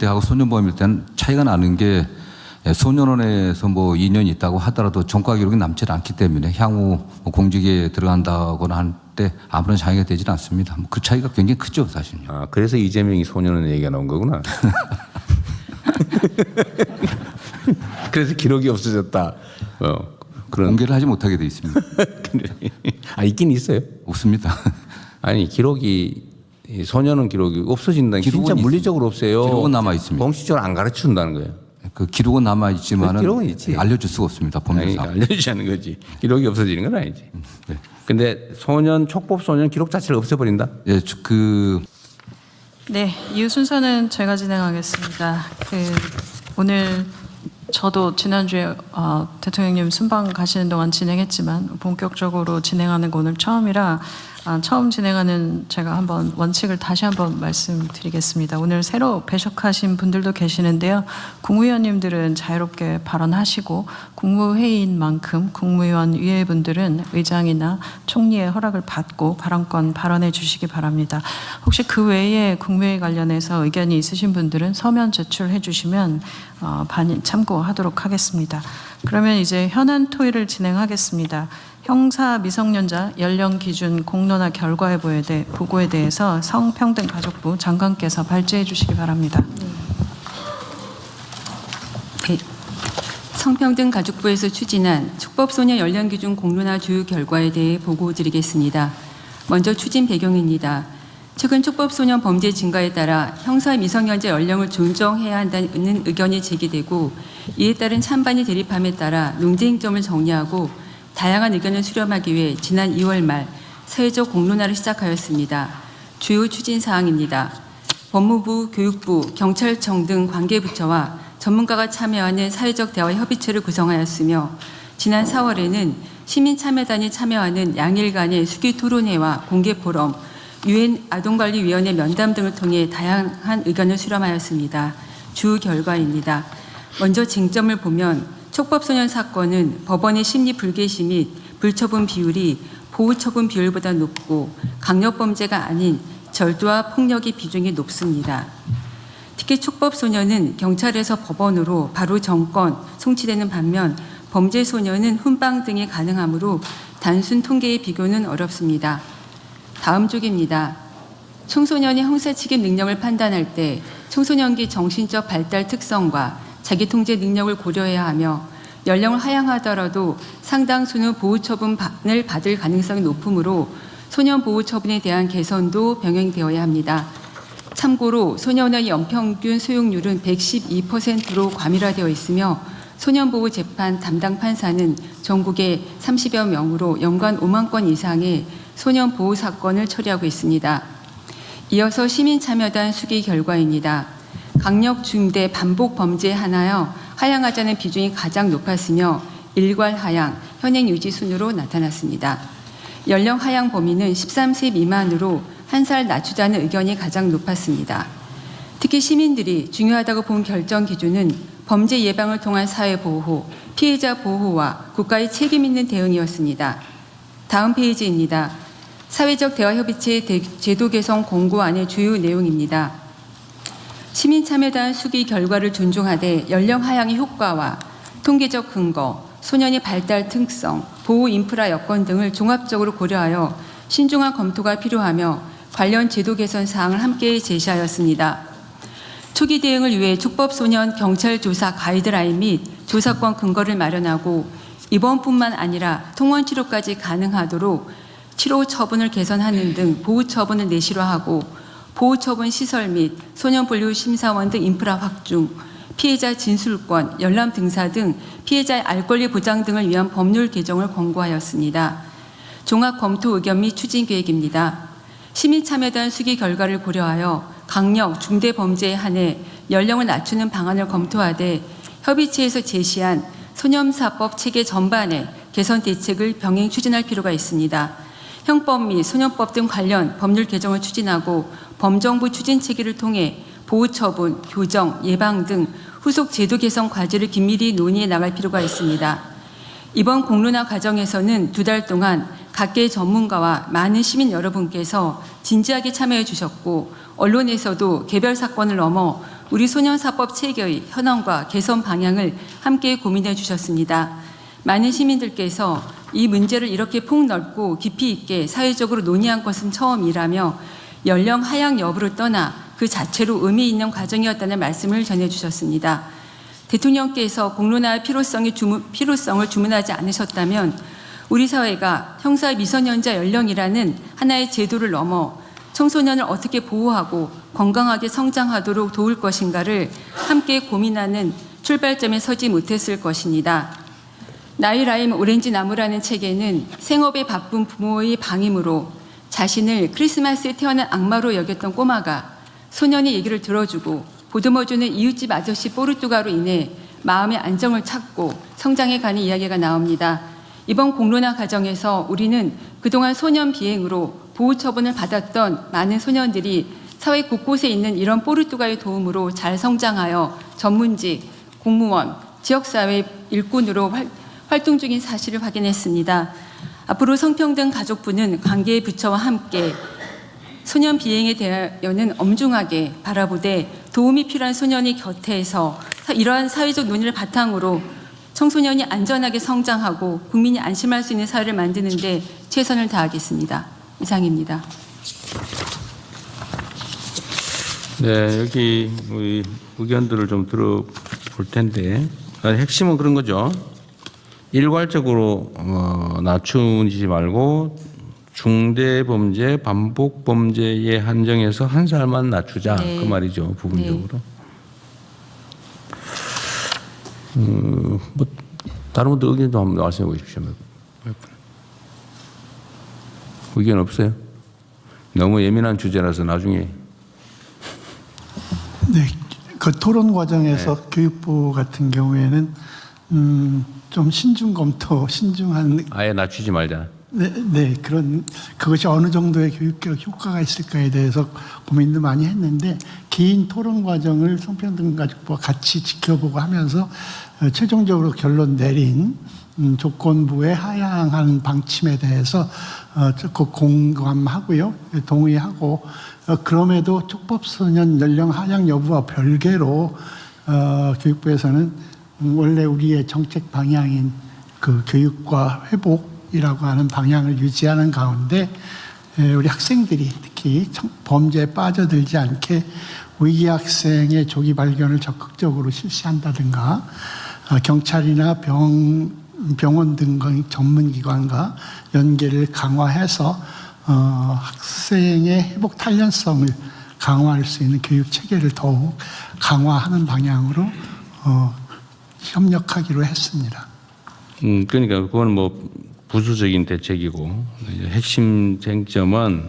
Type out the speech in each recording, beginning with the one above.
때하고 소년범일 때는 차이가 나는 게 소년원에서 뭐 2년 있다고 하더라도 전과 기록이 남지 않기 때문에 향후 뭐 공직에 들어간다거나 할 때 아무런 장애가 되질 않습니다. 그 차이가 굉장히 크죠, 사실요. 아, 그래서 이재명이 소년원 얘기가 나온 거구나. 그래서 기록이 없어졌다. 그런 공개를 하지 못하게 돼 있습니다. 아, 있긴 있어요. 없습니다. 아니, 기록이 소년원 기록이 없어진다는 게 진짜 물리적으로 없어요. 기록은 남아 있습니다. 공식적으로 안 가르쳐준다는 거예요. 그 기록은 남아 있지만은 기록은 있지. 알려줄 수가 없습니다. 법률상. 알려주지 않는 거지. 기록이 없어지는 건 아니지. 네. 근데 소년 촉법 소년 기록 자체를 없애버린다. 예, 네, 이후 순서는 제가 진행하겠습니다. 오늘 저도 지난주에 대통령님 순방 가시는 동안 진행했지만 본격적으로 진행하는 거 오늘 처음이라 처음 진행하는 제가 한번 원칙을 다시 한번 말씀드리겠습니다. 오늘 새로 배석하신 분들도 계시는데요. 국무위원님들은 자유롭게 발언하시고 국무회의인 만큼 국무위원 위회분들은 의장이나 총리의 허락을 받고 발언권 발언해 주시기 바랍니다. 혹시 그 외에 국무회의 관련해서 의견이 있으신 분들은 서면 제출해 주시면 참고하도록 하겠습니다. 그러면 이제 현안 토의를 진행하겠습니다. 형사 미성년자 연령 기준 공론화 결과에 보고에 대해서 성평등가족부 장관께서 발제해 주시기 바랍니다. 네. 성평등가족부에서 추진한 촉법소년 연령기준 공론화 조율 결과에 대해 보고드리겠습니다. 먼저 추진 배경입니다. 최근 촉법소년 범죄 증가에 따라 형사 미성년자 연령을 존중해야 한다는 의견이 제기되고 이에 따른 찬반이 대립함에 따라 논쟁점을 정리하고 다양한 의견을 수렴하기 위해 지난 2월 말 사회적 공론화를 시작하였습니다. 주요 추진 사항입니다. 법무부, 교육부, 경찰청 등 관계부처와 전문가가 참여하는 사회적 대화 협의체를 구성하였으며 지난 4월에는 시민참여단이 참여하는 양일간의 수기 토론회와 공개 포럼, 유엔 아동관리위원회 면담 등을 통해 다양한 의견을 수렴하였습니다. 주 결과입니다. 먼저 쟁점을 보면 촉법소년 사건은 법원의 심리 불개시 및 불처분 비율이 보호처분 비율보다 높고 강력범죄가 아닌 절도와 폭력의 비중이 높습니다. 특히 촉법소년은 경찰에서 법원으로 바로 정권 송치되는 반면 범죄소년은 훈방 등이 가능하므로 단순 통계의 비교는 어렵습니다. 다음 쪽입니다. 청소년의 형사책임 능력을 판단할 때 청소년기 정신적 발달 특성과 자기통제 능력을 고려해야 하며 연령을 하향하더라도 상당수는 보호처분을 받을 가능성이 높으므로 소년 보호처분에 대한 개선도 병행되어야 합니다. 참고로 소년의 연평균 수용률은 112%로 과밀화되어 있으며 소년보호재판 담당 판사는 전국에 30여 명으로 연간 5만 건 이상의 소년보호 사건을 처리하고 있습니다. 이어서 시민참여단 수기 결과입니다. 강력 중대 반복 범죄에 한하여 하향하자는 비중이 가장 높았으며 일괄 하향, 현행 유지 순으로 나타났습니다. 연령 하향 범위는 13세 미만으로 1살 낮추자는 의견이 가장 높았습니다. 특히 시민들이 중요하다고 본 결정 기준은 범죄 예방을 통한 사회 보호, 피해자 보호와 국가의 책임 있는 대응이었습니다. 다음 페이지입니다. 사회적 대화협의체 제도 개선 공고안의 주요 내용입니다. 시민참여단 수기 결과를 존중하되 연령 하향의 효과와 통계적 근거, 소년의 발달 특성, 보호 인프라 여건 등을 종합적으로 고려하여 신중한 검토가 필요하며 관련 제도 개선 사항을 함께 제시하였습니다. 초기 대응을 위해 촉법소년 경찰 조사 가이드라인 및 조사권 근거를 마련하고 입원뿐만 아니라 통원 치료까지 가능하도록 치료 처분을 개선하는 등 보호 처분을 내실화하고 보호처분 시설 및 소년본류심사원 등 인프라 확충, 피해자 진술권, 열람 등사 등 피해자의 알 권리 보장 등을 위한 법률 개정을 권고하였습니다. 종합 검토 의견 및 추진 계획입니다. 시민참여단 수기 결과를 고려하여 강력 중대 범죄에 한해 연령을 낮추는 방안을 검토하되 협의체에서 제시한 소년사법 체계 전반의 개선 대책을 병행 추진할 필요가 있습니다. 형법 및 소년법 등 관련 법률 개정을 추진하고 범정부 추진 체계를 통해 보호처분, 교정, 예방 등 후속 제도 개선 과제를 긴밀히 논의해 나갈 필요가 있습니다. 이번 공론화 과정에서는 2달 동안 각계 전문가와 많은 시민 여러분께서 진지하게 참여해 주셨고 언론에서도 개별 사건을 넘어 우리 소년사법 체계의 현황과 개선 방향을 함께 고민해 주셨습니다. 많은 시민들께서 이 문제를 이렇게 폭넓고 깊이 있게 사회적으로 논의한 것은 처음이라며 연령 하향 여부를 떠나 그 자체로 의미 있는 과정이었다는 말씀을 전해주셨습니다. 대통령께서 공론화의 필요성을 주문하지 않으셨다면 우리 사회가 형사 미성년자 연령이라는 하나의 제도를 넘어 청소년을 어떻게 보호하고 건강하게 성장하도록 도울 것인가를 함께 고민하는 출발점에 서지 못했을 것입니다. 나이 라임 오렌지 나무라는 책에는 생업에 바쁜 부모의 방임으로 자신을 크리스마스에 태어난 악마로 여겼던 꼬마가 소년의 얘기를 들어주고 보듬어주는 이웃집 아저씨 뽀르뚜가로 인해 마음의 안정을 찾고 성장해 가는 이야기가 나옵니다. 이번 공론화 과정에서 우리는 그동안 소년 비행으로 보호 처분을 받았던 많은 소년들이 사회 곳곳에 있는 이런 뽀르뚜가의 도움으로 잘 성장하여 전문직, 공무원, 지역사회 일꾼으로 활동 중인 사실을 확인했습니다. 앞으로 성평등 가족부는 관계의 부처와 함께 소년 비행에 대하여는 엄중하게 바라보되 도움이 필요한 소년이 곁에서 이러한 사회적 논의를 바탕으로 청소년이 안전하게 성장하고 국민이 안심할 수 있는 사회를 만드는 데 최선을 다하겠습니다. 이상입니다. 네, 여기 우리 의견들을 좀 들어볼 텐데 핵심은 그런 거죠. 일괄적으로 낮추지 말고 중대범죄, 반복범죄에 한정해서 한 살만 낮추자. 네. 그 말이죠. 부분적으로. 뭐 다른 분들 의견도 한번 말씀해 보십시오. 의견 없어요? 너무 예민한 주제라서 나중에. 네, 그 토론 과정에서 교육부 같은 경우에는 좀 신중 검토, 신중한 아예 낮추지 말자. 네, 그것이 어느 정도의 교육적 효과가 있을까에 대해서 고민도 많이 했는데 긴 토론 과정을 성평등가족부와 같이 지켜보고 하면서 최종적으로 결론 내린 조건부의 하향한 방침에 대해서 적극 공감하고요, 동의하고 그럼에도 촉법소년 연령 하향 여부와 별개로 교육부에서는 원래 우리의 정책 방향인 그 교육과 회복이라고 하는 방향을 유지하는 가운데 우리 학생들이 특히 범죄에 빠져들지 않게 위기 학생의 조기 발견을 적극적으로 실시한다든가 경찰이나 병원 등 전문기관과 연계를 강화해서 학생의 회복 탄력성을 강화할 수 있는 교육 체계를 더욱 강화하는 방향으로 협력하기로 했습니다. 그러니까 그건 뭐 부수적인 대책이고 핵심 쟁점은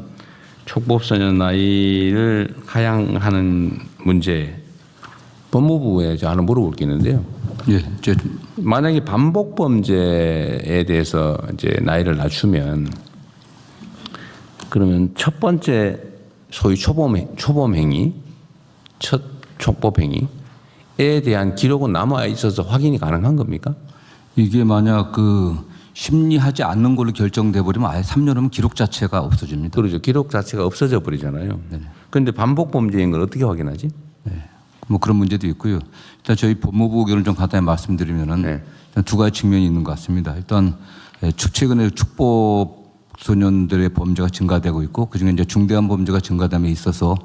촉법소년 나이를 하향하는 문제. 법무부에 저 하나 물어볼 게 있는데요. 예, 만약에 반복 범죄에 대해서 이제 나이를 낮추면 그러면 첫 번째 소위 초범 행위, 첫 촉법 행위에 대한 기록은 남아 있어서 확인이 가능한 겁니까? 이게 만약 심리하지 않는 걸로 결정돼 버리면 아예 3년이면 기록 자체가 없어집니다. 그러죠. 기록 자체가 없어져 버리잖아요. 그런데 반복 범죄인 걸 어떻게 확인하지? 네. 뭐 그런 문제도 있고요. 일단 저희 법무부 의견을 좀 간단히 말씀드리면은 일단 두 가지 측면이 있는 것 같습니다. 일단 최근에 축법 소년들의 범죄가 증가되고 있고 그중에 이제 중대한 범죄가 증가됨에 있어서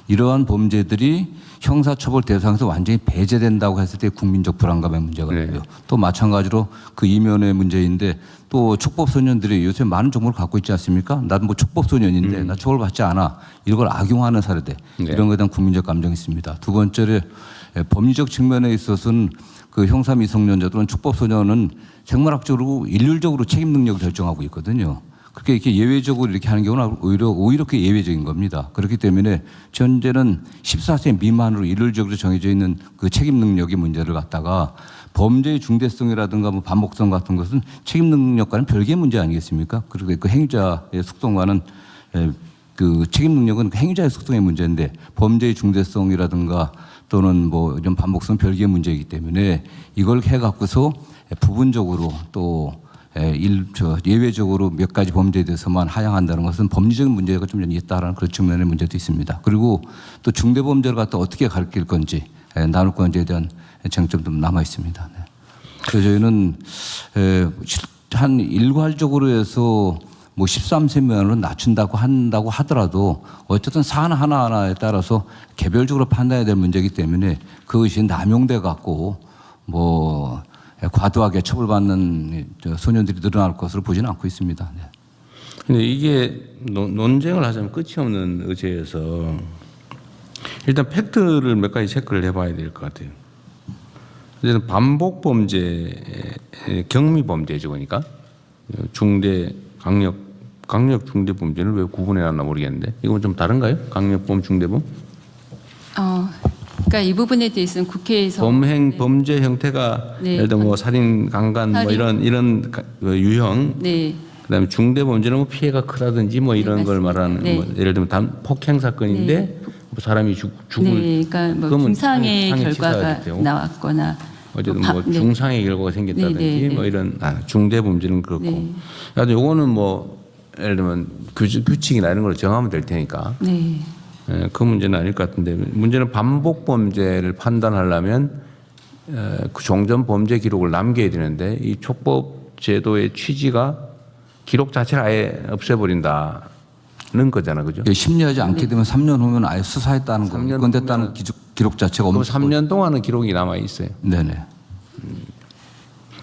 이러한 범죄들이 형사처벌 대상에서 완전히 배제된다고 했을 때 국민적 불안감의 문제가 있고요. 또 마찬가지로 그 이면의 문제인데 또 촉법소년들이 요새 많은 정보를 갖고 있지 않습니까? 나도 뭐 촉법소년인데 나 처벌받지 않아. 이걸 악용하는 사례들. 이런 것에 대한 국민적 감정이 있습니다. 두 번째로 법리적 측면에 있어서는 그 형사 미성년자들은 촉법소년은 생물학적으로 일률적으로 책임 능력을 결정하고 있거든요. 그렇게 이렇게 예외적으로 이렇게 하는 경우는 오히려 그게 예외적인 겁니다. 그렇기 때문에 현재는 14세 미만으로 일률적으로 정해져 있는 그 책임 능력의 문제를 갖다가 범죄의 중대성이라든가 뭐 반복성 같은 것은 책임 능력과는 별개의 문제 아니겠습니까? 그리고 그 행위자의 속성과는 그 책임 능력은 행위자의 속성의 문제인데 범죄의 중대성이라든가 또는 뭐 이런 반복성 별개의 문제이기 때문에 이걸 해갖고서 부분적으로 또 예외적으로 몇 가지 범죄에 대해서만 하향한다는 것은 법리적인 문제가 좀 있다라는 그런 측면의 문제도 있습니다. 그리고 또 중대 범죄를 갖다 어떻게 가르칠 건지 나눌 건지에 대한 쟁점도 남아 있습니다. 네. 그래서 저희는 한 일괄적으로 해서 뭐 13세 미만으로 낮춘다고 한다고 하더라도 어쨌든 사안 하나하나에 따라서 개별적으로 판단해야 될 문제이기 때문에 그것이 남용돼 갖고 뭐 과도하게 처벌받는 소년들이 늘어날 것으로 보지는 않고 있습니다. 네. 근데 이게 논쟁을 하자면 끝이 없는 의제여서 일단 팩트를 몇 가지 체크를 해봐야 될 것 같아요. 이제는 반복 범죄, 경미 범죄죠, 그러니까 중대 강력 중대 범죄를 왜 구분해놨나 모르겠는데 이건 좀 다른가요? 강력범, 중대범? 그러니까 이 부분에 대해서는 국회에서 범죄 형태가 네. 예를 들어 뭐 살인, 강간 뭐 이런 유형, 네. 그다음에 중대 범죄는 뭐 피해가 크다든지 뭐 이런 네, 걸 맞습니다. 말하는 네. 뭐 예를 들면 폭행 사건인데 네. 뭐 사람이 죽을 네, 그러니까 뭐 그러면 중상의 상해 결과가 치사하게 되고. 나왔거나 어쨌든 뭐 뭐 네. 중상의 결과가 생겼다든지 네, 네, 네. 뭐 이런 중대 범죄는 그렇고. 네. 하여튼 요거는 뭐 예를 들면 규칙이나 이런 걸 정하면 될 테니까 네. 그 문제는 아닐 것 같은데 문제는 반복 범죄를 판단하려면 그 종전 범죄 기록을 남겨야 되는데 이 촉법 제도의 취지가 기록 자체를 아예 없애버린다는 거잖아, 그죠? 심리하지 않게 되면 3년 후면 아예 수사했다는 거, 3년 입건됐다는 기록 자체가 그럼 없는 3년 동안은 기록이 남아 있어요. 네네.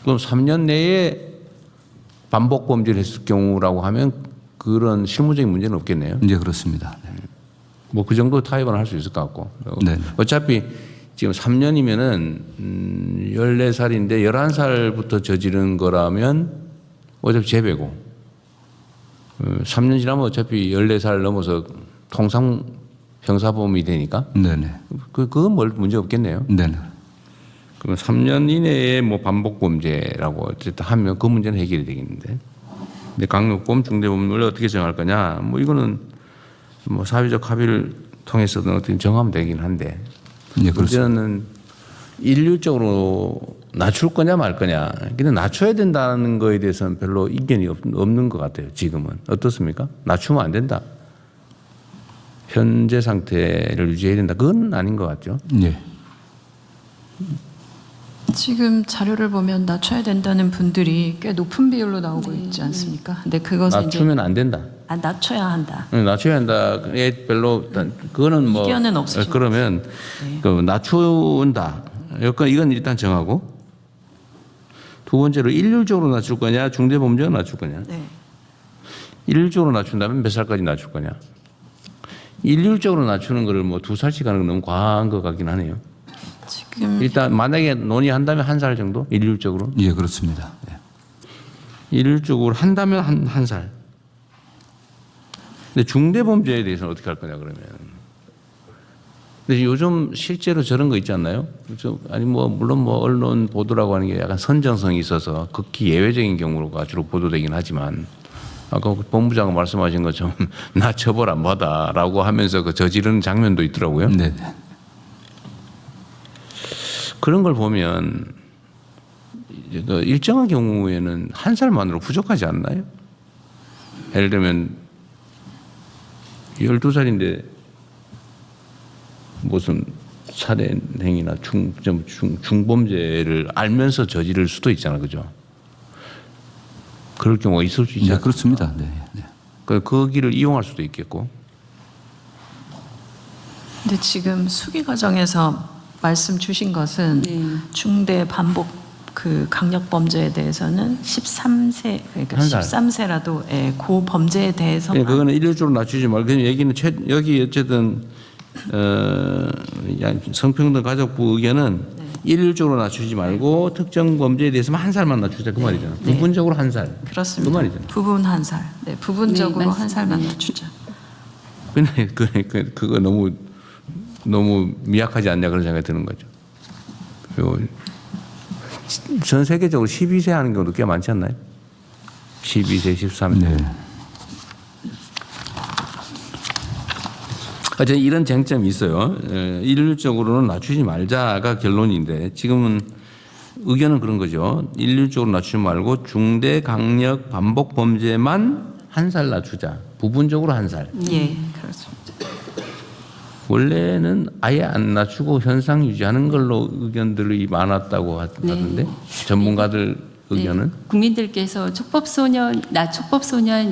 그럼 3년 내에 반복 범죄를 했을 경우라고 하면 그런 실무적인 문제는 없겠네요. 이제 그렇습니다. 네. 뭐 그 정도 타협은 할 수 있을 것 같고. 네. 어차피 지금 3년이면은 14살인데 11살부터 저지른 거라면 어차피 재배고 3년 지나면 어차피 14살 넘어서 통상 형사범이 되니까 네네. 그건 뭘 문제 없겠네요. 네네. 그러면 3년 이내에 뭐 반복 범죄라고 어쨌든 하면 그 문제는 해결이 되겠는데. 근데 강력범, 중대범을 어떻게 정할 거냐? 뭐 이거는 뭐 사회적 합의를 통해서든 어떻게 정하면 되긴 한데. 네, 그렇습니다. 문제는 일률적으로 낮출 거냐 말 거냐. 근데 낮춰야 된다는 거에 대해서는 별로 이견이 없는 것 같아요. 지금은 어떻습니까? 낮추면 안 된다. 현재 상태를 유지해야 된다. 그건 아닌 것 같죠. 네. 지금 자료를 보면 낮춰야 된다는 분들이 꽤 높은 비율로 나오고 있지 않습니까? 근데 그것은 이제 낮추면 안 된다. 낮춰야 한다. 낮춰야 한다. 별로 그거는 뭐 이견은 없으신 그러면 그 낮춘다. 이건 일단 정하고 두 번째로 일률적으로 낮출 거냐, 중대 범죄는 낮출 거냐. 네. 일률적으로 낮춘다면 몇 살까지 낮출 거냐. 일률적으로 낮추는 거를 뭐 2살씩 하는 건 너무 과한 것 같긴 하네요. 지금 일단 만약에 논의한다면 1살 정도 일률적으로. 예, 그렇습니다. 네. 일률적으로 한다면 한 살. 근데 중대 범죄에 대해서는 어떻게 할 거냐 그러면. 근데 요즘 실제로 저런 거 있지 않나요? 아니 뭐 물론 뭐 언론 보도라고 하는 게 약간 선정성이 있어서 극히 예외적인 경우가 주로 보도되긴 하지만 아까 본부장은 말씀하신 것처럼 나 처벌 안 받아라고 하면서 그 저지르는 장면도 있더라고요. 네. 그런 걸 보면 일정한 경우에는 1살만으로 부족하지 않나요? 예를 들면 12살인데 무슨 살해 행위나 중범죄를 알면서 저지를 수도 있잖아, 그죠? 그럴 경우가 있을 수 네, 있잖아요. 그렇습니다. 네. 네. 그 길을 이용할 수도 있겠고. 근데 지금 수기 과정에서 말씀 주신 것은 네. 중대 반복 그 강력 범죄에 대해서는 13세 그러니까 한 살. 13세라도 예, 그 범죄에 대해서만 그거는 일률적으로 낮추지 말고 그냥 얘기는 여기 어쨌든 성평등 가족부 의견은 일률적으로 낮추지 말고 특정 범죄에 대해서만 1살만 낮추자 그 말이잖아. 네. 부분적으로 1살. 그렇습니다. 그 말이잖아. 부분 한 살. 네, 부분적으로 네, 한 살만 낮추자. 근데 그거 너무 미약하지 않냐 그런 생각이 드는 거죠. 그리고 전 세계적으로 12세 하는 경우도 꽤 많지 않나요? 12세, 13세. 네. 어쨌든 이런 쟁점이 있어요. 일률적으로는 낮추지 말자가 결론인데 지금은 의견은 그런 거죠. 일률적으로 낮추지 말고 중대 강력 반복 범죄만 한 살 낮추자. 부분적으로 한 살. 예, 그렇습니다. 원래는 아예 안 낮추고 현상 유지하는 걸로 의견들이 많았다고 하던데 전문가들 의견은 네, 국민들께서 촉법소년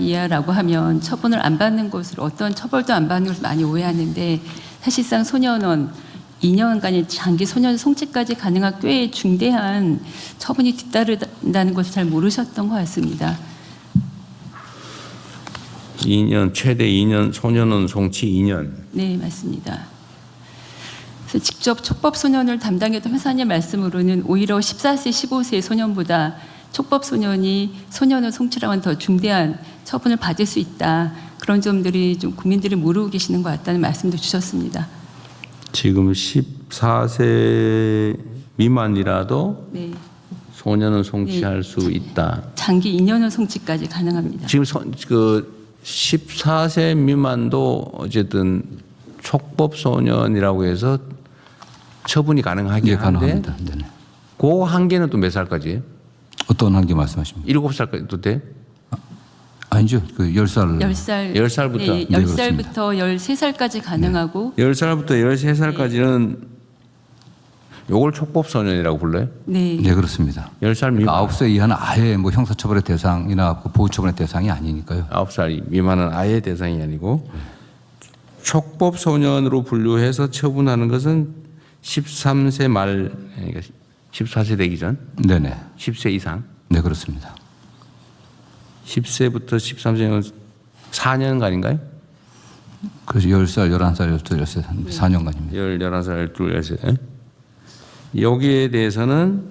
이하라고 하면 처분을 안 받는 것으로 어떤 처벌도 안 받는 것을 많이 오해하는데 사실상 소년원 2년간의 장기 소년 송치까지 가능한 꽤 중대한 처분이 뒤따른다는 것을 잘 모르셨던 것 같습니다. 2년 최대 2년 소년원 송치 2년. 네, 맞습니다. 그래서 직접 촉법소년을 담당했던 회사님 말씀으로는 오히려 14세, 15세 소년보다 촉법소년이 소년을 송치랑은 더 중대한 처분을 받을 수 있다. 그런 점들이 좀 국민들이 모르고 계시는 것 같다는 말씀도 주셨습니다. 지금 14세 미만이라도 네, 소년은 송치할 수 있다. 장기 2년은 송치까지 가능합니다. 지금 그 14세 미만도 어쨌든 촉법 소년이라고 해서 처분이 가능하긴 예, 한데 가능합니다. 네네. 그 한계는 또 몇 살까지? 어떤 한계 말씀하십니까? 7살까지도 돼? 아니죠. 그 10살. 10살, 10살부터? 네, 네, 10살부터 13살까지 가능하고 10살부터 13살까지는 요걸 촉법 소년이라고 불러요? 네, 네, 그렇습니다. 10살 미만. 9세 이하는 아예 뭐 형사처벌의 대상이나 그 보호처분의 대상이 아니니까요. 9살 미만은 아예 대상이 아니고 촉법 소년으로 분류해서 처분하는 것은 13세 말 그러니까 14세 되기 전 네네. 10세 이상 네, 그렇습니다. 10세부터 13세는 4년간인가요? 그래서 10살, 11살, 12살, 13살, 4년간입니다. 11살, 13살. 여기에 대해서는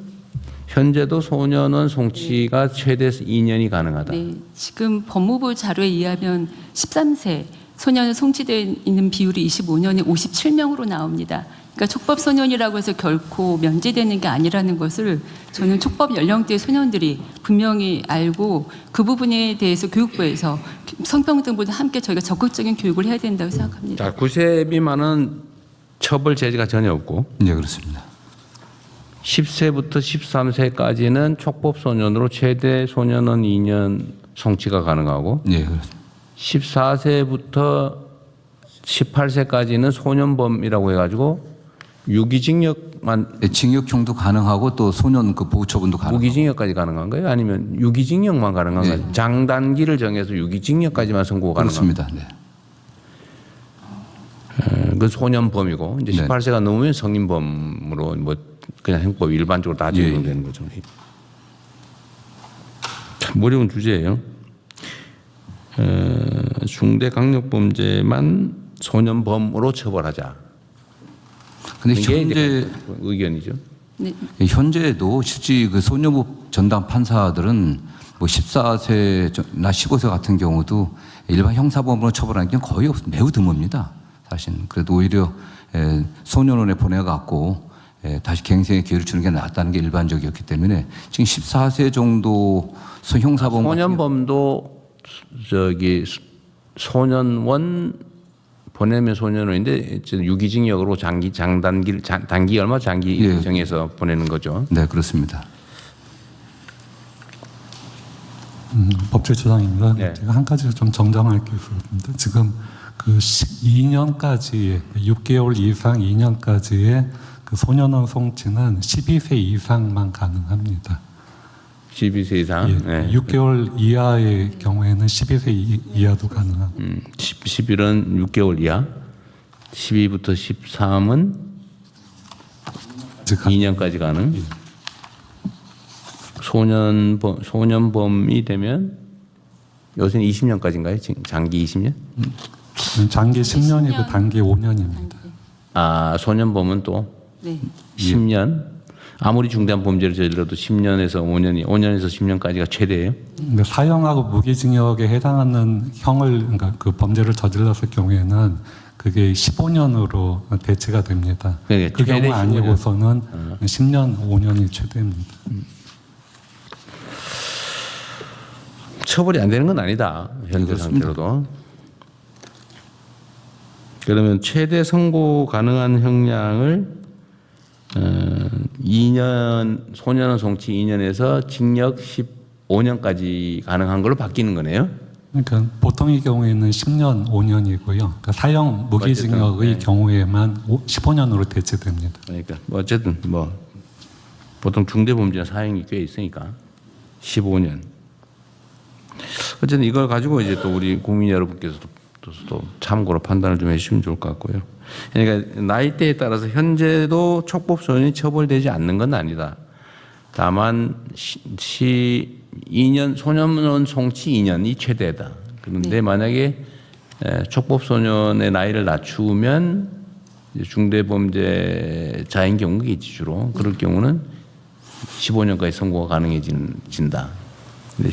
현재도 소년원 송치가 최대 2년이 가능하다. 네, 지금 법무부 자료에 의하면 13세 소년은 송치되어 있는 비율이 25년에 57명으로 나옵니다. 그러니까 촉법 소년이라고 해서 결코 면제되는 게 아니라는 것을 저는 촉법 연령대 소년들이 분명히 알고 그 부분에 대해서 교육부에서 성평등보다 함께 저희가 적극적인 교육을 해야 된다고 생각합니다. 자, 9세 미만은 처벌 제재가 전혀 없고 네, 그렇습니다. 10세부터 13세까지는 촉법 소년으로 최대 소년원 2년 송치가 가능하고 네, 그렇습니다. 14세부터 18세까지는 소년범이라고 해가지고 유기징역만 네, 징역형도 가능하고 또 소년 그 보호처분도 가능하고. 무기징역까지 가능한 거예요? 아니면 유기징역만 가능한 네. 거예요? 장단기를 정해서 유기징역까지만 선고가 가능한 그렇습니다. 네. 그 소년범이고 이제 네. 18세가 넘으면 성인범으로 뭐 그냥 형법 일반적으로 다 적용되는 거죠. 참 어려운 주제예요. 중대 강력범죄만 소년범으로 처벌하자. 근데 이게 현재 이제 의견이죠. 네, 현재도 실제 그 소년법 전담 판사들은 뭐 14세나 15세 같은 경우도 일반 형사범으로 처벌하는 게 거의 매우 드뭅니다. 사실 그래도 오히려 소년원에 보내갖고 다시 갱생의 기회를 주는 게 낫다는 게 일반적이었기 때문에 지금 14세 정도 형사범 소년범도 저기 소년원 보내면 소년원인데 유기징역으로 단기 얼마 장기 예. 정해서 보내는 거죠. 네, 그렇습니다. 법제처장입니다. 네. 제가 한 가지 좀 정정할 게 있습니다. 지금 그 2년까지 6개월 이상 2년까지의 그 소년원 송치는 12세 이상만 가능합니다. 12세 이상. 예, 네. 6개월 이하의 경우에는 12세 이하도 가능합니다. 11은 6개월 이하. 12부터 13은 2년까지 가능. 소년범이 되면 요새는 20년까지인가요? 장기 20년? 장기 10년이고 10년. 단기 5년입니다. 아, 소년범은 또 네. 10년. 아무리 중대한 범죄를 저질러도 10년에서 5년에서 10년까지가 최대예요. 근데 사형하고 무기징역에 해당하는 형을 그러니까 그 범죄를 저질렀을 경우에는 그게 15년으로 대체가 됩니다. 그러니까 그 최대 경우 15년. 아니고서는 10년, 5년이 최대입니다. 처벌이 안 되는 건 아니다. 현재 그렇습니다. 상태로도. 그러면 최대 선고 가능한 형량을 2년 소년원 송치 2년에서 징역 15년까지 가능한 걸로 바뀌는 거네요. 그러니까 보통의 경우에는 10년, 5년이고요. 그러니까 사형 무기징역의 어쨌든, 네. 경우에만 15년으로 대체됩니다. 그러니까 뭐 어쨌든 뭐 보통 중대범죄 사형이 꽤 있으니까 15년. 어쨌든 이걸 가지고 이제 또 우리 국민 여러분께서도 또 참고로 판단을 좀 해주시면 좋을 것 같고요. 그러니까 나이대에 따라서 현재도 촉법소년이 처벌되지 않는 건 아니다. 다만 2년 소년원 송치 2년이 최대다. 그런데 만약에 촉법소년의 나이를 낮추면 중대범죄자인 경우겠지 주로. 그럴 경우는 15년까지 선고가 가능해진다. 근데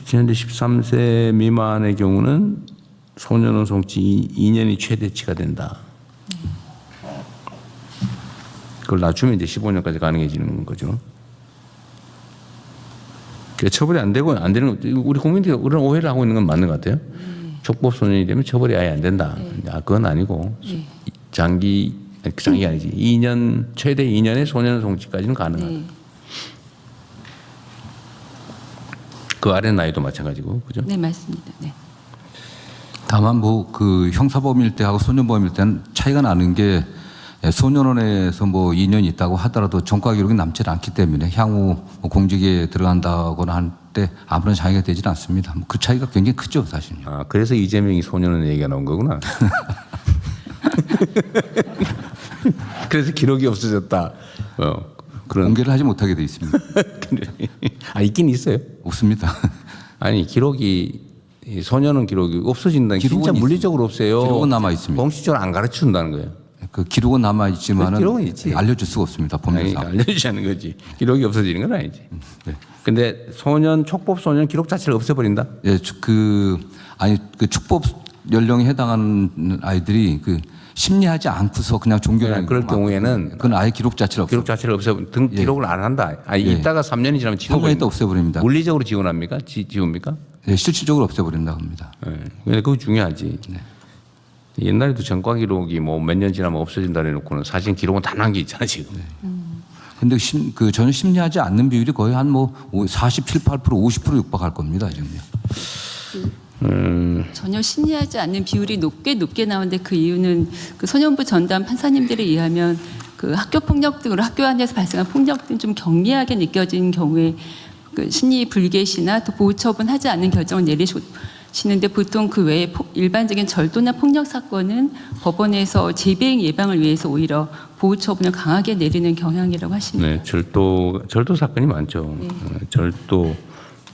현재 13세 미만의 경우는 소년원 송치 2년이 최대치가 된다. 그걸 낮추면 이제 15년까지 가능해지는 거죠. 그러니까 처벌이 안 되고 안 되는 거, 우리 국민들이 그런 오해를 하고 있는 건 맞는 것 같아요. 촉법 소년이 되면 처벌이 아예 안 된다. 그건 아니고 장기가 아니지. 2년 최대 2년의 소년 송치까지는 가능하다. 그 아래 나이도 마찬가지고, 그죠? 네, 맞습니다. 네. 다만 뭐 그 형사범일 때하고 소년범일 때는 차이가 나는 게 소년원에서 뭐 2년이 있다고 하더라도 전과 기록이 남지 않기 때문에 향후 뭐 공직에 들어간다거나 할 때 아무런 장애가 되질 않습니다. 그 차이가 굉장히 크죠, 사실요. 아, 그래서 이재명이 소년원 얘기가 나온 거구나. 그래서 기록이 없어졌다. 그런 공개를 하지 못하게 돼 있습니다. 아, 있긴 있어요. 없습니다. 아니, 기록이 소년원 기록이 없어진다는 게 진짜 기록은 물리적으로 없어요. 기록은 남아 있습니다. 공식적으로 안 가르쳐 준다는 거예요. 그 기록은 남아 있지만은 그 기록은 있지. 알려줄 수가 없습니다. 아니, 법률상. 알려주자는 거지. 기록이 없어지는 건 아니지. 네. 근데 촉법 소년 기록 자체를 없애버린다? 예, 그 축법 연령에 해당하는 아이들이 그 심리하지 않고서 그냥 종교를 그럴 경우에는 그건 아예 기록 자체를 기록 자체를 없애버린 기록을 안 한다. 아니, 예. 있다가 3년이 지나면 3년 있다 없애버립니다. 물리적으로 지원합니까? 지웁니까? 예, 실질적으로 없애버린다고 합니다. 예. 근데 그거 중요하지. 네. 옛날에도 전과 기록이 뭐 몇 년 지나면 없어진다 해놓고는 사실 기록은 다 남겨 있잖아 지금. 근데 저는 심리하지 않는 비율이 거의 한 뭐 47, 8%, 50% 육박할 겁니다, 지금요. 전혀 심리하지 않는 비율이 높게 나오는데 그 이유는 그 소년부 전담 판사님들에 의하면 그 학교 폭력 등으로 학교 안에서 발생한 폭력 등 좀 경미하게 느껴진 경우에 그 심리 불개시나 또 보호 처분하지 않는 결정을 내리시는데 보통 그 외에 일반적인 절도나 폭력 사건은 법원에서 재배행 예방을 위해서 오히려 보호 처분을 강하게 내리는 경향이라고 하십니다. 네, 절도 사건이 많죠. 네. 절도,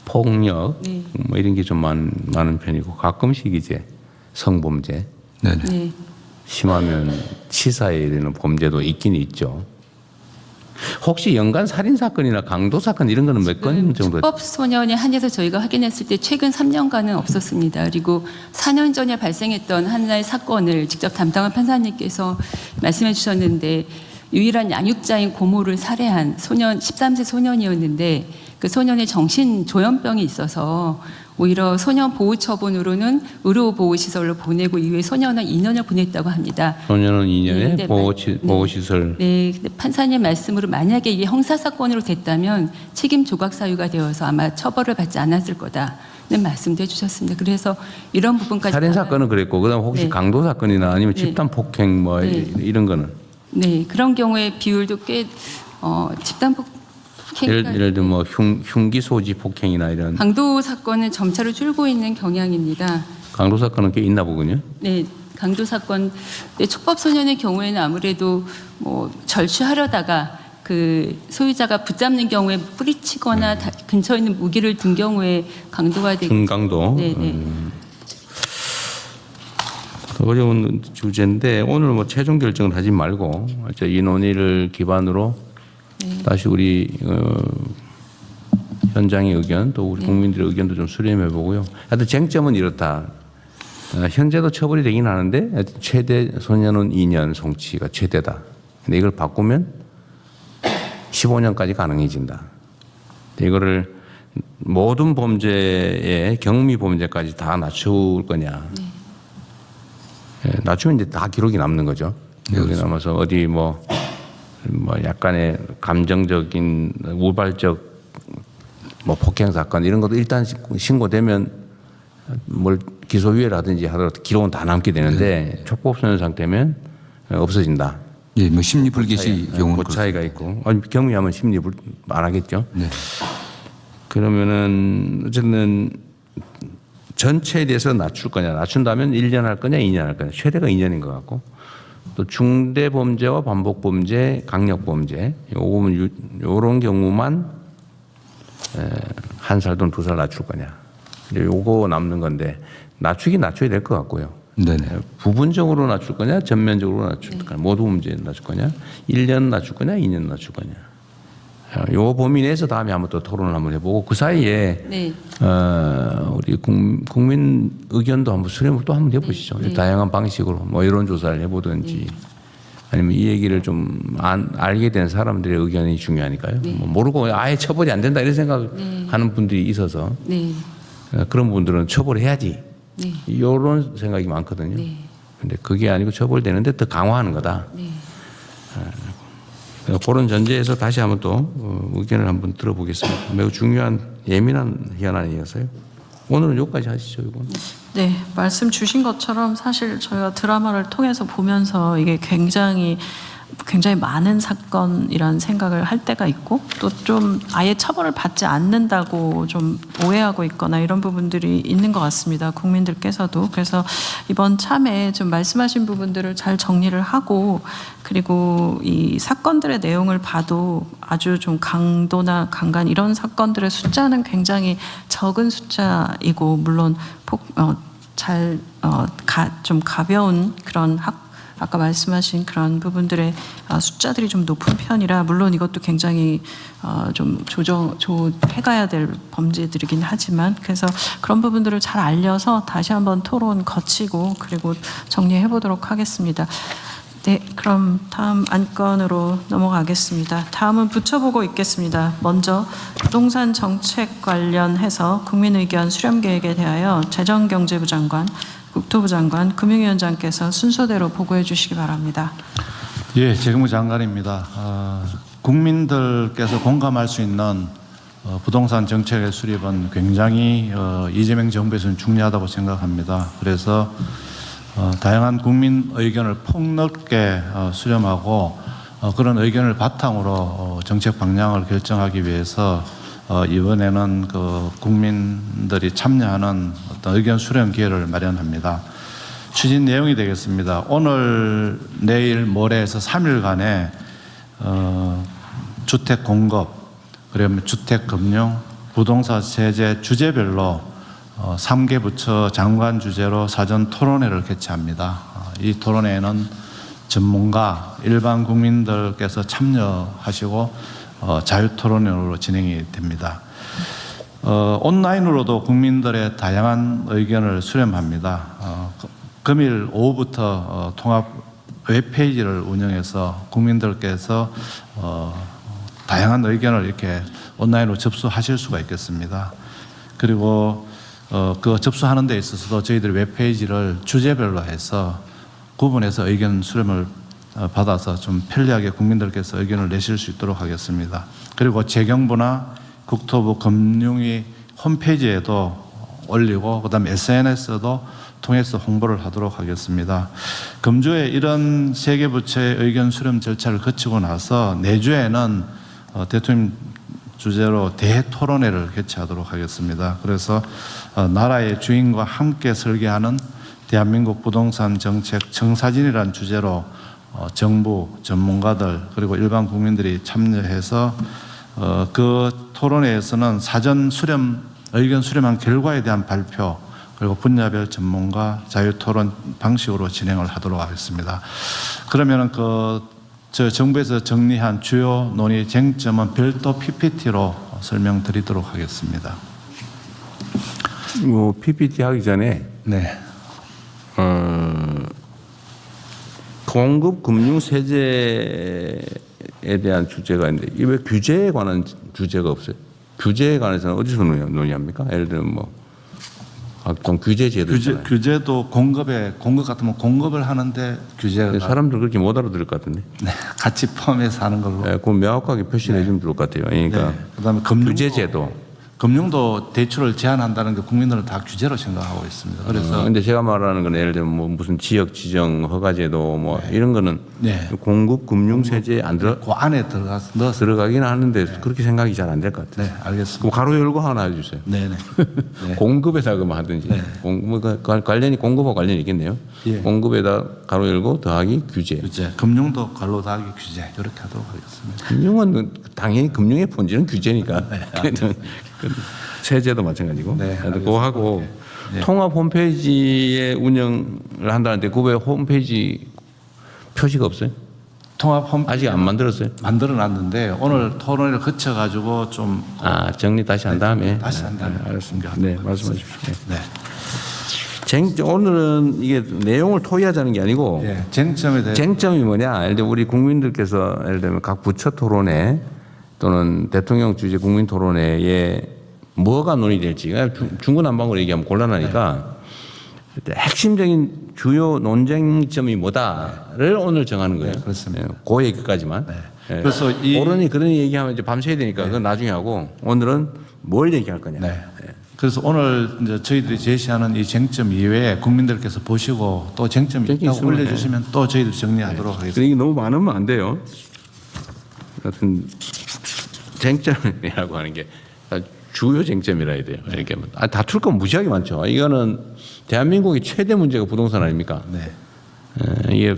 폭력 네. 뭐 이런 게 좀 많은 편이고 가끔씩 이제 성범죄, 네네. 네. 심하면 치사에 이르는 범죄도 있긴 있죠. 혹시 연간 살인 사건이나 강도 사건 이런 거는 몇 건 정도? 촉법 소년에 한해서 저희가 확인했을 때 최근 3년간은 없었습니다. 그리고 4년 전에 발생했던 하나의 사건을 직접 담당한 판사님께서 말씀해 주셨는데 유일한 양육자인 고모를 살해한 소년 13세 소년이었는데 그 소년의 정신 조현병이 있어서 오히려 소년 보호 처분으로는 의료 보호 시설로 보내고 이후에 소년은 2년을 보냈다고 합니다. 소년은 2년에 네, 근데 보호 시설. 네, 근데 판사님 말씀으로 만약에 이게 형사 사건으로 됐다면 책임 조각 사유가 되어서 아마 처벌을 받지 않았을 거다는 말씀도 해주셨습니다. 그래서 이런 부분까지 살인 사건은 그랬고 그다음 혹시 네. 강도 사건이나 아니면 네. 집단 폭행 뭐 네. 이런 거는 네, 그런 경우에 비율도 꽤 집단 폭행 예를 들면 뭐 흉기 소지 폭행이나 이런 강도 사건은 점차로 줄고 있는 경향입니다. 강도 사건은 꽤 있나 보군요. 네, 강도 사건. 네, 촉법 소년의 경우에는 아무래도 뭐 절취하려다가 그 소유자가 붙잡는 경우에 뿌리치거나 근처에 있는 무기를 든 경우에 강도가 되고. 중강도. 네, 네. 어려운 주제인데 오늘 뭐 최종 결정을 하지 말고 이 논의를 기반으로 다시 우리 현장의 의견 또 우리 국민들의 의견도 좀 수렴해 보고요. 하여튼 쟁점은 이렇다. 현재도 처벌이 되긴 하는데 하여튼 최대 소년원 2년 송치가 최대다. 근데 이걸 바꾸면 15년까지 가능해진다. 이거를 모든 범죄의 경미 범죄까지 다 낮출 거냐. 낮추면 이제 다 기록이 남는 거죠. 기록이 남아서 어디 뭐 뭐 약간의 감정적인 우발적 뭐 폭행 사건 이런 것도 일단 신고되면 뭘 기소유예라든지 하더라도 기록은 다 남게 되는데 촉법소년 상태면 없어진다. 예, 뭐 심리 불개시 경우는 그 차이가 있고 경미하면 심리 안 하겠죠. 네. 그러면은 어쨌든 전체에 대해서 낮출 거냐, 낮춘다면 1년 할 거냐, 2년 할 거냐, 최대가 2년인 것 같고 또 중대 범죄와 반복 범죄, 강력 범죄 요런 경우만 1살 또는 2살 낮출 거냐. 요거 남는 건데 낮추긴 낮춰야 될 것 같고요. 네네. 부분적으로 낮출 거냐, 전면적으로 낮출 거냐, 모두 문제 낮출 거냐, 1년 낮출 거냐, 2년 낮출 거냐. 요 범위 내에서 다음에 한번 또 토론을 한번 해보고 그 사이에 네. 우리 국민 의견도 한번 수렴을 또 한번 해보시죠. 네. 다양한 방식으로 뭐 이런 조사를 해보든지 아니면 이 얘기를 좀 알게 된 사람들의 의견이 중요하니까요. 뭐 모르고 아예 처벌이 안 된다 이런 생각하는 분들이 있어서 네. 그런 분들은 처벌해야지 네. 이런 생각이 많거든요. 네. 근데 그게 아니고 처벌되는데 더 강화하는 거다. 네. 그런 전제에서 다시 한번 또 의견을 한번 들어보겠습니다. 매우 중요한 예민한 현안이어서요. 오늘은 여기까지 하시죠, 이건. 네, 말씀 주신 것처럼 사실 저희가 드라마를 통해서 보면서 이게 굉장히 많은 사건이라는 생각을 할 때가 있고 또 좀 아예 처벌을 받지 않는다고 좀 오해하고 있거나 이런 부분들이 있는 것 같습니다. 국민들께서도. 그래서 이번 참에 좀 말씀하신 부분들을 잘 정리를 하고 그리고 이 사건들의 내용을 봐도 아주 좀 강도나 강간 이런 사건들의 숫자는 굉장히 적은 숫자이고 물론 좀 가벼운 그런 아까 말씀하신 그런 부분들의 숫자들이 좀 높은 편이라 물론 이것도 굉장히 좀 조해가야 될 범죄들이긴 하지만 그래서 그런 부분들을 잘 알려서 다시 한번 토론 거치고 그리고 정리해 보도록 하겠습니다. 네, 그럼 다음 안건으로 넘어가겠습니다. 다음은 붙여보고 있겠습니다. 먼저 부동산 정책 관련해서 국민의견 수렴 계획에 대하여 재정경제부 장관, 국토부 장관, 금융위원장께서 순서대로 보고해 주시기 바랍니다. 예, 재경부 장관입니다. 국민들께서 공감할 수 있는 부동산 정책의 수립은 굉장히 이재명 정부에서는 중요하다고 생각합니다. 그래서 다양한 국민 의견을 폭넓게 수렴하고 그런 의견을 바탕으로 정책 방향을 결정하기 위해서 이번에는 그 국민들이 참여하는 어떤 의견 수렴 기회를 마련합니다. 추진 내용이 되겠습니다. 오늘, 내일, 모레에서 3일간에 주택 공급, 그리고 주택 금융, 부동산 세제 주제별로 3개 부처 장관 주재로 사전 토론회를 개최합니다. 이 토론회에는 전문가, 일반 국민들께서 참여하시고 자유토론으로 진행이 됩니다. 온라인으로도 국민들의 다양한 의견을 수렴합니다. 금일 오후부터 통합 웹페이지를 운영해서 국민들께서 다양한 의견을 이렇게 온라인으로 접수하실 수가 있겠습니다. 그리고 그 접수하는 데 있어서도 저희들이 웹페이지를 주제별로 해서 구분해서 의견 수렴을 받아서 좀 편리하게 국민들께서 의견을 내실 수 있도록 하겠습니다. 그리고 재경부나 국토부 금융위 홈페이지에도 올리고 그다음에 SNS도 통해서 홍보를 하도록 하겠습니다. 금주에 이런 3개 부처의 의견 수렴 절차를 거치고 나서 내주에는 대통령 주제로 대토론회를 개최하도록 하겠습니다. 그래서 나라의 주인과 함께 설계하는 대한민국 부동산 정책 청사진이라는 주제로 정부, 전문가들 그리고 일반 국민들이 참여해서 그 토론회에서는 사전 수렴, 의견 수렴한 결과에 대한 발표 그리고 분야별 전문가 자유토론 방식으로 진행을 하도록 하겠습니다. 그러면은 저 정부에서 정리한 주요 논의 쟁점은 별도 PPT로 설명드리도록 하겠습니다. PPT 하기 전에 네. 공급 금융 세제에 대한 주제가 있는데 이 왜 규제에 관한 주제가 없어요? 규제에 관해서는 어디서 논의합니까? 예를 들면 뭐 좀 규제 제도 있잖아요. 규제도 공급 같으면 공급을 하는데 규제가 사람들 그렇게 못 알아들을 것 같은데. 네, 같이 포함해서 하는 걸로. 네, 그건 명확하게 표시를 해주면 좋을 것 같아요. 그러니까 네. 그다음에 규제 제도. 금융도 대출을 제한한다는 게 국민들은 다 규제로 생각하고 있습니다. 그래서 근데 제가 말하는 건 예를 들면 뭐 무슨 지역 지정 허가제도 뭐 이런 거는 네. 공급 금융 세제에 안 그 안에 넣어서 들어가긴 하는데 그렇게 생각이 잘 안 될 것 같아요. 네, 알겠습니다. 그럼 가로 열고 하나 해주세요. 네네. 네. 공급에다 그만 하든지. 관련이 공급하고 관련이 있겠네요. 예. 공급에다 가로 열고 더하기 규제. 규제, 금융도 갈로 닫기 규제 이렇게 하도록 하겠습니다. 금융은 당연히 금융의 본질은 규제니까. 세제도 마찬가지고. 네, 그거 하고 통합 홈페이지의 운영을 한다는데 그 왜 홈페이지 표시가 없어요? 통합 홈 아직 안 만들었어요? 만들어놨는데 오늘 토론회를 거쳐가지고 좀 정리 다시 한 다음에. 다시 한 다음에 알았습니다. 네, 말씀하십시오. 네. 오늘은 이게 내용을 토의하자는 게 아니고 예, 쟁점에 대해 쟁점이 뭐냐? 예를 들어 우리 국민들께서 예를 들면 각 부처 토론회 또는 대통령 주재 국민 토론회에 뭐가 논의될지 중구난방으로 얘기하면 곤란하니까 핵심적인 주요 논쟁점이 뭐다를 오늘 정하는 거예요. 그렇습니다. 그 얘기까지만. 예. 그래서 오른이 그런 얘기하면 이제 밤새야 되니까 그건 나중에 하고 오늘은 뭘 얘기할 거냐. 네. 그래서 오늘 이제 저희들이 제시하는 이 쟁점 이외에 국민들께서 보시고 또 쟁점이 쟁점이 있다고 있으면 올려주시면 또 저희들이 정리하도록 하겠습니다. 이게 너무 많으면 안 돼요. 하여튼 쟁점이라고 하는 게 주요 쟁점이라 해야 돼요. 이렇게 다툴 건 무지하게 많죠. 이거는 대한민국의 최대 문제가 부동산 아닙니까? 네. 이게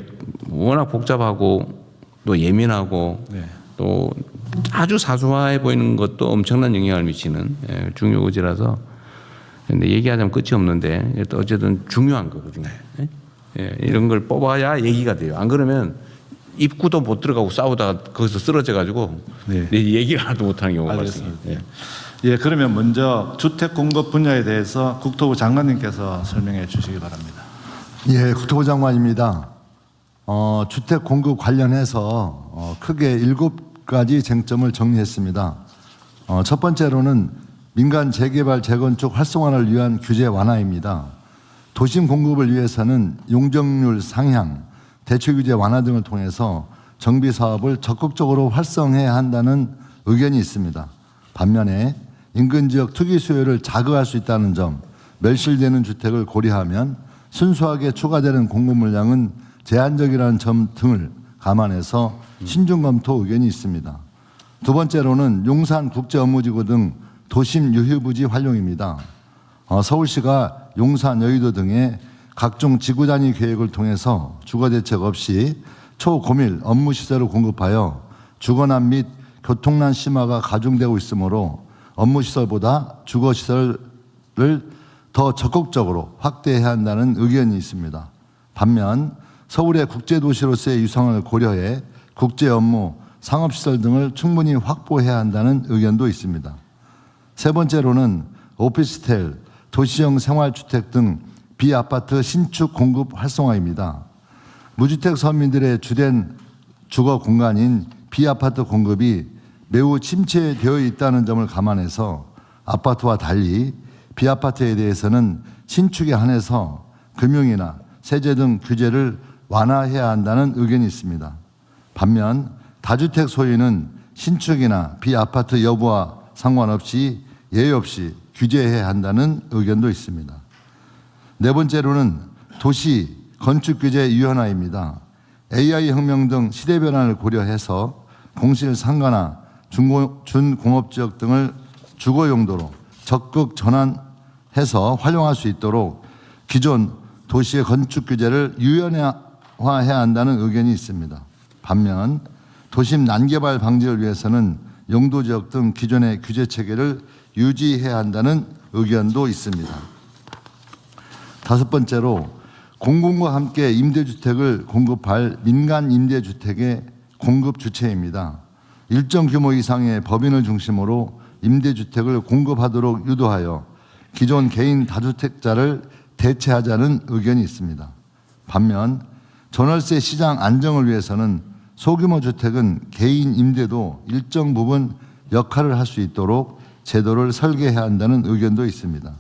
워낙 복잡하고 또 예민하고 네. 또 아주 사소해 보이는 것도 엄청난 영향을 미치는 중요 의제라서 근데 얘기하자면 끝이 없는데 또 어쨌든 중요한 거거든요. 이런 걸 뽑아야 얘기가 돼요. 안 그러면 입구도 못 들어가고 싸우다가 거기서 쓰러져 가지고 네. 얘기를 하나도 못하는 경우가 알겠습니다. 발생해요. 예, 그러면 먼저 주택 공급 분야에 대해서 국토부 장관님께서 설명해 주시기 바랍니다. 예, 국토부 장관입니다. 주택 공급 관련해서 크게 7가지 쟁점을 정리했습니다. 첫 번째로는 민간 재개발 재건축 활성화를 위한 규제 완화입니다. 도심 공급을 위해서는 용적률 상향, 대출 규제 완화 등을 통해서 정비 사업을 적극적으로 활성화해야 한다는 의견이 있습니다. 반면에 인근 지역 투기 수요를 자극할 수 있다는 점, 멸실되는 주택을 고려하면 순수하게 추가되는 공급 물량은 제한적이라는 점 등을 감안해서 신중 검토 의견이 있습니다. 두 번째로는 용산 국제업무지구 등 도심 유휴부지 활용입니다. 서울시가 용산, 여의도 등의 각종 지구 단위 계획을 통해서 주거 대책 없이 초고밀 업무시설을 공급하여 주거난 및 교통난 심화가 가중되고 있으므로 업무시설보다 주거시설을 더 적극적으로 확대해야 한다는 의견이 있습니다. 반면 서울의 국제도시로서의 유상을 고려해 국제업무, 상업시설 등을 충분히 확보해야 한다는 의견도 있습니다. 세 번째로는 오피스텔, 도시형 생활주택 등 비아파트 신축 공급 활성화입니다. 무주택 서민들의 주된 주거 공간인 비아파트 공급이 매우 침체되어 있다는 점을 감안해서 아파트와 달리 비아파트에 대해서는 신축에 한해서 금융이나 세제 등 규제를 완화해야 한다는 의견이 있습니다. 반면 다주택 소유는 신축이나 비아파트 여부와 상관없이 예외 없이 규제해야 한다는 의견도 있습니다. 네 번째로는 도시 건축규제위원회입니다. AI 혁명 등 시대 변화를 고려해서 공실 상가나 준공업지역 등을 주거 용도로 적극 전환해서 활용할 수 있도록 기존 도시의 건축규제를 유연화해야 한다는 의견이 있습니다. 반면 도심 난개발 방지를 위해서는 용도지역 등 기존의 규제체계를 유지해야 한다는 의견도 있습니다. 다섯 번째로 공공과 함께 임대주택을 공급할 민간 임대주택의 공급 주체입니다. 일정 규모 이상의 법인을 중심으로 임대주택을 공급하도록 유도하여 기존 개인 다주택자를 대체하자는 의견이 있습니다. 반면 전월세 시장 안정을 위해서는 소규모 주택은 개인 임대도 일정 부분 역할을 할 수 있도록 제도를 설계해야 한다는 의견도 있습니다.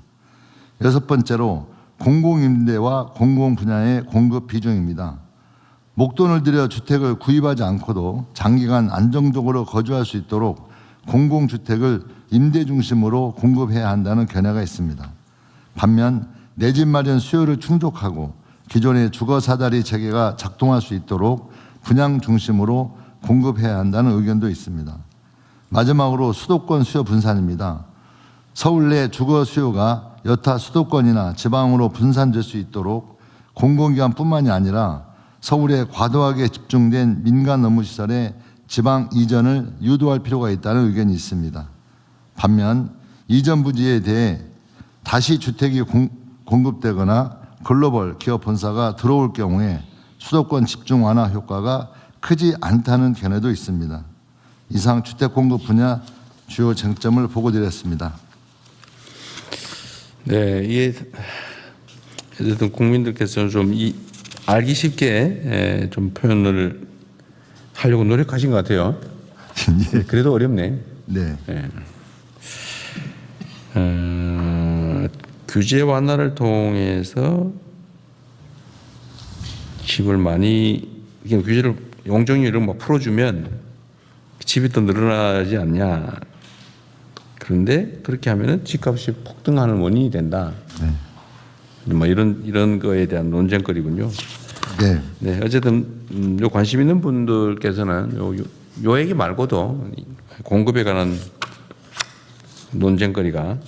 6번째로 공공임대와 공공분야의 공급 비중입니다. 목돈을 들여 주택을 구입하지 않고도 장기간 안정적으로 거주할 수 있도록 공공주택을 임대 중심으로 공급해야 한다는 견해가 있습니다. 반면 내 집 마련 수요를 충족하고 기존의 주거사다리 체계가 작동할 수 있도록 분양 중심으로 공급해야 한다는 의견도 있습니다. 마지막으로 수도권 수요 분산입니다. 서울 내 주거 수요가 여타 수도권이나 지방으로 분산될 수 있도록 공공기관뿐만이 아니라 서울에 과도하게 집중된 민간 업무시설의 지방 이전을 유도할 필요가 있다는 의견이 있습니다. 반면 이전 부지에 대해 다시 주택이 공급되거나 글로벌 기업 본사가 들어올 경우에 수도권 집중 완화 효과가 크지 않다는 견해도 있습니다. 이상 주택 공급 분야 주요 쟁점을 보고드렸습니다. 네, 이게 어쨌든 국민들께서 좀 알기 쉽게 좀 표현을 하려고 노력하신 것 같아요. 예. 그래도 어렵네. 네. 규제 완화를 통해서 집을 많이 규제를 용적률을 막 풀어주면 집이 더 늘어나지 않냐. 그런데 그렇게 하면은 집값이 폭등하는 원인이 된다. 네. 뭐 이런 거에 대한 논쟁거리군요. 네. 네, 어쨌든 요 관심 있는 분들께서는 요 얘기 말고도 공급에 관한 논쟁거리가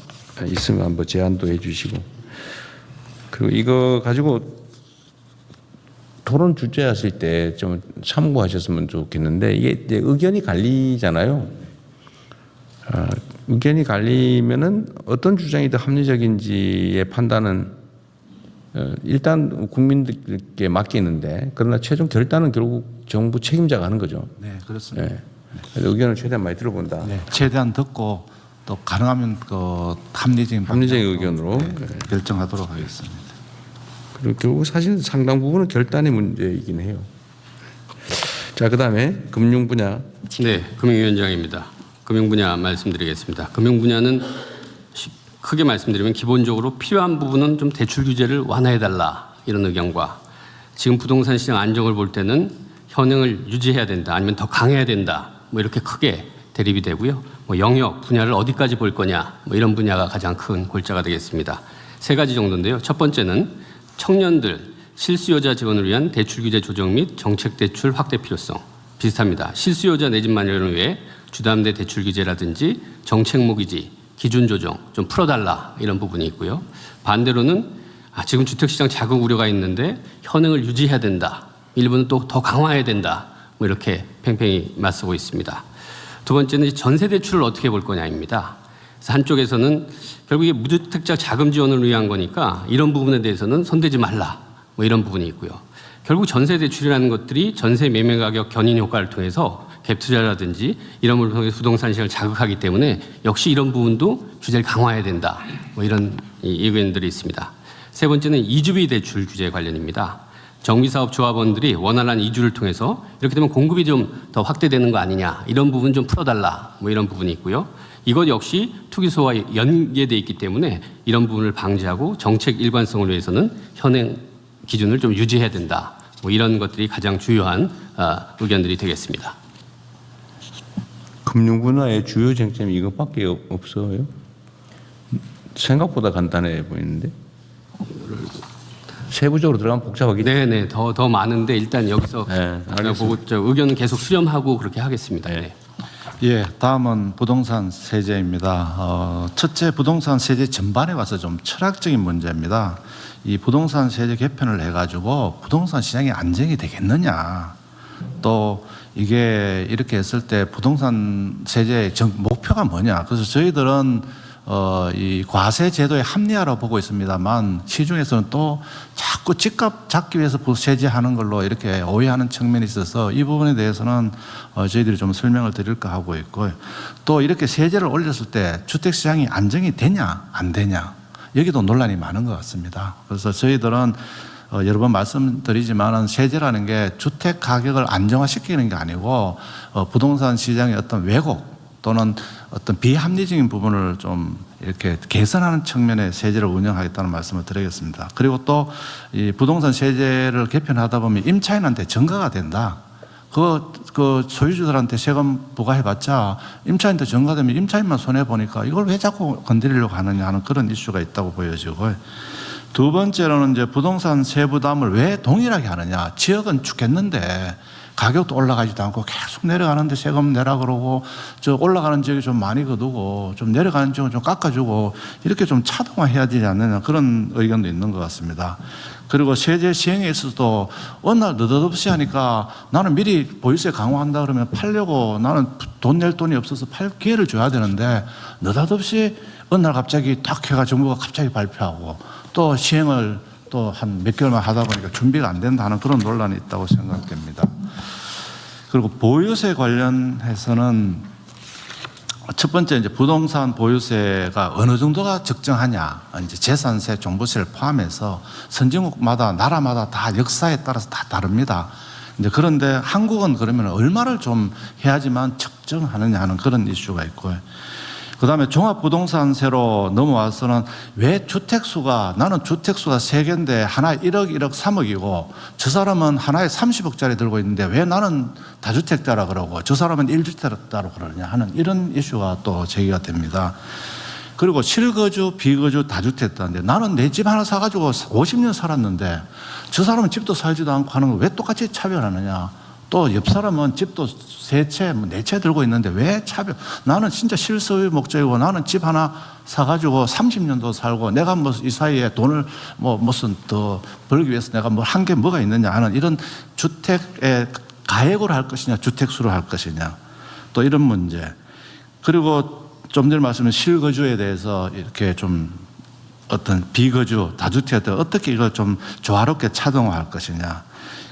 있으면 한번 제안도 해주시고, 그리고 이거 가지고 토론 주제였을 때 좀 참고하셨으면 좋겠는데, 이게 이제 의견이 갈리잖아요. 의견이 갈리면은 어떤 주장이 더 합리적인지의 판단은 일단 국민들께 맡기는데, 그러나 최종 결단은 결국 정부 책임자가 하는 거죠. 네, 그렇습니다. 네. 그래서 의견을 최대한 많이 들어본다. 네, 최대한 듣고 또 가능하면 그 합리적인 의견으로 결정하도록 하겠습니다. 그리고 결국 사실 상당 부분은 결단의 문제이긴 해요. 자, 그다음에 금융 분야. 네, 금융위원장입니다. 금융 분야 말씀드리겠습니다. 금융 분야는 크게 말씀드리면 기본적으로 필요한 부분은 좀 대출 규제를 완화해달라 이런 의견과, 지금 부동산 시장 안정을 볼 때는 현행을 유지해야 된다 아니면 더 강해야 된다 뭐 이렇게 크게 대립이 되고요. 뭐 영역 분야를 어디까지 볼 거냐 뭐 이런 분야가 가장 큰 골자가 되겠습니다. 세 가지 정도인데요. 첫 번째는 청년들 실수요자 지원을 위한 대출 규제 조정 및 정책 대출 확대 필요성 비슷합니다. 실수요자 내 집 마련을 위해 주담대 대출 규제라든지 정책 모기지 기준 조정 좀 풀어달라 이런 부분이 있고요. 반대로는 지금 주택시장 자금 우려가 있는데 현행을 유지해야 된다. 일부는 또 더 강화해야 된다. 뭐 이렇게 팽팽히 맞서고 있습니다. 두 번째는 전세 대출을 어떻게 볼 거냐입니다. 그래서 한쪽에서는 결국에 무주택자 자금 지원을 위한 거니까 이런 부분에 대해서는 손대지 말라. 뭐 이런 부분이 있고요. 결국 전세 대출이라는 것들이 전세 매매 가격 견인 효과를 통해서 갭 투자라든지 이런 걸 통해서 부동산 시장을 자극하기 때문에 역시 이런 부분도 규제를 강화해야 된다. 뭐 이런 의견들이 있습니다. 세 번째는 이주비 대출 규제 관련입니다. 정비사업 조합원들이 원활한 이주를 통해서 이렇게 되면 공급이 좀 더 확대되는 거 아니냐 이런 부분 좀 풀어달라 뭐 이런 부분이 있고요. 이것 역시 투기소와 연계되어 있기 때문에 이런 부분을 방지하고 정책 일관성을 위해서는 현행 기준을 좀 유지해야 된다. 뭐 이런 것들이 가장 주요한 의견들이 되겠습니다. 금융 분야의 주요 쟁점이 이것밖에 없어요. 생각보다 간단해 보이는데 세부적으로 들어가면 복잡하기. 네네 더 많은데 일단 여기서 네, 보고 의견은 계속 수렴하고 그렇게 하겠습니다. 네. 예, 다음은 부동산 세제입니다. 첫째, 부동산 세제 전반에 와서 좀 철학적인 문제입니다. 이 부동산 세제 개편을 해가지고 부동산 시장이 안정이 되겠느냐, 또 이게 이렇게 했을 때 부동산 세제의 목표가 뭐냐. 그래서 저희들은 이 과세 제도의 합리화로 보고 있습니다만, 시중에서는 또 자꾸 집값 잡기 위해서 세제하는 걸로 이렇게 오해하는 측면이 있어서 이 부분에 대해서는 저희들이 좀 설명을 드릴까 하고 있고요. 또 이렇게 세제를 올렸을 때 주택시장이 안정이 되냐 안 되냐, 여기도 논란이 많은 것 같습니다. 그래서 저희들은 여러 번 말씀드리지만 세제라는 게 주택 가격을 안정화시키는 게 아니고 부동산 시장의 어떤 왜곡, 또는 어떤 비합리적인 부분을 좀 이렇게 개선하는 측면의 세제를 운영하겠다는 말씀을 드리겠습니다. 그리고 또 이 부동산 세제를 개편하다 보면 임차인한테 전가가 된다. 그 소유주들한테 세금 부과해봤자 임차인한테 전가되면 임차인만 손해보니까 이걸 왜 자꾸 건드리려고 하느냐 하는 그런 이슈가 있다고 보여지고, 두 번째로는 이제 부동산 세부담을 왜 동일하게 하느냐. 지역은 죽겠는데 가격도 올라가지도 않고 계속 내려가는데 세금 내라 그러고, 저 올라가는 지역이 좀 많이 거두고 좀 내려가는 지역은 좀 깎아주고 이렇게 좀 차등화해야 되지 않느냐, 그런 의견도 있는 것 같습니다. 그리고 세제 시행에 있어서도 어느 날 느닷없이 하니까 나는 미리 보유세 강화한다 그러면 팔려고, 나는 돈 낼 돈이 없어서 팔 기회를 줘야 되는데 느닷없이 어느 날 갑자기 딱 해가 정부가 갑자기 발표하고 또 시행을 또 한 몇 개월만 하다 보니까 준비가 안 된다 하는 그런 논란이 있다고 생각됩니다. 그리고 보유세 관련해서는 첫 번째 이제 부동산 보유세가 어느 정도가 적정하냐, 이제 재산세, 종부세를 포함해서 선진국마다 나라마다 다 역사에 따라서 다 다릅니다. 이제 그런데 한국은 그러면 얼마를 좀 해야지만 적정하느냐 하는 그런 이슈가 있고요. 그다음에 종합부동산세로 넘어와서는 왜 주택수가, 나는 주택수가 3개인데 하나에 1억, 1억, 3억이고 저 사람은 하나에 30억짜리 들고 있는데 왜 나는 다주택자라 그러고 저 사람은 1주택자라 그러냐 하는 이런 이슈가 또 제기가 됩니다. 그리고 실거주, 비거주, 다주택자인데 나는 내 집 하나 사가지고 50년 살았는데 저 사람은 집도 살지도 않고 하는 거 왜 똑같이 차별하느냐. 또 옆 사람은 집도 3채, 4채 들고 있는데 왜 차별? 나는 진짜 실소유 목적이고 나는 집 하나 사가지고 30년도 살고 내가 뭐 이 사이에 돈을 뭐 무슨 더 벌기 위해서 내가 뭐 한 게 뭐가 있느냐 하는 이런 주택에 가액으로 할 것이냐, 주택수로 할 것이냐, 또 이런 문제. 그리고 좀 전에 말씀드린 실거주에 대해서 이렇게 좀 어떤 비거주, 다주택에 어떻게 이걸 좀 조화롭게 차등화할 것이냐.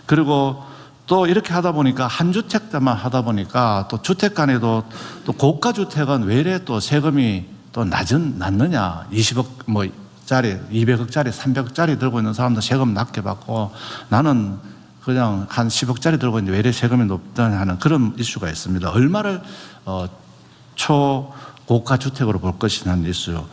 그리고 또 이렇게 하다 보니까 한 주택자만 하다 보니까 또 주택 간에도 또 고가 주택은 왜 이래 또 세금이 또 낮느냐. 20억 뭐짜리, 200억짜리, 300억짜리 들고 있는 사람도 세금 낮게 받고 나는 그냥 한 10억짜리 들고 있는데 왜 이래 세금이 높다냐 하는 그런 이슈가 있습니다. 얼마를 초고가 주택으로 볼 것이냐는 이슈.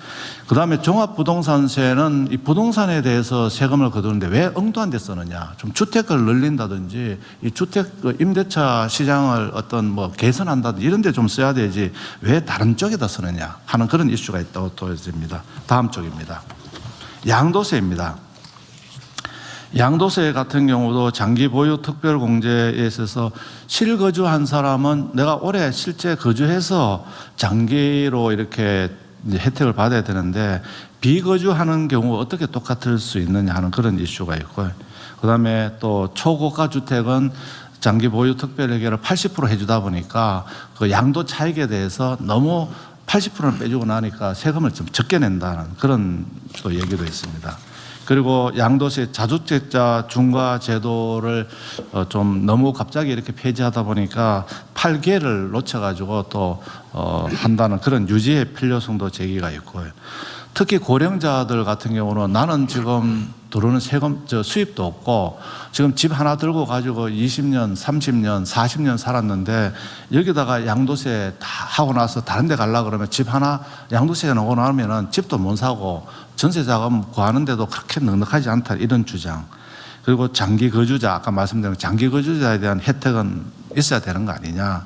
그 다음에 종합부동산세는 이 부동산에 대해서 세금을 거두는데 왜 엉뚱한 데 쓰느냐. 좀 주택을 늘린다든지 이 주택 임대차 시장을 어떤 뭐 개선한다든지 이런 데 좀 써야 되지 왜 다른 쪽에다 쓰느냐 하는 그런 이슈가 있다고 보여집니다. 다음 쪽입니다. 양도세입니다. 양도세 같은 경우도 장기 보유 특별 공제에 있어서 실거주한 사람은 내가 올해 실제 거주해서 장기로 이렇게 이제 혜택을 받아야 되는데 비거주하는 경우 어떻게 똑같을 수 있느냐 하는 그런 이슈가 있고요. 그다음에 또 초고가 주택은 장기 보유 특별 혜택을 80% 해주다 보니까 그 양도 차익에 대해서 너무 80%를 빼주고 나니까 세금을 좀 적게 낸다는 그런 또 얘기도 있습니다. 그리고 양도세 자주택자 중과 제도를 좀 너무 갑자기 이렇게 폐지하다 보니까 8개를 놓쳐가지고 또 한다는 그런 유지의 필요성도 제기가 있고요. 특히 고령자들 같은 경우는 나는 지금 들어오는 세금, 수입도 없고 지금 집 하나 들고 가지고 20년, 30년, 40년 살았는데 여기다가 양도세 다 하고 나서 다른 데 가려고 그러면 집 하나 양도세 나오고 나면은 집도 못 사고 전세 자금 구하는데도 그렇게 넉넉하지 않다 이런 주장. 그리고 장기 거주자, 아까 말씀드린 장기 거주자에 대한 혜택은 있어야 되는 거 아니냐.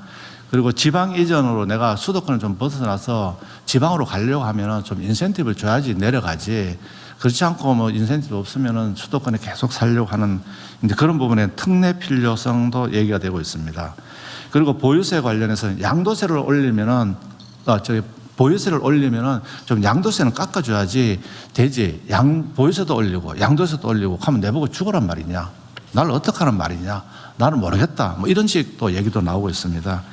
그리고 지방 이전으로 내가 수도권을 좀 벗어나서 지방으로 가려고 하면은 좀 인센티브를 줘야지 내려가지. 그렇지 않고 뭐 인센티브 없으면은 수도권에 계속 살려고 하는 이제 그런 부분에 특례 필요성도 얘기가 되고 있습니다. 그리고 보유세 관련해서 양도세를 올리면은 보유세를 올리면은 좀 양도세는 깎아줘야지 되지. 보유세도 올리고 양도세도 올리고 하면 내보고 죽으란 말이냐. 나를 어떻게 하는 말이냐. 나는 모르겠다. 뭐 이런 식도 얘기도 나오고 있습니다.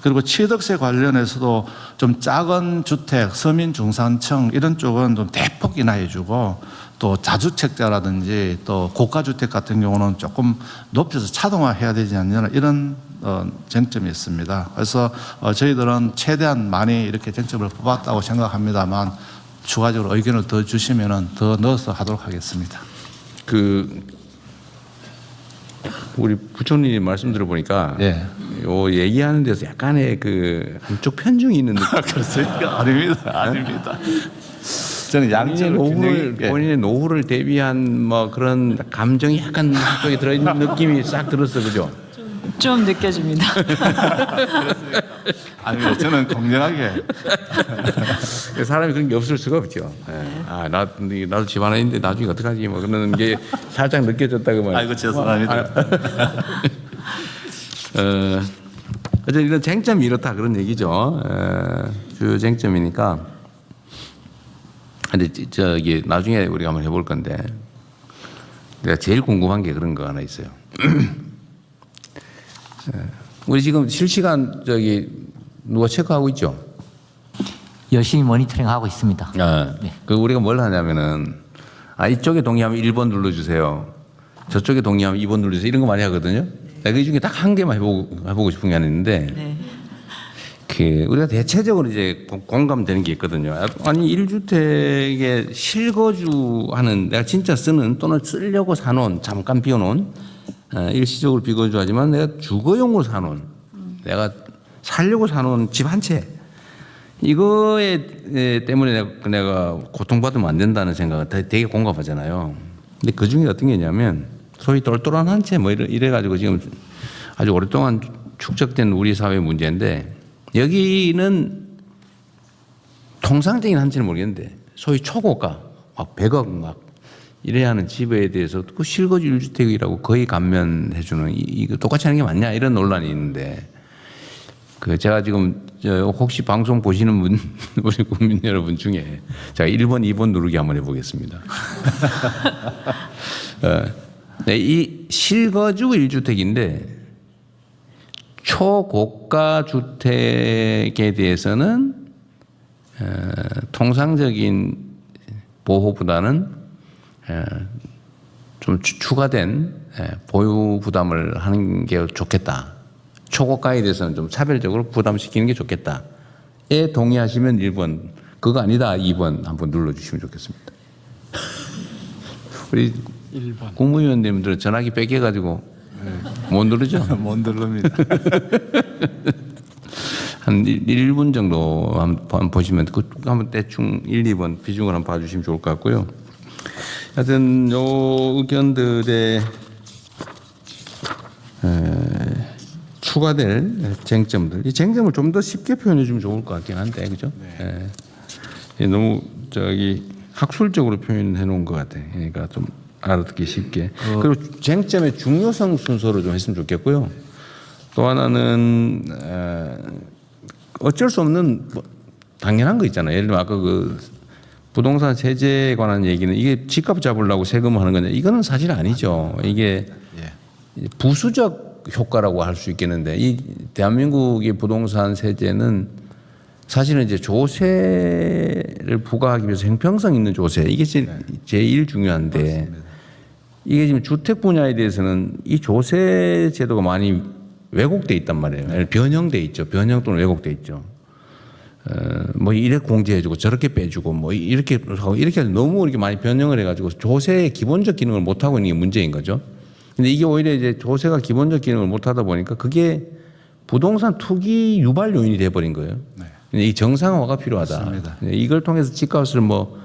그리고 취득세 관련해서도 좀 작은 주택, 서민 중산층 이런 쪽은 좀 대폭 인하해주고 또 자주택자라든지 또 고가주택 같은 경우는 조금 높여서 차등화해야 되지 않느냐 이런 쟁점이 있습니다. 그래서 저희들은 최대한 많이 이렇게 쟁점을 뽑았다고 생각합니다만 추가적으로 의견을 더 주시면은 더 넣어서 하도록 하겠습니다. 우리 부총리 말씀 들어보니까 네. 요 얘기하는 데서 약간의 그 한쪽 편중이 있는 느낌. 그렇습니까? 아닙니다. 저는 양쪽을 본인의 노후를 대비한 뭐 그런 감정이 약간 한쪽에 들어있는 느낌이 싹 들었어, 그죠? 좀 느껴집니다. 아닙니다. 저는 공정하게 사람이 그런 게 없을 수가 없죠. 아, 나도 집안에 있는데 나중에 어떡하지? 뭐 그런 게 살짝 느껴졌다고 말이에요. 아이고 죄송합니다. 어쨌든 이런 쟁점이 이렇다 그런 얘기죠. 주요 쟁점이니까. 근데 저기 나중에 우리가 한번 해볼 건데 내가 제일 궁금한 게 그런 거 하나 있어요. 우리 지금 실시간 저기 누가 체크하고 있죠? 열심히 모니터링하고 있습니다. 네. 그 우리가 뭘 하냐면은 이쪽에 동의하면 1번 눌러주세요. 저쪽에 동의하면 2번 눌러주세요. 이런 거 많이 하거든요. 내가 이 중에 딱 한 개만 해보고 싶은 게 하나 있는데 네. 그 우리가 대체적으로 이제 공감되는 게 있거든요. 아니 1주택에 실거주하는 내가 진짜 쓰는 또는 쓰려고 사놓은 잠깐 비워놓은 일시적으로 비거주하지만 내가 주거용으로 사놓은 내가 살려고 사놓은 집 한 채 이거에 때문에 내가 고통받으면 안 된다는 생각은 되게 공감하잖아요. 근데 그 중에 어떤 게 있냐면 소위 똘똘한 한 채 뭐 이래가지고 지금 아주 오랫동안 축적된 우리 사회 문제인데 여기는 통상적인 한 채는 모르겠는데 소위 초고가 막 100억 막 이래야 하는 집에 대해서 그 실거주 1주택이라고 거의 감면해주는 이거 똑같이 하는 게 맞냐 이런 논란이 있는데 그 제가 지금 혹시 방송 보시는 분 우리 국민 여러분 중에 제가 1번, 2번 누르기 한번 해보겠습니다. 네, 이 실거주 1주택인데 초고가 주택에 대해서는 통상적인 보호보다는 좀 추가된 보유 부담을 하는 게 좋겠다. 초고가에 대해서는 좀 차별적으로 부담시키는 게 좋겠다에 동의하시면 1번, 그거 아니다 2번 한번 눌러주시면 좋겠습니다. 우리 1번. 국무위원님들은 전화기 뺏겨가지고 못 누르죠? 못 누릅니다. 한 1분 정도 한번 보시면 한번 대충 1, 2번 비중을 한번 봐주시면 좋을 것 같고요. 하여튼 요 의견들의 추가될 쟁점들, 이 쟁점을 좀 더 쉽게 표현해 주면 좋을 것 같긴 한데, 그죠? 네. 너무 저기 학술적으로 표현해 놓은 것 같아. 그러니까 좀 알아듣기 쉽게. 그리고 쟁점의 중요성 순서로 좀 했으면 좋겠고요. 또 하나는 어쩔 수 없는 뭐 당연한 거 있잖아요. 예를 들면 아까 그 부동산 세제에 관한 얘기는 이게 집값 잡으려고 세금을 하는 거냐? 이거는 사실 아니죠. 이게 부수적 효과라고 할 수 있겠는데 이 대한민국의 부동산 세제는 사실은 이제 조세를 부과하기 위해서 형평성 있는 조세 이게 제일 중요한데 맞습니다. 이게 지금 주택 분야에 대해서는 이 조세 제도가 많이 왜곡돼 있단 말이에요. 변형돼 있죠. 변형 또는 왜곡돼 있죠. 뭐 이래 공제해주고 저렇게 빼주고 뭐 이렇게 하고 이렇게 너무 이렇게 많이 변형을 해가지고 조세의 기본적 기능을 못 하고 있는 게 문제인 거죠. 근데 이게 오히려 이제 조세가 기본적 기능을 못 하다 보니까 그게 부동산 투기 유발 요인이 돼버린 거예요. 네. 이 정상화가 필요하다. 맞습니다. 이걸 통해서 집값을 뭐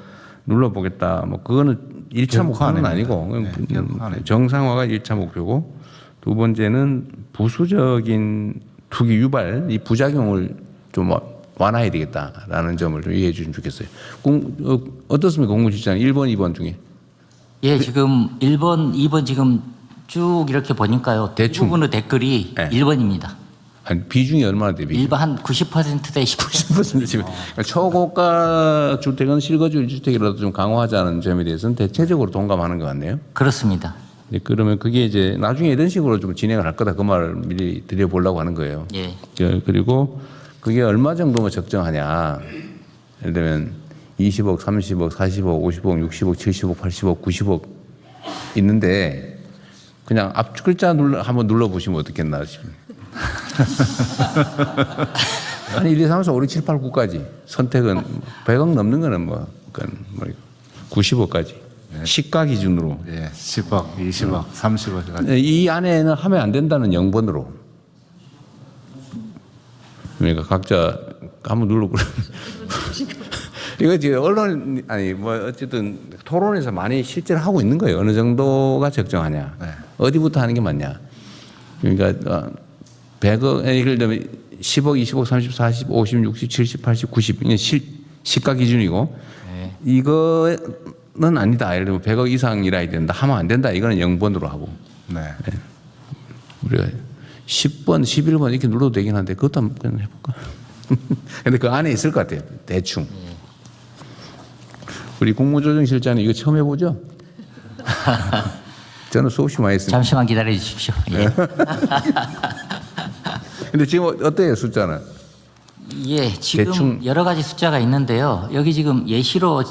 눌러보겠다. 뭐 그거는 1차 목표는 아니고 네, 정상화가 1차 목표고 두 번째는 부수적인 투기 유발 이 부작용을 좀 완화해야 되겠다라는 점을 좀 이해해 주시면 좋겠어요. 어떻습니까? 공무실장 1번, 2번 중에. 예, 지금 1번, 2번 지금 쭉 이렇게 보니까요. 대충. 대부분의 댓글이 네. 1번입니다. 아니, 비중이 얼마나 돼? 일반 한 90%대 10%. 90% 지금 초고가 주택은 실거주 1주택이라도 좀 강화하자는 점에 대해서는 대체적으로 동감하는 것 같네요. 그렇습니다. 네, 그러면 그게 이제 나중에 이런 식으로 좀 진행을 할 거다 그 말을 미리 드려보려고 하는 거예요. 예. 그리고 그게 얼마 정도면 적정하냐. 예를 들면 20억, 30억, 40억, 50억, 60억, 70억, 80억, 90억 있는데 그냥 앞 글자 한번 눌러보시면 어떻겠나 싶습니다. 아니 1, 2, 3, 4, 5, 6, 7, 8, 9까지 선택은 100억 넘는 거는 뭐 90억까지 시가 기준으로 예, 10억, 20억, 30억. 이 안에는 하면 안 된다는 0번으로 그러니까 각자 한번 눌러보라. 이거 지금 언론 아니 뭐 어쨌든 토론에서 많이 실제로 하고 있는 거예요. 어느 정도가 적정하냐, 어디부터 하는 게 맞냐. 그러니까 100억 예를 들면 10억, 20억, 30, 40, 50, 60, 70, 80, 90 이게 시가 기준이고 이거는 아니다. 예를 들면 100억 이상이라 해야 된다. 하면 안 된다. 이거는 0번으로 하고. 네. 우리가 10번, 11번 이렇게 눌러도 되긴 한데 그것도 한번 해볼까? 근데 그 안에 있을 것 같아요. 대충. 우리 국무조정실장님 이거 처음 해보죠? 저는 수없이 많이 했습니다. 잠시만 기다려 주십시오. 예. 근데 지금 어때요 숫자는? 예, 지금 대충. 여러 가지 숫자가 있는데요. 여기 지금 예시로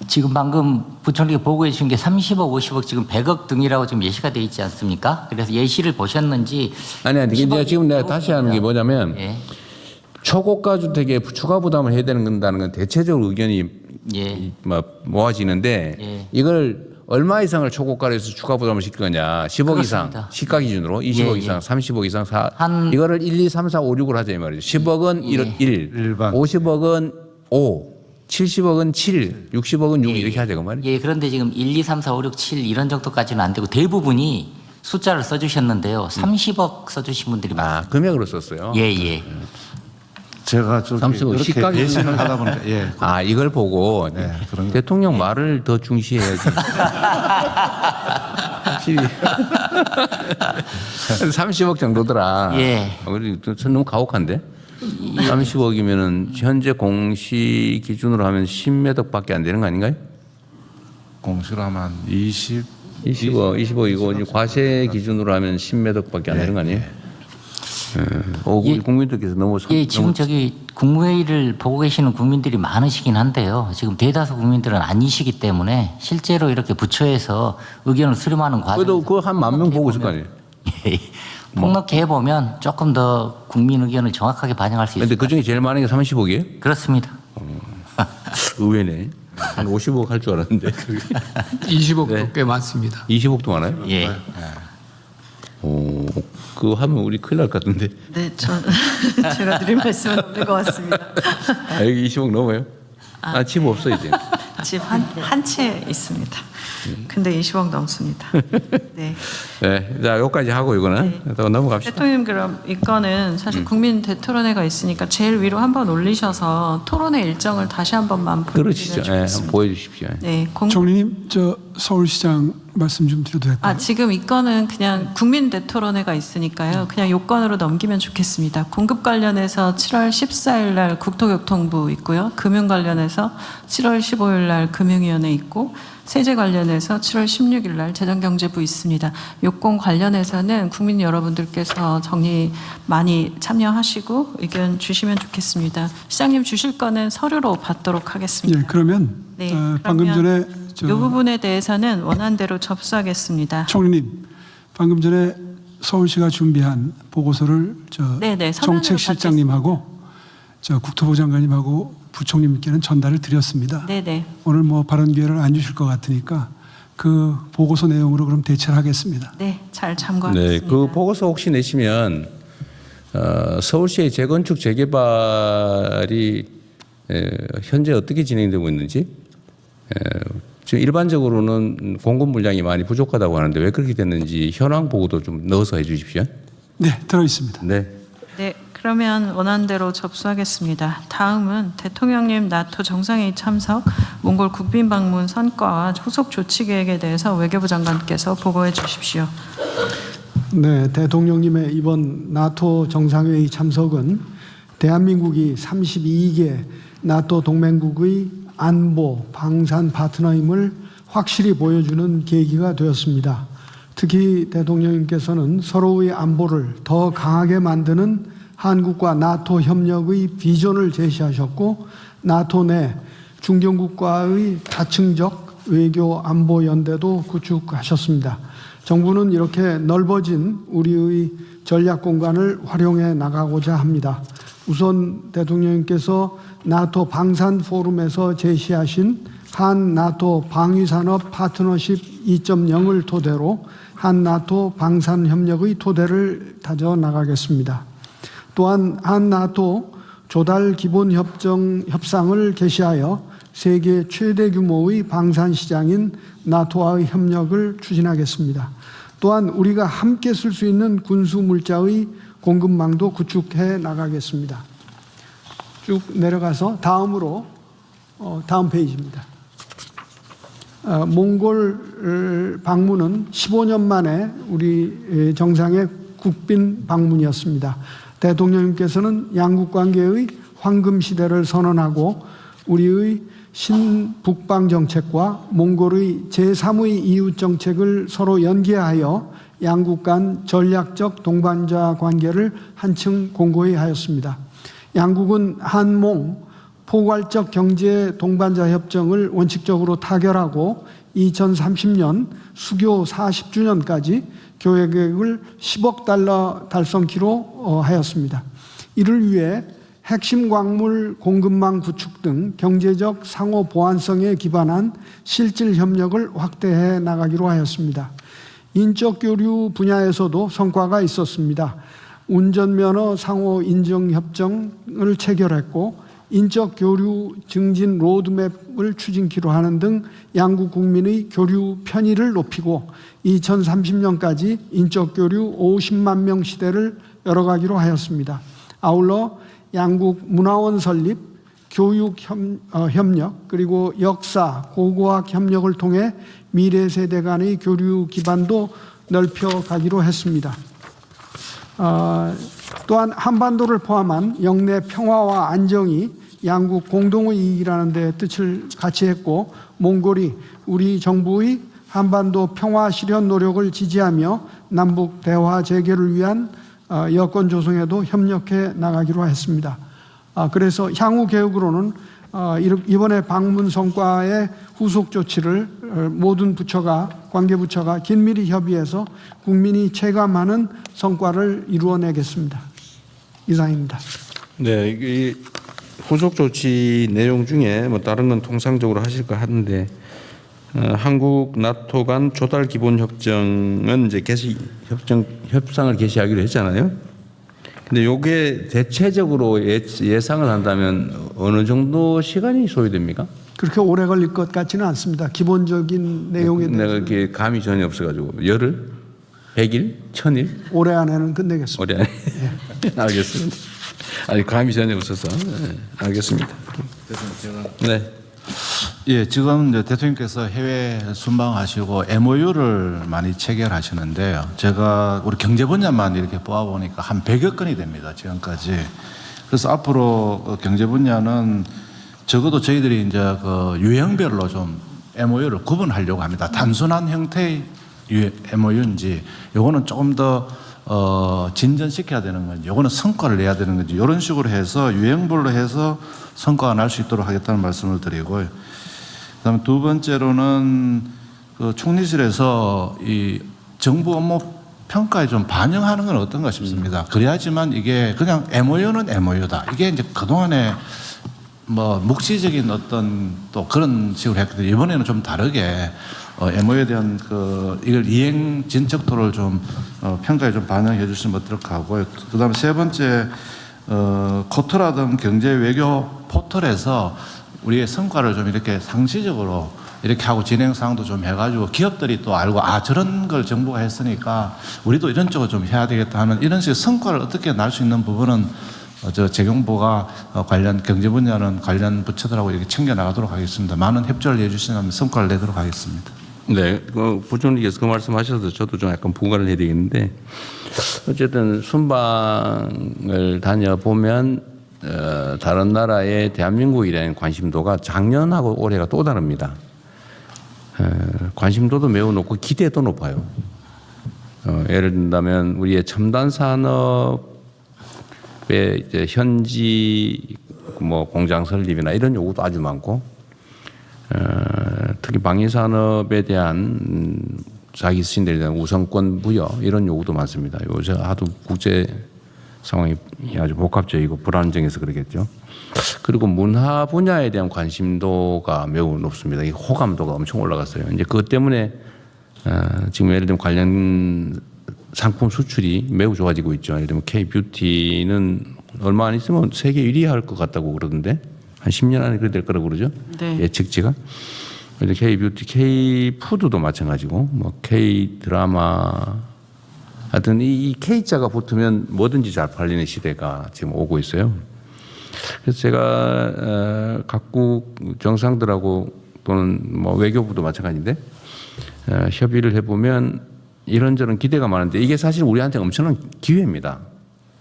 지금 방금 부총리가 보고해 주신 게 30억, 50억, 지금 100억 등이라고 지금 예시가 되어 있지 않습니까? 그래서 예시를 보셨는지. 아니, 지금 내가 다시 하는 게 뭐냐면 예. 초고가 주택에 추가 부담을 해야 되는 건 대체적으로 의견이 예. 모아지는데 예. 이걸 얼마 이상을 초고가로 해서 추가 부담을 시킬 거냐. 10억 그렇습니다. 이상 시가 기준으로 20억 예, 이상, 예. 30억 이상, 한- 이거를 1, 2, 3, 4, 5, 6으로 하자 이 말이죠. 10억은 예. 1, 일반. 50억은 5, 70억은 7, 60억은 6 이렇게 하자 그 말이죠. 예, 그런데 지금 1, 2, 3, 4, 5, 6, 7 이런 정도까지는 안 되고 대부분이 숫자를 써주셨는데요. 30억 써주신 분들이 많아요. 아, 금액으로 썼어요. 예, 예. 제가 좀 30억 이렇게 시가 배신을 하다 보니까 예. 아, 이걸 보고 네, 그런 거. 대통령 말을 더 중시해야지. 확실히 30억 정도더라. 예. 우리 너무 가혹한데? 30억이면은 현재 공시 기준으로 하면 10매덕밖에 안 되는 거 아닌가요? 공시로 하면 20억이고 이제 과세 기준으로 하면 10매덕밖에 안 되는 거 아니에요? 우리 예. 국민들께서 너무 예, 지금 저기 국무회의를 보고 계시는 국민들이 많으시긴 한데요. 지금 대다수 국민들은 아니시기 때문에 실제로 이렇게 부처에서 의견을 수렴하는 과정. 그래도 그거 한 10,000명 보고 있을 거 아니에요? 폭넓게 해보면 조금 더 국민 의견을 정확하게 반영할 수 있을 근데 것 그 중에 제일 많은 게 30억이에요? 같아요. 그렇습니다. 의외네. 한 50억 할 줄 알았는데. 20억도 네. 꽤 많습니다. 20억도 많아요? 예. 오, 그거 하면 우리 큰일 날 것 같은데. 네, 제가 드릴 말씀은 없는 것 같습니다. 아, 여기 20억 넘어요? 아, 집 없어, 이제. 집 한 채 있습니다. 근데 20억 넘습니다. 네. 네, 자, 여기까지 하고 이거는 또 넘어갑시다. 대통령 그럼 이 건은 사실 국민 대토론회가 있으니까 제일 위로 한번 올리셔서 토론회 일정을 다시 한 번만 그러시죠. 보여주시면 네, 한번 좋겠습니다. 보여주십시오. 네, 총리님, 저 서울시장 말씀 좀 드려도 될까요? 아, 지금 이 건은 그냥 국민 대토론회가 있으니까요. 그냥 요건으로 넘기면 좋겠습니다. 공급 관련해서 7월 14일 날 국토교통부 있고요. 금융 관련해서 7월 15일 날 금융위원회 있고 세제 관련해서 7월 16일 날 재정경제부 있습니다. 요건 관련해서는 국민 여러분들께서 정리 많이 참여하시고 의견 주시면 좋겠습니다. 시장님 주실 거는 서류로 받도록 하겠습니다. 예, 그러면 네, 방금 전에 이 부분에 대해서는 원안대로 접수하겠습니다. 총리님, 방금 전에 서울시가 준비한 보고서를 네네, 서면으로 정책실장님하고 국토부 장관님하고 부총리님께는 전달을 드렸습니다. 네네. 오늘 뭐 발언 기회를 안 주실 것 같으니까 그 보고서 내용으로 그럼 대체를 하겠습니다. 네, 잘 네, 참고하겠습니다. 그 보고서 혹시 내시면 서울시의 재건축 재개발이 현재 어떻게 진행되고 있는지 지금 일반적으로는 공급 물량이 많이 부족하다고 하는데 왜 그렇게 됐는지 현황 보고도 좀 넣어서 해주십시오. 네, 들어 있습니다. 네. 네, 그러면 원안대로 접수하겠습니다. 다음은 대통령님 나토 정상회의 참석, 몽골 국빈 방문 성과와 후속 조치 계획에 대해서 외교부 장관께서 보고해 주십시오. 네, 대통령님의 이번 나토 정상회의 참석은 대한민국이 32개 나토 동맹국의 안보, 방산 파트너임을 확실히 보여주는 계기가 되었습니다. 특히 대통령님께서는 서로의 안보를 더 강하게 만드는 한국과 나토 협력의 비전을 제시하셨고 나토 내 중견국과의 다층적 외교 안보 연대도 구축하셨습니다. 정부는 이렇게 넓어진 우리의 전략 공간을 활용해 나가고자 합니다. 우선 대통령님께서 나토 방산 포럼에서 제시하신 한 나토 방위산업 파트너십 2.0을 토대로 한 나토 방산 협력의 토대를 다져 나가겠습니다. 또한 한나토 조달 기본 협상을 개시하여 세계 최대 규모의 방산 시장인 나토와의 협력을 추진하겠습니다. 또한 우리가 함께 쓸 수 있는 군수 물자의 공급망도 구축해 나가겠습니다. 쭉 내려가서 다음으로 다음 페이지입니다. 몽골 방문은 15년 만에 우리 정상의 국빈 방문이었습니다. 대통령님께서는 양국 관계의 황금 시대를 선언하고 우리의 신북방 정책과 몽골의 제3의 이웃 정책을 서로 연계하여 양국 간 전략적 동반자 관계를 한층 공고히 하였습니다. 양국은 한몽 포괄적 경제 동반자 협정을 원칙적으로 타결하고 2030년 수교 40주년까지 교역 계획을 10억 달러 달성키로 하였습니다. 이를 위해 핵심 광물 공급망 구축 등 경제적 상호 보완성에 기반한 실질 협력을 확대해 나가기로 하였습니다. 인적 교류 분야에서도 성과가 있었습니다. 운전면허 상호 인정 협정을 체결했고 인적 교류 증진 로드맵을 추진키로 하는 등 양국 국민의 교류 편의를 높이고 2030년까지 인적 교류 50만 명 시대를 열어가기로 하였습니다. 아울러 양국 문화원 설립, 교육 협력, 그리고 역사, 고고학 협력을 통해 미래 세대 간의 교류 기반도 넓혀가기로 했습니다. 또한 한반도를 포함한 영내 평화와 안정이 양국 공동의 이익이라는 데 뜻을 같이 했고 몽골이 우리 정부의 한반도 평화 실현 노력을 지지하며 남북 대화 재개를 위한 여건 조성에도 협력해 나가기로 했습니다. 그래서 향후 계획으로는 이번에 방문 성과의 후속 조치를 모든 부처가 관계 부처가 긴밀히 협의해서 국민이 체감하는 성과를 이루어내겠습니다. 이상입니다. 네, 이 후속 조치 내용 중에 뭐 다른 건 통상적으로 하실 거 하는데 한국 나토 간 조달 기본 협정은 이제 협상을 개시하기로 했잖아요. 근데 요게 대체적으로 예상을 한다면 어느 정도 시간이 소요됩니까? 그렇게 오래 걸릴 것 같지는 않습니다. 기본적인 내용에 대해서 내가 이렇게 감이 전혀 없어가지고 열흘, 100일, 1000일 올해 안에는 끝내겠습니다. 올해 안에 알겠습니다. 아니 감이 전혀 없어서 알겠습니다. 네. 예, 지금 이제 대통령께서 해외 순방하시고 MOU를 많이 체결하시는데요. 제가 우리 경제 분야만 이렇게 뽑아보니까 한 100여 건이 됩니다. 지금까지. 그래서 앞으로 경제 분야는 적어도 저희들이 이제 그 유형별로 좀 MOU를 구분하려고 합니다. 단순한 형태의 MOU인지, 요거는 조금 더 진전시켜야 되는 건지, 요거는 성과를 내야 되는 건지, 이런 식으로 해서 유형별로 해서 성과가 날 수 있도록 하겠다는 말씀을 드리고요. 그다음에 두 번째로는 그 총리실에서 이 정부 업무 평가에 좀 반영하는 건 어떤가 싶습니다. 그래야지만 이게 그냥 MOU는 MOU다. 이게 이제 그동안에 뭐 묵시적인 어떤 또 그런 식으로 했거든요. 이번에는 좀 다르게 MOU에 대한 그 이걸 이행 진척도를 좀 평가에 좀 반영해 주시면 어떨까 하고요. 그다음에 세 번째 코트라든 경제 외교 포털에서 우리의 성과를 좀 이렇게 상시적으로 이렇게 하고 진행 사항도 좀 해가지고 기업들이 또 알고 저런 걸 정부가 했으니까 우리도 이런 쪽을 좀 해야 되겠다 하는 이런 식의 성과를 어떻게 날 수 있는 부분은 재경부가 관련 경제 분야는 관련 부처들하고 이렇게 챙겨 나가도록 하겠습니다. 많은 협조를 해주시면 성과를 내도록 하겠습니다. 네, 부총리께서 그 말씀하셔서 저도 좀 약간 부과를 해야 되겠는데 어쨌든 순방을 다녀보면 다른 나라의 대한민국에 대한 관심도가 작년하고 올해가 또 다릅니다. 관심도도 매우 높고 기대도 높아요. 예를 든다면 우리의 첨단 산업의 이제 현지 뭐 공장 설립이나 이런 요구도 아주 많고, 특히 방위 산업에 대한 자기 스신들에 대한 우선권 부여 이런 요구도 많습니다. 요새 하도 국제 상황이 아주 복합적이고 불안정해서 그러겠죠. 그리고 문화 분야에 대한 관심도가 매우 높습니다. 이 호감도가 엄청 올라갔어요. 이제 그것 때문에 지금 예를 들면 관련 상품 수출이 매우 좋아지고 있죠. 예를 들면 K-뷰티는 얼마 안 있으면 세계 1위 할 것 같다고 그러던데 한 10년 안에 그래 될 거라고 그러죠. 네. 예측치가. K-뷰티, K-푸드도 마찬가지고 뭐 K-드라마 하여튼 이 K자가 붙으면 뭐든지 잘 팔리는 시대가 지금 오고 있어요. 그래서 제가 각국 정상들하고 또는 뭐 외교부도 마찬가지인데 협의를 해보면 이런저런 기대가 많은데 이게 사실 우리한테 엄청난 기회입니다.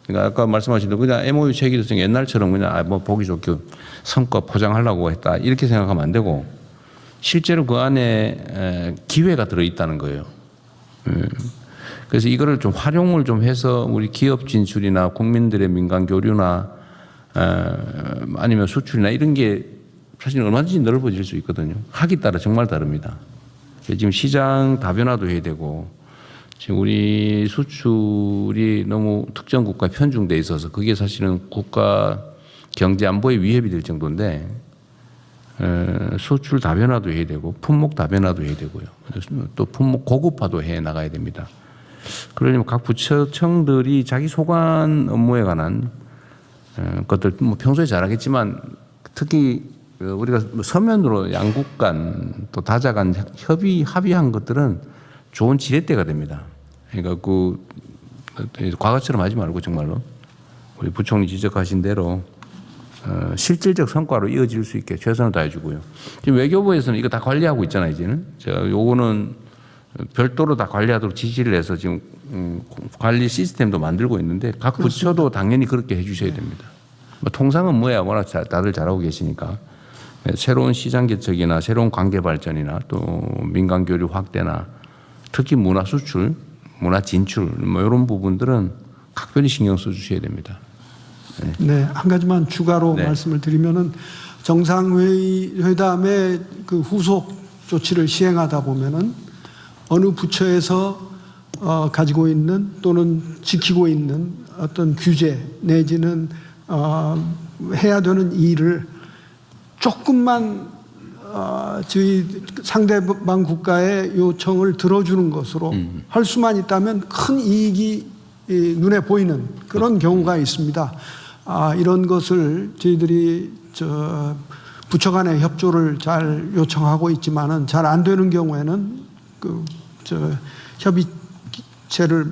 그러니까 아까 말씀하신 대로 그냥 MOU 체결해서 옛날처럼 그냥 뭐 보기 좋게 성과 포장하려고 했다 이렇게 생각하면 안 되고 실제로 그 안에 기회가 들어있다는 거예요. 그래서 이거를 좀 활용을 좀 해서 우리 기업 진출이나 국민들의 민간 교류나 아니면 수출이나 이런 게 사실 얼마든지 넓어질 수 있거든요. 하기 따라 정말 다릅니다. 지금 시장 다변화도 해야 되고 지금 우리 수출이 너무 특정 국가에 편중돼 있어서 그게 사실은 국가 경제 안보에 위협이 될 정도인데 수출 다변화도 해야 되고 품목 다변화도 해야 되고요. 또 품목 고급화도 해 나가야 됩니다. 그러려면 각 부처청들이 자기 소관 업무에 관한 것들 뭐 평소에 잘하겠지만 특히 우리가 서면으로 양국 간 또 다자 간 합의한 것들은 좋은 지렛대가 됩니다. 그러니까 그 과거처럼 하지 말고 정말로 우리 부총리 지적하신 대로 실질적 성과로 이어질 수 있게 최선을 다해주고요. 지금 외교부에서는 이거 다 관리하고 있잖아요. 이제는 제가 요거는 별도로 다 관리하도록 지시를 해서 지금 관리 시스템도 만들고 있는데 각 부처도 당연히 그렇게 해주셔야 됩니다. 뭐 통상은 뭐야 워낙 다들 잘하고 계시니까 새로운 시장 개척이나 새로운 관계 발전이나 또 민간 교류 확대나 특히 문화 수출, 문화 진출 뭐 이런 부분들은 각별히 신경 써 주셔야 됩니다. 네, 한 가지만 추가로 네. 말씀을 드리면은 정상회담의 그 후속 조치를 시행하다 보면은 어느 부처에서 가지고 있는 또는 지키고 있는 어떤 규제 내지는 해야 되는 일을 조금만 저희 상대방 국가의 요청을 들어주는 것으로 할 수만 있다면 큰 이익이 눈에 보이는 그런 경우가 있습니다. 이런 것을 저희들이 부처 간의 협조를 잘 요청하고 있지만은 잘 안 되는 경우에는 협의체를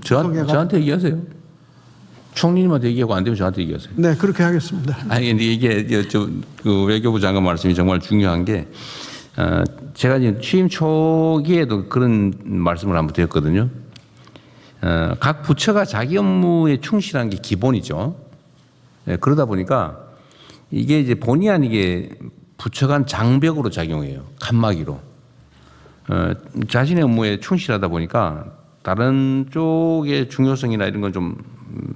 저한테 얘기하세요. 총리님한테 얘기하고 안 되면 저한테 얘기하세요. 네, 그렇게 하겠습니다. 아니 근데 이게 그 외교부 장관 말씀이 정말 중요한 게 제가 이제 취임 초기에도 그런 말씀을 한번 드렸거든요. 각 부처가 자기 업무에 충실한 게 기본이죠. 네, 그러다 보니까 이게 이제 본의 아니게 부처 간 장벽으로 작용해요. 칸막이로. 자신의 업무에 충실하다 보니까 다른 쪽의 중요성이나 이런 건 좀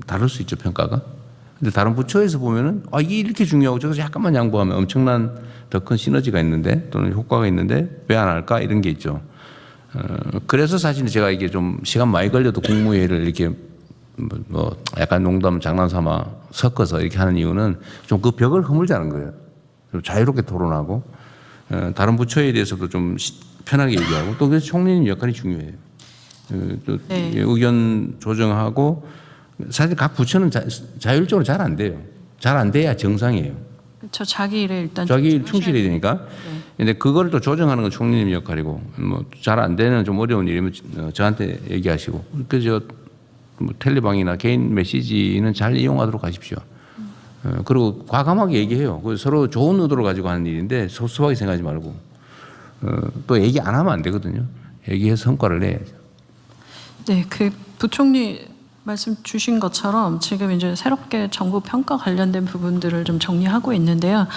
다를 수 있죠, 평가가. 근데 다른 부처에서 보면은 이게 이렇게 중요하고 저것을 약간만 양보하면 엄청난 더 큰 시너지가 있는데 또는 효과가 있는데 왜 안 할까 이런 게 있죠. 그래서 사실 제가 이게 좀 시간 많이 걸려도 국무회의를 이렇게 뭐 약간 농담 장난삼아 섞어서 이렇게 하는 이유는 좀 그 벽을 허물자는 거예요. 좀 자유롭게 토론하고 다른 부처에 대해서도 좀 편하게 얘기하고 또 그래서 총리님 역할이 중요해요. 또 네. 의견 조정하고 사실 각 부처는 자율적으로 잘 안 돼요. 잘 안 돼야 정상이에요. 저 자기 일에 일단 자기 일 집중하셔야 충실해야 되니까. 근데 그걸 또 조정하는 건 총리님 역할이고 뭐 잘 안 되는 좀 어려운 일이면 저한테 얘기하시고 그래서 뭐 텔레방이나 개인 메시지는 잘 이용하도록 하십시오. 그리고 과감하게 얘기해요. 서로 좋은 의도를 가지고 하는 일인데 섭섭하게 생각하지 말고 또 얘기 안 하면 안 되거든요. 얘기해서 성과를 내야죠. 네, 그 부총리 말씀 주신 것처럼 지금 이제 새롭게 정부 평가 관련된 부분들을 좀 정리하고 있는데요.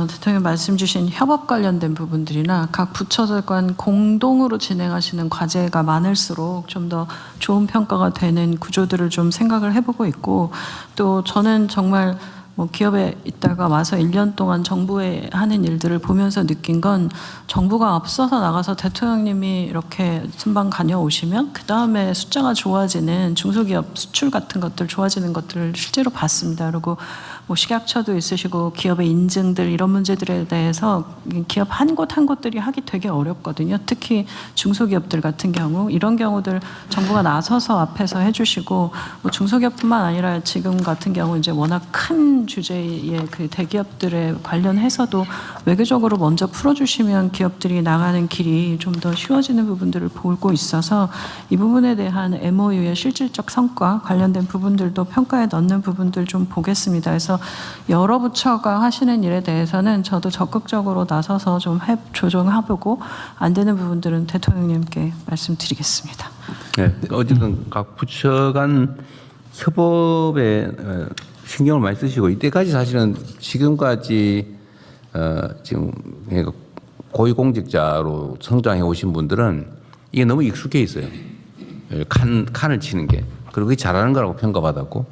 대통령 말씀 주신 협업 관련된 부분들이나 각 부처들 간 공동으로 진행하시는 과제가 많을수록 좀 더 좋은 평가가 되는 구조들을 좀 생각을 해보고 있고 또 저는 정말 뭐 기업에 있다가 와서 1년 동안 정부에 하는 일들을 보면서 느낀 건 정부가 앞서서 나가서 대통령님이 이렇게 순방 다녀오시면 그 다음에 숫자가 좋아지는 중소기업 수출 같은 것들 좋아지는 것들을 실제로 봤습니다. 그리고 뭐 식약처도 있으시고 기업의 인증들 이런 문제들에 대해서 기업 한 곳 한 곳들이 하기 되게 어렵거든요. 특히 중소기업들 같은 경우 이런 경우들 정부가 나서서 앞에서 해주시고 뭐 중소기업뿐만 아니라 지금 같은 경우 이제 워낙 큰 주제의 그 대기업들에 관련해서도 외교적으로 먼저 풀어주시면 기업들이 나가는 길이 좀 더 쉬워지는 부분들을 보고 있어서 이 부분에 대한 MOU의 실질적 성과 관련된 부분들도 평가에 넣는 부분들 좀 보겠습니다. 그래서 여러 부처가 하시는 일에 대해서는 저도 적극적으로 나서서 좀 조정해보고 안 되는 부분들은 대통령님께 말씀드리겠습니다. 네, 어쨌든 각 부처 간 협업에 신경을 많이 쓰시고 이때까지 사실은 지금까지 지금 고위공직자로 성장해 오신 분들은 이게 너무 익숙해 있어요. 칸을 치는 게. 그리고 그게 잘하는 거라고 평가받았고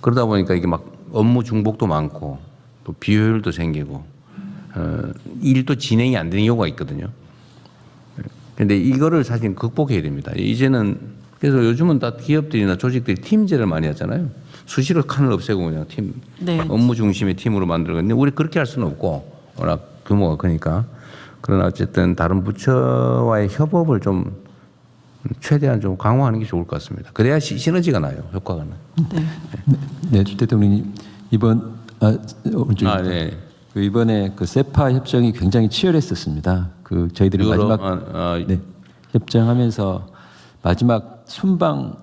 그러다 보니까 이게 막 업무 중복도 많고 또 비효율도 생기고 일도 진행이 안 되는 경우가 있거든요. 그런데 이거를 사실 극복해야 됩니다. 이제는 그래서 요즘은 다 기업들이나 조직들이 팀제를 많이 하잖아요. 수시로 칸을 없애고 그냥 팀 네. 업무 중심의 팀으로 만들거든요. 우리 그렇게 할 수는 없고 워낙 규모가 크니까. 그러나 어쨌든 다른 부처와의 협업을 좀 최대한 좀 강화하는 게 좋을 것 같습니다. 그래야 시너지가 나요. 효과가 나요. 네, 대통령님 이번 네. 그 이번에 그 세파 협정이 굉장히 치열했었습니다. 그 저희들이 마지막 네, 협정하면서 마지막 순방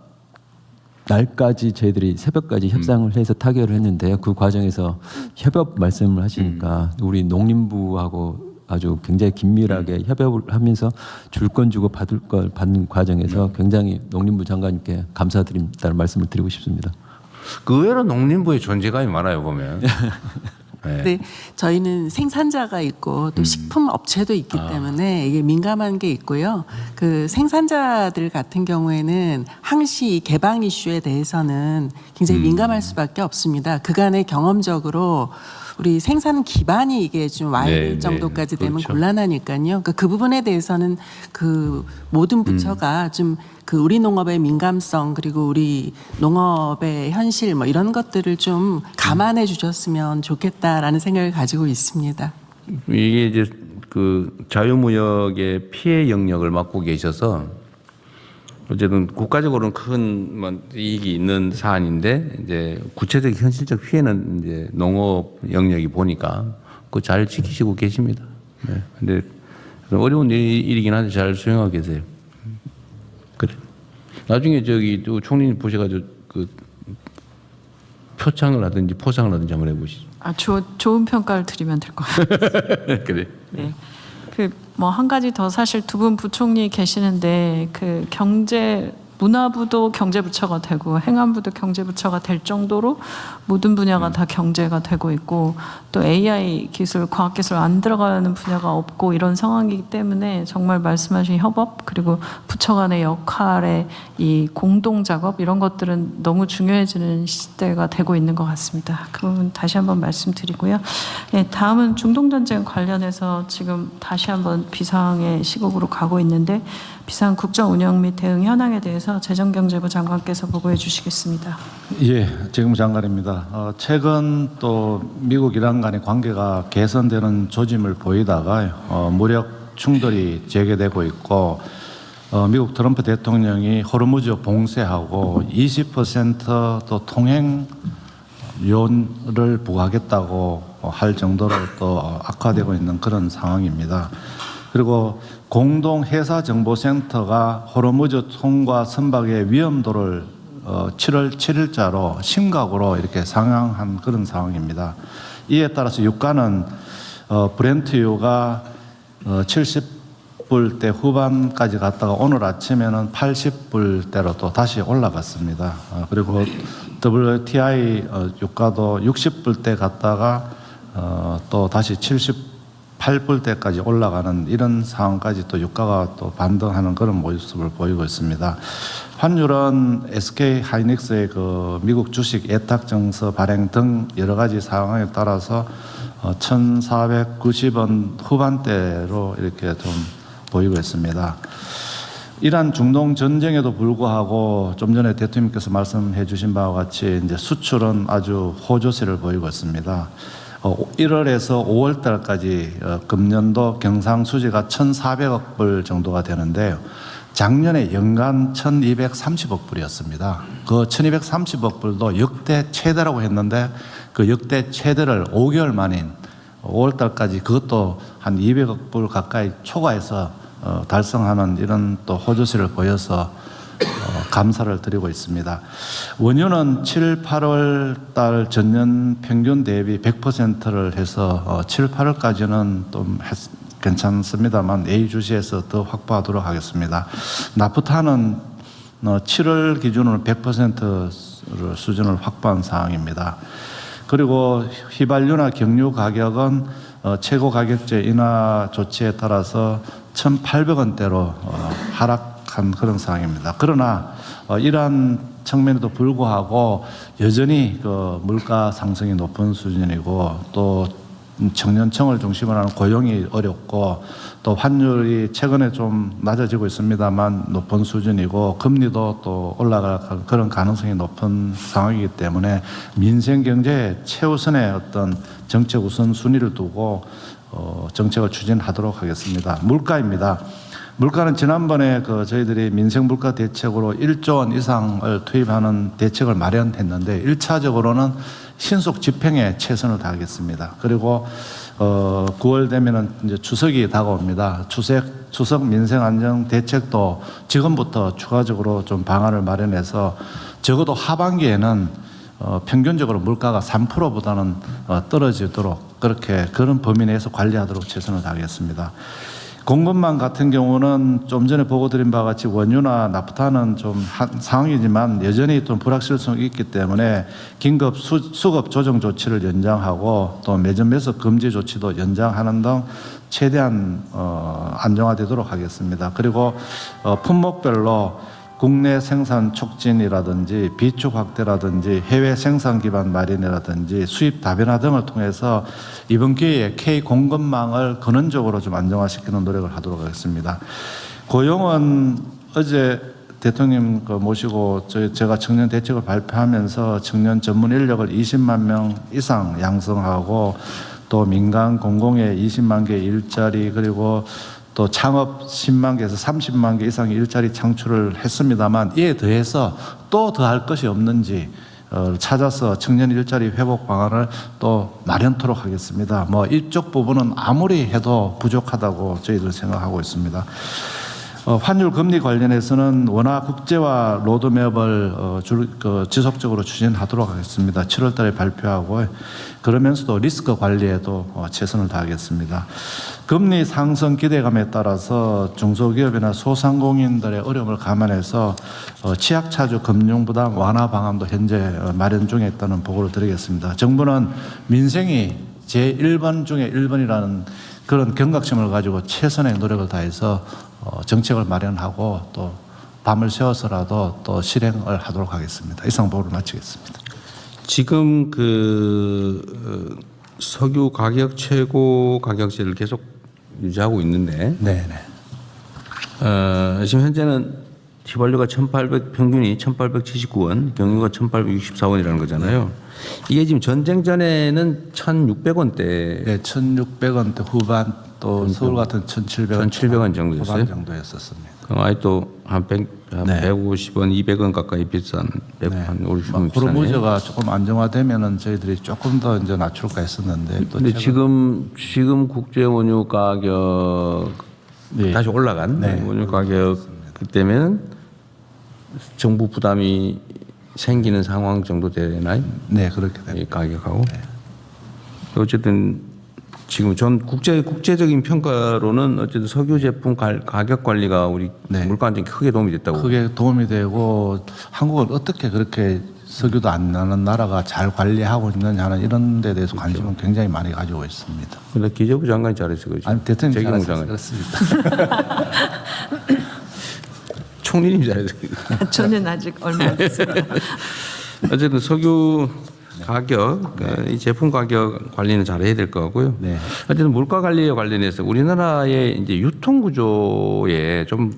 날까지 저희들이 새벽까지 협상을 해서 타결을 했는데요. 그 과정에서 협업 말씀을 하시니까 우리 농림부하고 아주 굉장히 긴밀하게 협업을 하면서 줄 건 주고 받을 걸 받는 과정에서 굉장히 농림부 장관님께 감사드립니다는 말씀을 드리고 싶습니다. 그 의외로 농림부의 존재감이 많아요 보면. 네. 네, 저희는 생산자가 있고 또 식품 업체도 있기 때문에 이게 민감한 게 있고요. 그 생산자들 같은 경우에는 항시 개방 이슈에 대해서는 굉장히 민감할 수밖에 없습니다. 그간의 경험적으로 우리 생산 기반이 이게 좀 와일 정도까지 되면 그렇죠. 곤란하니까요. 그러니까 그 부분에 대해서는 그 모든 부처가 좀 그 우리 농업의 민감성 그리고 우리 농업의 현실 뭐 이런 것들을 좀 감안해 주셨으면 좋겠다라는 생각을 가지고 있습니다. 이게 이제 그 자유무역의 피해 영역을 맡고 계셔서 어쨌든 국가적으로는 큰 이익이 있는 사안인데 이제 구체적 현실적 피해는 이제 농업 영역이 보니까 그거 잘 지키시고 계십니다. 네. 근데 어려운 일이긴 한데 잘 수행하고 계세요. 그래. 나중에 저기 또 총리님 보셔가지고 그 표창을 하든지 포상을 하든지 한번 해보시죠. 좋은 평가를 드리면 될 것 같아요. 그래. 네. 그 뭐 한 가지 더 사실 두 분 부총리 계시는데 그 문화부도 경제부처가 되고 행안부도 경제부처가 될 정도로 모든 분야가 다 경제가 되고 있고 또 AI 기술, 과학기술 안 들어가는 분야가 없고 이런 상황이기 때문에 정말 말씀하신 협업 그리고 부처 간의 역할의 이 공동작업 이런 것들은 너무 중요해지는 시대가 되고 있는 것 같습니다. 그 부분 다시 한번 말씀드리고요. 네, 다음은 중동전쟁 관련해서 지금 다시 한번 비상의 시국으로 가고 있는데 비상 국정 운영 및 대응 현황에 대해서 재정경제부 장관께서 보고해 주시겠습니다. 예, 지금 장관입니다. 최근 또 미국 이란 간의 관계가 개선되는 조짐을 보이다가 무력 충돌이 재개되고 있고 미국 트럼프 대통령이 호르무즈 봉쇄하고 20% 또 통행료를 부과하겠다고 할 정도로 또 악화되고 있는 그런 상황입니다. 그리고 공동해사정보센터가 호르무즈 통과 선박의 위험도를 7월 7일자로 심각으로 이렇게 상향한 그런 상황입니다. 이에 따라서 유가는 브렌트유가 70불대 후반까지 갔다가 오늘 아침에는 80불대로 또 다시 올라갔습니다. 그리고 WTI 유가도 60불대 갔다가 또 다시 78 8불대까지 올라가는 이런 상황까지 또 유가가 또 반등하는 그런 모습을 보이고 있습니다. 환율은 SK 하이닉스의 그 미국 주식 예탁 정서 발행 등 여러 가지 상황에 따라서 1,490원 후반대로 이렇게 좀 보이고 있습니다. 이란 중동 전쟁에도 불구하고 좀 전에 대통령께서 말씀해 주신 바와 같이 이제 수출은 아주 호조세를 보이고 있습니다. 1월에서 5월 달까지 금년도 경상수지가 1,400억 불 정도가 되는데요. 작년에 연간 1,230억 불이었습니다. 그 1,230억 불도 역대 최대라고 했는데 그 역대 최대를 5개월 만인 5월 달까지 그것도 한 200억 불 가까이 초과해서 달성하는 이런 또 호조세를 보여서 감사를 드리고 있습니다. 원유는 7, 8월 달 전년 평균 대비 100%를 해서 7, 8월까지는 좀 괜찮습니다만 A주시에서 더 확보하도록 하겠습니다. 나프타는 7월 기준으로 100% 수준을 확보한 상황입니다. 그리고 휘발유나 경유 가격은 최고 가격제 인하 조치에 따라서 1,800원대로 하락한 그런 상황입니다. 그러나 이러한 측면에도 불구하고 여전히 그 물가 상승이 높은 수준이고 또 청년층을 중심으로 하는 고용이 어렵고 또 환율이 최근에 좀 낮아지고 있습니다만 높은 수준이고 금리도 또 올라갈 그런 가능성이 높은 상황이기 때문에 민생 경제의 최우선의 어떤 정책 우선순위를 두고 정책을 추진하도록 하겠습니다. 물가입니다. 물가는 지난번에 저희들이 민생 물가 대책으로 1조 원 이상을 투입하는 대책을 마련했는데 1차적으로는 신속 집행에 최선을 다하겠습니다. 그리고 9월 되면은 이제 추석이 다가옵니다. 추석 민생 안정 대책도 지금부터 추가적으로 좀 방안을 마련해서 적어도 하반기에는 평균적으로 물가가 3%보다는 떨어지도록 그런 범위 내에서 관리하도록 최선을 다하겠습니다. 공급망 같은 경우는 좀 전에 보고 드린 바와 같이 원유나 나프타는 좀 상황이지만 여전히 좀 불확실성이 있기 때문에 긴급 수급 조정 조치를 연장하고 또 매점 매석 금지 조치도 연장하는 등 최대한 안정화되도록 하겠습니다. 그리고 품목별로 국내 생산 촉진이라든지 비축 확대라든지 해외 생산 기반 마련이라든지 수입 다변화 등을 통해서 이번 기회에 K 공급망을 근원적으로 좀 안정화시키는 노력을 하도록 하겠습니다. 고용은 어제 대통령 모시고 제가 청년 대책을 발표하면서 청년 전문 인력을 20만 명 이상 양성하고 또 민간 공공의 20만 개 일자리 그리고 또 창업 10만 개에서 30만 개 이상의 일자리 창출을 했습니다만 이에 더해서 또 더할 것이 없는지 찾아서 청년 일자리 회복 방안을 또 마련토록 하겠습니다. 이쪽 부분은 아무리 해도 부족하다고 저희들 생각하고 있습니다. 환율 금리 관련해서는 원화 국제화 로드맵을 지속적으로 추진하도록 하겠습니다. 7월 달에 발표하고 그러면서도 리스크 관리에도 최선을 다하겠습니다. 금리 상승 기대감에 따라서 중소기업이나 소상공인들의 어려움을 감안해서 취약차주 금융부담 완화 방안도 현재 마련 중에 있다는 보고를 드리겠습니다. 정부는 민생이 제1번 중에 1번이라는 그런 경각심을 가지고 최선의 노력을 다해서 정책을 마련하고 또 밤을 새워서라도 또 실행을 하도록 하겠습니다. 이상 보고를 마치겠습니다. 지금 석유 가격 최고 가격제를 계속 유지하고 있는데, 지금 현재는 휘발유가 평균이 1,879원, 경유가 1,864원이라는 거잖아요. 이게 지금 전쟁 전에는 1,600원대. 네, 1,600원대 후반 또 서울 같은 1,700원 정도였어요. 후반 정도였었습니다. 그럼 아직도 한 150원, 200원 가까이 비싼, 한 50원 비싸네. 호르무즈가 조금 안정화되면은 저희들이 조금 더 이제 낮출까 했었는데. 근데 지금 국제 원유 가격 다시 올라간 원유 가격 때문에 정부 부담이 생기는 상황 정도 되나요? 네, 그렇게 됩니다. 가격하고. 어쨌든 지금 전 국제적인 평가로는 어쨌든 석유 제품 가격 관리가 우리 물가 안정에 크게 도움이 됐다고. 크게 도움이 되고 한국을 어떻게 그렇게 석유도 안 나는 나라가 잘 관리하고 있느냐는 이런 데 대해서 관심은 굉장히 많이 가지고 있습니다. 근데 기재부 장관이 잘했어, 그죠? 아니, 대통령이 재경부 잘해서 장관. 그렇습니다. 총리님이 잘했어. 저는 아직 얼마 안 됐습니다. 어쨌든 석유 가격, 이 제품 가격 관리는 잘 해야 될 것 같고요. 네. 어쨌든 물가 관리에 관련해서 우리나라의 이제 유통 구조에 좀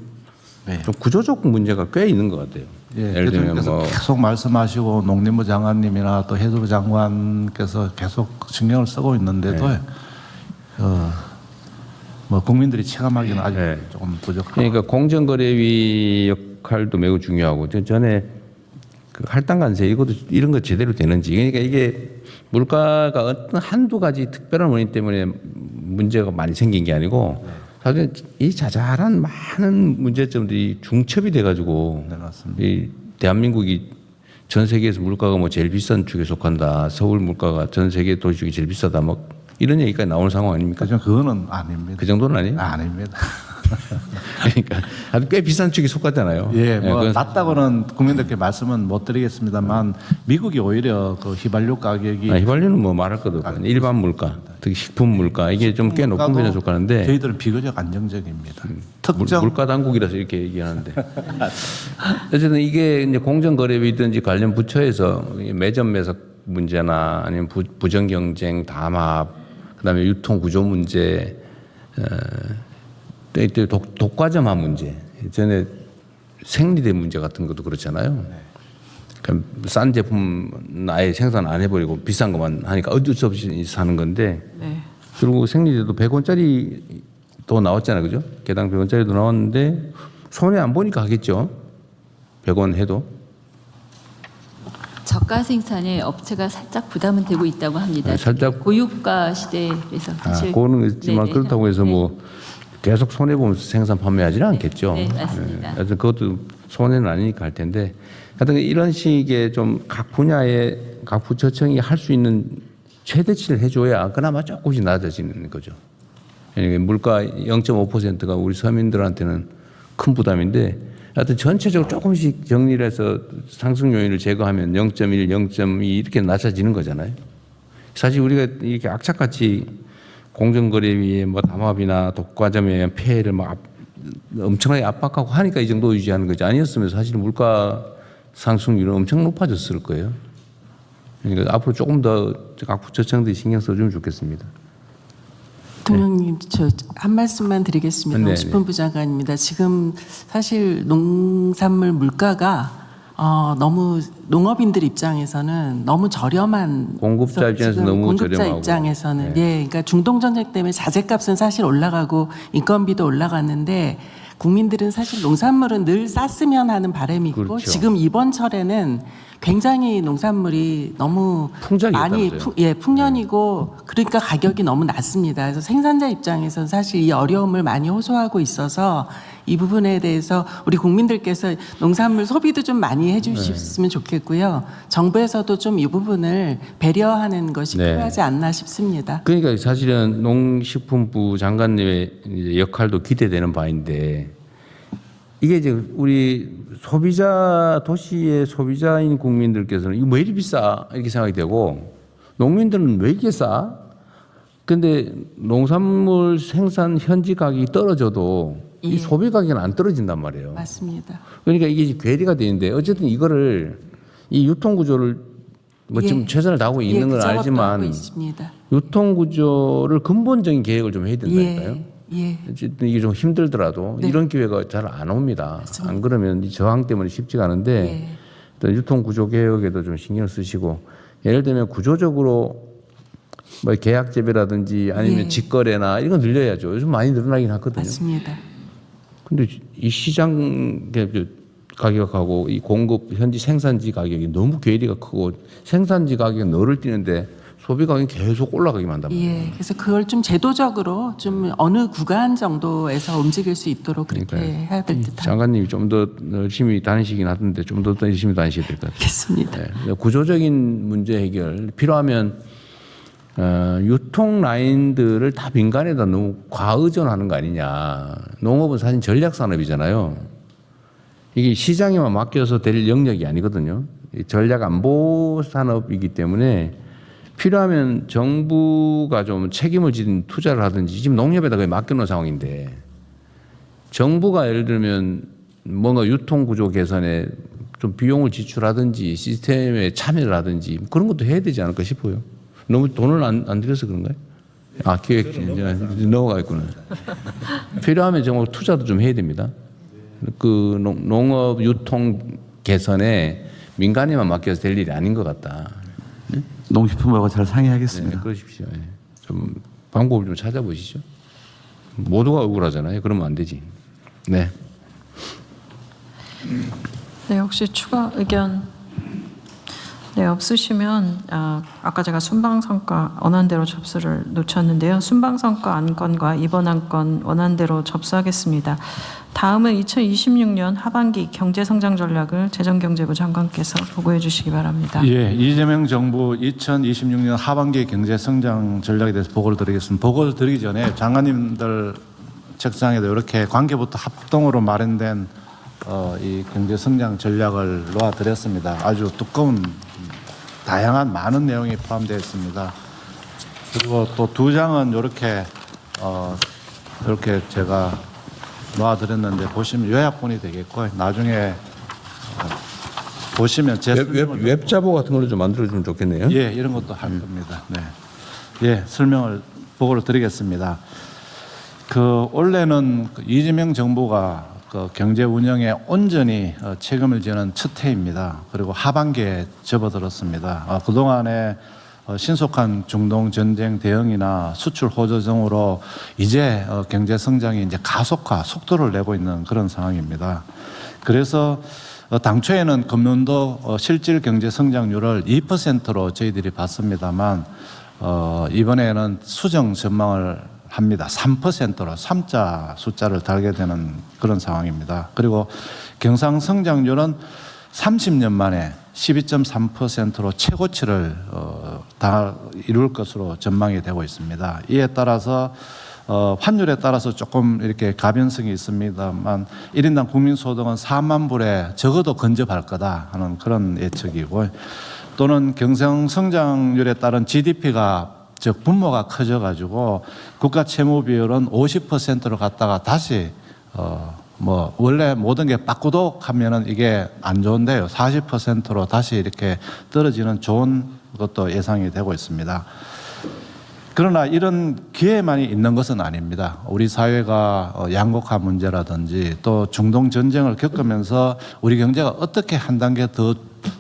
구조적 문제가 꽤 있는 것 같아요. 예, 예를 들면 대통령께서 뭐 계속 말씀하시고 농림부 장관님이나 또 해수부 장관께서 계속 신경을 쓰고 있는데도 뭐 국민들이 체감하기는 아직 조금 부족하고. 그러니까 공정거래위 역할도 매우 중요하고 전에 그 할당관세 이런 거 제대로 되는지, 그러니까 이게 물가가 어떤 한두 가지 특별한 원인 때문에 문제가 많이 생긴 게 아니고 사실 이 자잘한 많은 문제점들이 중첩이 돼가지고 이 대한민국이 전 세계에서 물가가 뭐 제일 비싼 축에 속한다, 서울 물가가 전 세계 도시 중에 제일 비싸다, 뭐 이런 얘기까지 나오는 상황 아닙니까? 그거는 아닙니다. 그 정도는 아니에요? 아닙니다. 그러니까 아주 꽤 비싼 축에 속하잖아요. 예, 뭐 그건 낮다고는 국민들께 말씀은 못 드리겠습니다만 미국이 오히려 그 휘발유 가격이 휘발유는 뭐 말할 것도 없고 일반 물가, 특히 식품 물가 이게 좀 꽤 높은 편에 속하는데 저희들은 비교적 안정적입니다. 특정 물가 당국이라서 이렇게 얘기하는데 어쨌든 이게 이제 공정거래위든지 관련 부처에서 매점 매석 문제나 아니면 부정 경쟁, 담합, 그다음에 유통 구조 문제, 또 독과점화 문제, 전에 생리대 문제 같은 것도 그렇잖아요. 그러니까 싼 제품 아예 생산 안 해버리고 비싼 것만 하니까 어쩔 수 없이 사는 건데. 네. 그리고 생리대도 100원짜리 도 나왔잖아요, 그죠? 개당 100원짜리도 나왔는데 손해 안 보니까 하겠죠. 100원 해도. 저가 생산에 업체가 살짝 부담은 되고 있다고 합니다. 살짝 고유가 시대에서 사실 그거는 있지만 네네. 그렇다고 해서 뭐 계속 손해 보면서 생산 판매하지는 않겠죠. 네, 맞습니다. 그래서 그것도 손해는 아니니까 할 텐데, 하여튼 이런 식의 좀 각 분야의 각 부처청이 할 수 있는 최대치를 해줘야 그나마 조금씩 낮아지는 거죠. 그러니까 물가 0.5%가 우리 서민들한테는 큰 부담인데, 하여튼 전체적으로 조금씩 정리를 해서 상승 요인을 제거하면 0.1, 0.2 이렇게 낮아지는 거잖아요. 사실 우리가 이렇게 악착같이 공정거래위에 뭐 담합이나 독과점에 의한 폐해를 막 엄청나게 압박하고 하니까 이 정도 유지하는 거지. 아니었으면 사실 물가 상승률은 엄청 높아졌을 거예요. 그러니까 앞으로 조금 더 각 부처청들이 신경 써주면 좋겠습니다. 대통령님, 저 한 말씀만 드리겠습니다. 네, 오십분 부장관입니다. 지금 사실 농산물 물가가 너무 농업인들 입장에서는 너무 저렴한, 공급자 입장에서 지금 너무 공급자 저렴하고. 입장에서는 그러니까 중동 전쟁 때문에 자재값은 사실 올라가고 인건비도 올라갔는데 국민들은 사실 농산물은 늘 쌌으면 하는 바람이 있고 그렇죠. 지금 이번 철에는 굉장히 농산물이 너무 풍작이 많이 있다면서요. 풍년이고 그러니까 가격이 너무 낮습니다. 그래서 생산자 입장에서는 사실 이 어려움을 많이 호소하고 있어서 이 부분에 대해서 우리 국민들께서 농산물 소비도 좀 많이 해주셨으면 좋겠고요. 정부에서도 좀 이 부분을 배려하는 것이 네. 필요하지 않나 싶습니다. 그러니까 사실은 농식품부 장관님의 이제 역할도 기대되는 바인데, 이게 이제 우리 소비자, 도시의 소비자인 국민들께서는 이거 왜 이리 비싸? 이렇게 생각이 되고, 농민들은 왜 이렇게 싸? 근데 농산물 생산 현지 가격이 떨어져도 이 소비 가격은 안 떨어진단 말이에요. 맞습니다. 그러니까 이게 괴리가 되는데, 어쨌든 이거를 이 유통 구조를 뭐 지금 최선을 다하고 있는 건 그 작업도 알지만 하고 있습니다. 유통 구조를 근본적인 계획을 좀 해야 된다니까요. 어쨌든 이게 좀 힘들더라도 네. 이런 기회가 잘 안 옵니다. 맞습니다. 안 그러면 이 저항 때문에 쉽지가 않은데 또 유통 구조 개혁에도 좀 신경을 쓰시고, 예를 들면 구조적으로 뭐 계약 재배라든지 아니면 직거래나 이런 거 늘려야죠. 요즘 많이 늘어나긴 하거든요. 맞습니다. 근데 이 시장 가격하고 이 공급 현지 생산지 가격이 너무 괴리가 크고 생산지 가격이 너를 뛰는데 소비 가격이 계속 올라가기만 한단 말이에요. 그래서 그걸 좀 제도적으로 좀 어느 구간 정도에서 움직일 수 있도록 그렇게 그러니까요. 해야 될 듯합니다. 장관님이 좀 더 열심히 다니시긴 하던데 좀 더 열심히 다니셔야 될 것 같아요. 알겠습니다. 네. 구조적인 문제 해결 필요하면 유통 라인들을 다 민간에다 너무 과의존하는 거 아니냐. 농업은 사실 전략 산업이잖아요. 이게 시장에만 맡겨서 될 영역이 아니거든요. 전략 안보 산업이기 때문에 필요하면 정부가 좀 책임을 지는 투자를 하든지 지금 농협에다 거의 맡겨놓은 상황인데 정부가 예를 들면 뭔가 유통 구조 개선에 좀 비용을 지출하든지 시스템에 참여를 하든지 그런 것도 해야 되지 않을까 싶어요. 너무 돈을 안 들여서 그런가요? 아, 기획 넘어가 있구나. 필요하면 정말 투자도 좀 해야 됩니다. 그 농업 유통 개선에 민간에만 맡겨서 될 일이 아닌 것 같다. 농식품부하고 잘 상의하겠습니다. 네, 그러십시오. 예. 좀 방법을 좀 찾아보시죠. 모두가 억울하잖아요. 그러면 안 되지. 네. 네, 혹시 추가 의견 네, 없으시면 아까 제가 순방성과 원안대로 접수를 놓쳤는데요. 순방성과 안건과 이번 안건 원안대로 접수하겠습니다. 다음은 2026년 하반기 경제성장 전략을 재정경제부 장관께서 보고해 주시기 바랍니다. 예, 이재명 정부 2026년 하반기 경제성장 전략에 대해서 보고를 드리겠습니다. 보고를 드리기 전에 장관님들 책상에도 이렇게 관계부터 합동으로 마련된 이 경제성장 전략을 놓아드렸습니다. 아주 두꺼운 다양한 많은 내용이 포함되어 있습니다. 그리고 또 두 장은 이렇게 제가 놓아드렸는데 보시면 요약본이 되겠고 나중에 보시면 제 웹자보 같은 걸로 좀 만들어주면 좋겠네요. 예, 이런 것도 할 겁니다. 네, 예, 보고를 드리겠습니다. 원래는 이재명 정부가 경제 운영에 온전히 책임을 지는 첫 해입니다. 그리고 하반기에 접어들었습니다. 그동안에 신속한 중동 전쟁 대응이나 수출 호조 등으로 이제 경제 성장이 이제 가속화 속도를 내고 있는 그런 상황입니다. 그래서 당초에는 금년도 실질 경제 성장률을 2%로 저희들이 봤습니다만 이번에는 수정 전망을 합니다. 3%로 3자 숫자를 달게 되는 그런 상황입니다. 그리고 경상 성장률은 30년 만에 12.3%로 최고치를 이룰 것으로 전망이 되고 있습니다. 이에 따라서 환율에 따라서 조금 이렇게 가변성이 있습니다만 1인당 국민소득은 4만 불에 적어도 근접할 거다 하는 그런 예측이고 또는 경상 성장률에 따른 GDP가 즉 분모가 커져가지고 국가 채무 비율은 50%로 갔다가 다시 원래 모든 게 빠꾸덕하면은 이게 안 좋은데요. 40%로 다시 이렇게 떨어지는 좋은 것도 예상이 되고 있습니다. 그러나 이런 기회만이 있는 것은 아닙니다. 우리 사회가 양극화 문제라든지 또 중동 전쟁을 겪으면서 우리 경제가 어떻게 한 단계 더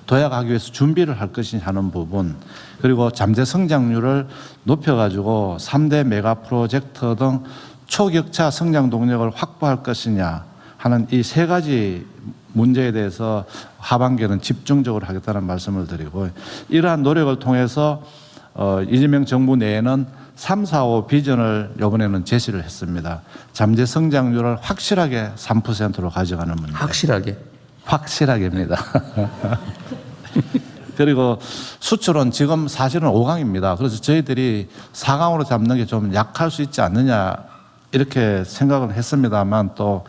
도약하기 위해서 준비를 할 것이냐 하는 부분 그리고 잠재 성장률을 높여가지고 3대 메가 프로젝트 등 초격차 성장 동력을 확보할 것이냐 하는 이 세 가지 문제에 대해서 하반기에는 집중적으로 하겠다는 말씀을 드리고 이러한 노력을 통해서 이재명 정부 내에는 3, 4, 5 비전을 이번에는 제시를 했습니다. 잠재 성장률을 확실하게 3%로 가져가는 문제. 확실하게입니다. 그리고 수출은 지금 사실은 5강입니다. 그래서 저희들이 4강으로 잡는 게 좀 약할 수 있지 않느냐 이렇게 생각은 했습니다만 또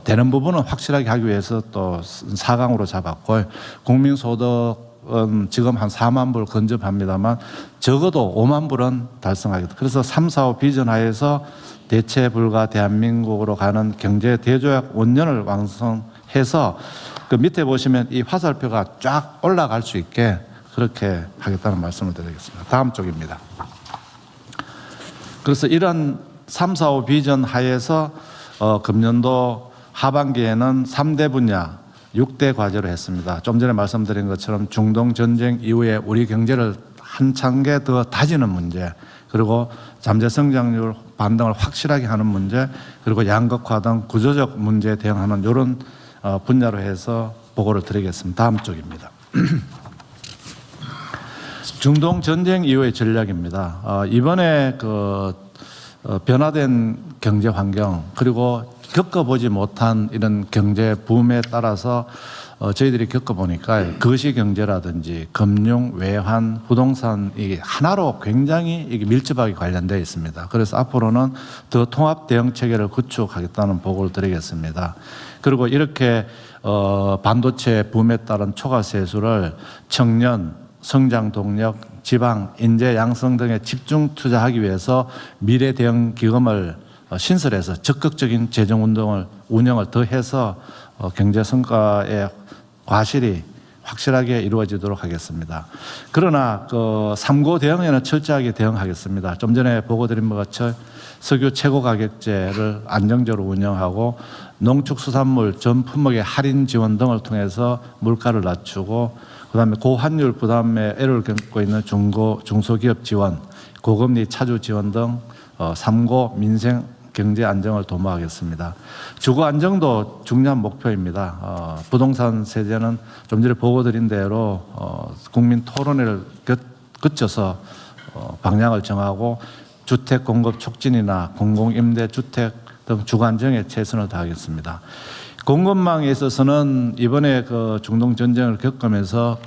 되는 부분은 확실하게 하기 위해서 또 4강으로 잡았고 국민소득은 지금 한 4만 불 근접합니다만 적어도 5만 불은 달성하겠다. 그래서 3, 4, 5 비전 하에서 대체 불가 대한민국으로 가는 경제 대조약 원년을 완성해서 그 밑에 보시면 이 화살표가 쫙 올라갈 수 있게 그렇게 하겠다는 말씀을 드리겠습니다. 다음 쪽입니다. 그래서 이런 3, 4, 5 비전 하에서 금년도 하반기에는 3대 분야 6대 과제로 했습니다. 좀 전에 말씀드린 것처럼 중동 전쟁 이후에 우리 경제를 한 단계 더 다지는 문제 그리고 잠재 성장률 반등을 확실하게 하는 문제 그리고 양극화 등 구조적 문제에 대응하는 이런 분야로 해서 보고를 드리겠습니다. 다음 쪽입니다. 중동 전쟁 이후의 전략입니다. 이번에 변화된 경제 환경 그리고 겪어보지 못한 이런 경제 붐에 따라서 저희들이 겪어보니까 거시경제라든지 금융, 외환, 부동산 이게 하나로 굉장히 이게 밀접하게 관련되어 있습니다. 그래서 앞으로는 더 통합 대응 체계를 구축하겠다는 보고를 드리겠습니다. 그리고 이렇게 반도체 붐에 따른 초과 세수를 청년, 성장 동력, 지방, 인재 양성 등에 집중 투자하기 위해서 미래 대응 기금을 신설해서 적극적인 재정 운영을 더해서 경제 성과의 과실이 확실하게 이루어지도록 하겠습니다. 그러나 그 3고 대응에는 철저하게 대응하겠습니다. 좀 전에 보고드린 것 같이 석유 최고 가격제를 안정적으로 운영하고 농축수산물 전 품목의 할인 지원 등을 통해서 물가를 낮추고 그다음에 고환율 부담에 애를 겪고 있는 중소기업 지원, 고금리 차주 지원 등 3고 민생 경제 안정을 도모하겠습니다. 주거 안정도 중요한 목표입니다. 부동산 세제는 좀 전에 보고드린 대로 국민 토론회를 거쳐서 방향을 정하고 주택 공급 촉진이나 공공임대주택 등 주거 안정에 최선을 다하겠습니다. 공급망에 있어서는 이번에 그 중동 전쟁을 겪으면서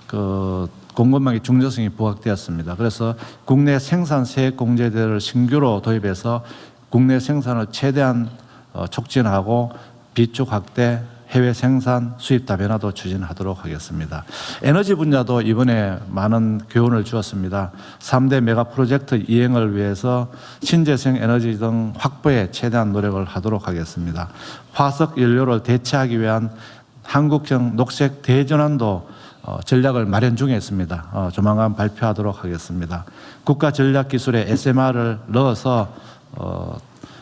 그 공급망의 중요성이 부각되었습니다. 그래서 국내 생산 세액 공제제를 신규로 도입해서 국내 생산을 최대한 촉진하고 비축 확대, 해외 생산, 수입 다변화도 추진하도록 하겠습니다. 에너지 분야도 이번에 많은 교훈을 주었습니다. 3대 메가 프로젝트 이행을 위해서 신재생 에너지 등 확보에 최대한 노력을 하도록 하겠습니다. 화석 연료를 대체하기 위한 한국형 녹색 대전환도 전략을 마련 중에 있습니다. 조만간 발표하도록 하겠습니다. 국가전략기술에 SMR을 넣어서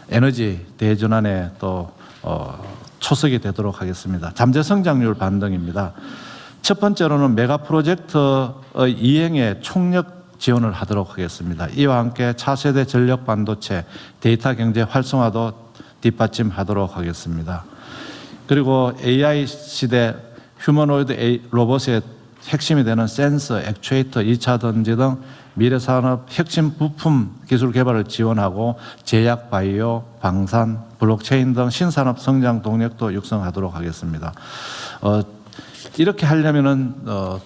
에너지 대전환에 또 초석이 되도록 하겠습니다. 잠재 성장률 반등입니다. 첫 번째로는 메가 프로젝트의 이행에 총력 지원을 하도록 하겠습니다. 이와 함께 차세대 전력 반도체, 데이터 경제 활성화도 뒷받침하도록 하겠습니다. 그리고 AI 시대 휴머노이드 로봇의 핵심이 되는 센서, 액추에이터, 2차 던지 등 미래 산업 핵심 부품 기술 개발을 지원하고 제약, 바이오, 방산, 블록체인 등 신산업 성장 동력도 육성하도록 하겠습니다. 이렇게 하려면은